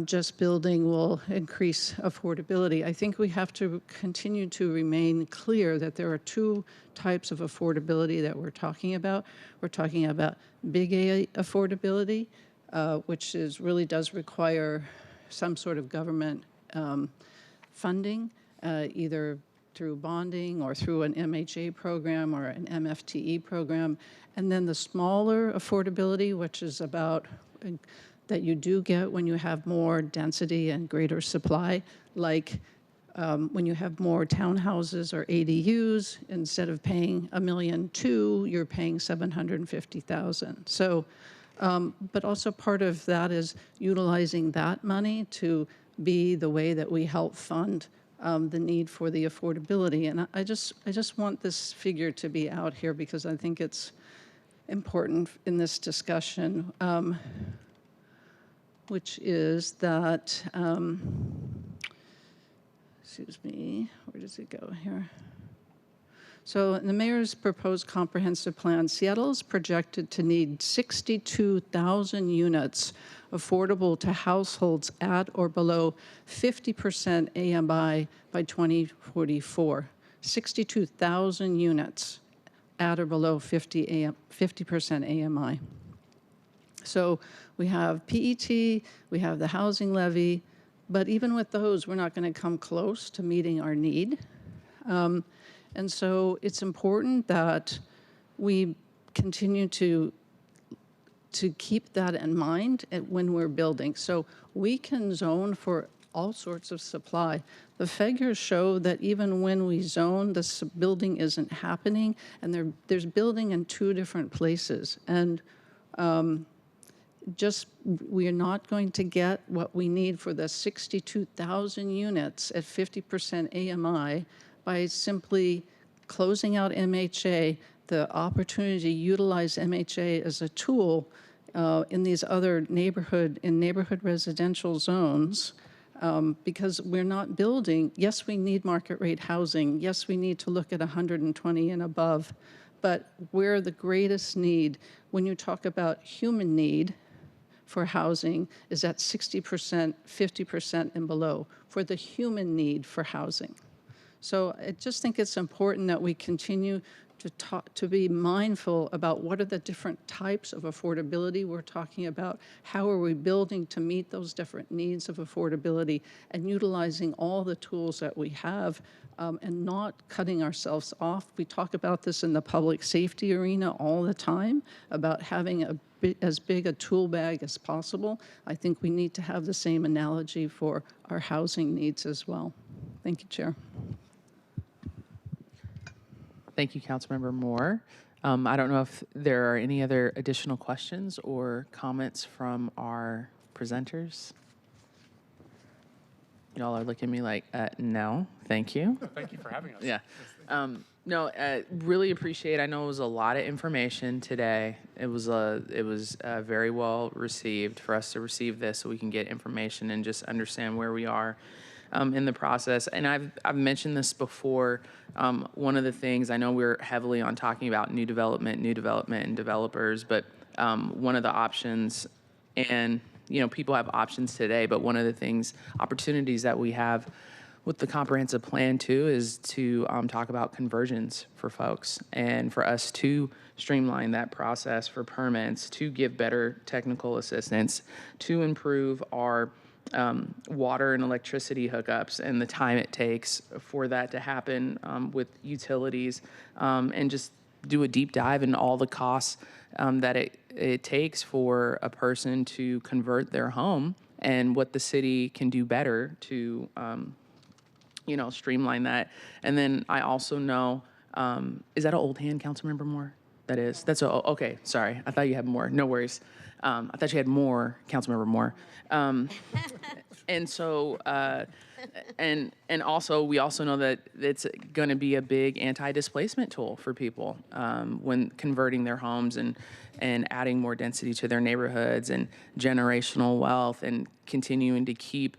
just building will increase affordability. I think we have to continue to remain clear that there are two types of affordability that we're talking about. We're talking about big A affordability, which really does require some sort of government funding, either through bonding or through an MHA program or an MFTE program. And then the smaller affordability, which is about that you do get when you have more density and greater supply, like when you have more townhouses or ADUs, instead of paying $1.2 million, you're paying $750,000. So, but also part of that is utilizing that money to be the way that we help fund the need for the affordability. And I just want this figure to be out here because I think it's important in this discussion, which is that, excuse me, where does it go here? So in the mayor's proposed comprehensive plan, Seattle is projected to need 62,000 units affordable to households at or below 50% AMI by 2044. 62,000 units at or below 50% AMI. So we have PET, we have the housing levy, but even with those, we're not going to come close to meeting our need. And so it's important that we continue to keep that in mind when we're building. So we can zone for all sorts of supply. The figures show that even when we zone, this building isn't happening, and there's building in 2 different places. And we are not going to get what we need for the 62,000 units at 50% AMI by simply closing out MHA, the opportunity to utilize MHA as a tool in these other neighborhood residential zones, because we're not building. Yes, we need market rate housing. Yes, we need to look at 120 and above, but where the greatest need, when you talk about human need for housing, is at 60%, 50% and below, for the human need for housing. So I just think it's important that we continue to be mindful about what are the different types of affordability we're talking about, how are we building to meet those different needs of affordability, and utilizing all the tools that we have, and not cutting ourselves off. We talk about this in the public safety arena all the time, about having as big a tool bag as possible. I think we need to have the same analogy for our housing needs as well. Thank you, Chair. Thank you, Councilmember Moore. I don't know if there are any other additional questions or comments from our presenters. Y'all are looking at me like, no, thank you. Thank you for having us. Yeah. No, really appreciate. I know it was a lot of information today. It was very well received for us to receive this, so we can get information and just understand where we are in the process. And I've mentioned this before. One of the things, I know we're heavily on talking about new development and developers, but one of the options, and people have options today, but one of the things, opportunities that we have with the comprehensive plan too, is to talk about conversions for folks, and for us to streamline that process for permits, to give better technical assistance, to improve our water and electricity hookups and the time it takes for that to happen with utilities, and just do a deep dive in all the costs that it takes for a person to convert their home, and what the city can do better to streamline that. And then I also know, is that an old hand, Councilmember Moore? That is. That's okay. Sorry, I thought you had more. No worries. I thought you had more, Councilmember Moore. And so, and also, we also know that it's going to be a big anti-displacement tool for people when converting their homes and adding more density to their neighborhoods and generational wealth, and continuing to keep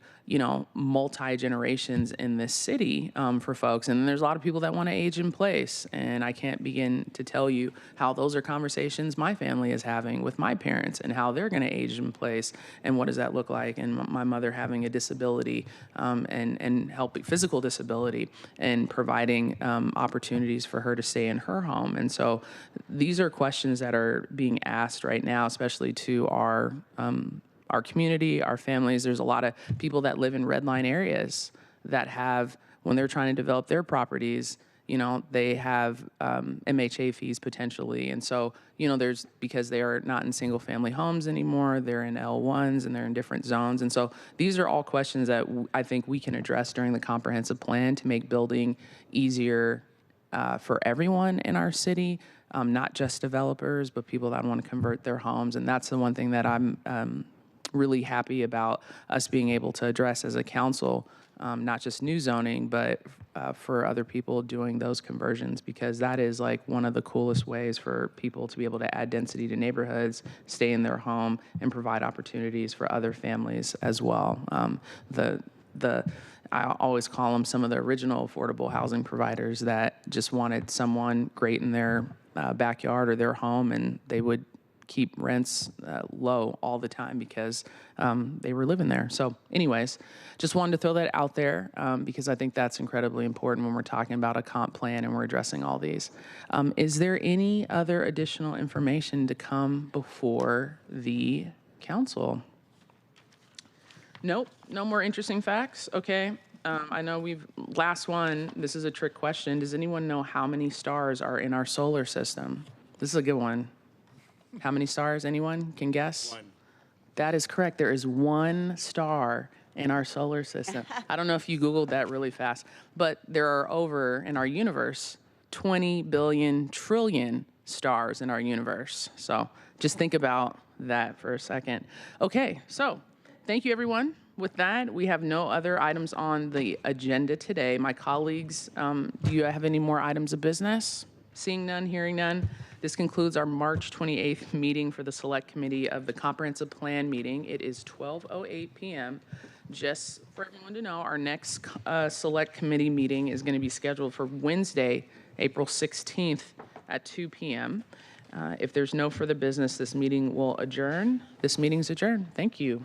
multi-generations in this city for folks. And there's a lot of people that want to age in place, and I can't begin to tell you how those are conversations my family is having with my parents, and how they're going to age in place, and what does that look like, and my mother having a disability and helping physical disability, and providing opportunities for her to stay in her home. And so these are questions that are being asked right now, especially to our community, our families. There's a lot of people that live in red line areas that have when they're trying to develop their properties, they have MHA fees potentially. And so, because they are not in single family homes anymore, they're in L1s and they're in different zones. And so these are all questions that I think we can address during the comprehensive plan to make building easier for everyone in our city, not just developers, but people that want to convert their homes. And that's the one thing that I'm really happy about us being able to address as a council, not just new zoning, but for other people doing those conversions, because that is like one of the coolest ways for people to be able to add density to neighborhoods, stay in their home, and provide opportunities for other families as well. I always call them some of the original affordable housing providers that just wanted someone great in their backyard or their home, and they would keep rents low all the time because they were living there. So anyways, just wanted to throw that out there because I think that's incredibly important when we're talking about a comp plan and we're addressing all these. Is there any other additional information to come before the council? Nope, no more interesting facts. Okay. I know last one, this is a trick question. Does anyone know how many stars are in our solar system? This is a good one. How many stars? Anyone can guess? One. That is correct. There is one star in our solar system. I don't know if you Googled that really fast, but there are over, in our universe, 20 billion trillion stars in our universe. So just think about that for a second. Okay, so thank you, everyone. With that, we have no other items on the agenda today. My colleagues, do you have any more items of business? Seeing none, hearing none. This concludes our March 28th meeting for the Select Committee of the Comprehensive Plan meeting. It is 12:08 p.m. Just for everyone to know, our next Select Committee meeting is going to be scheduled for Wednesday, April 16th at 2 p.m. If there's no further business, this meeting will adjourn. This meeting's adjourned. Thank you.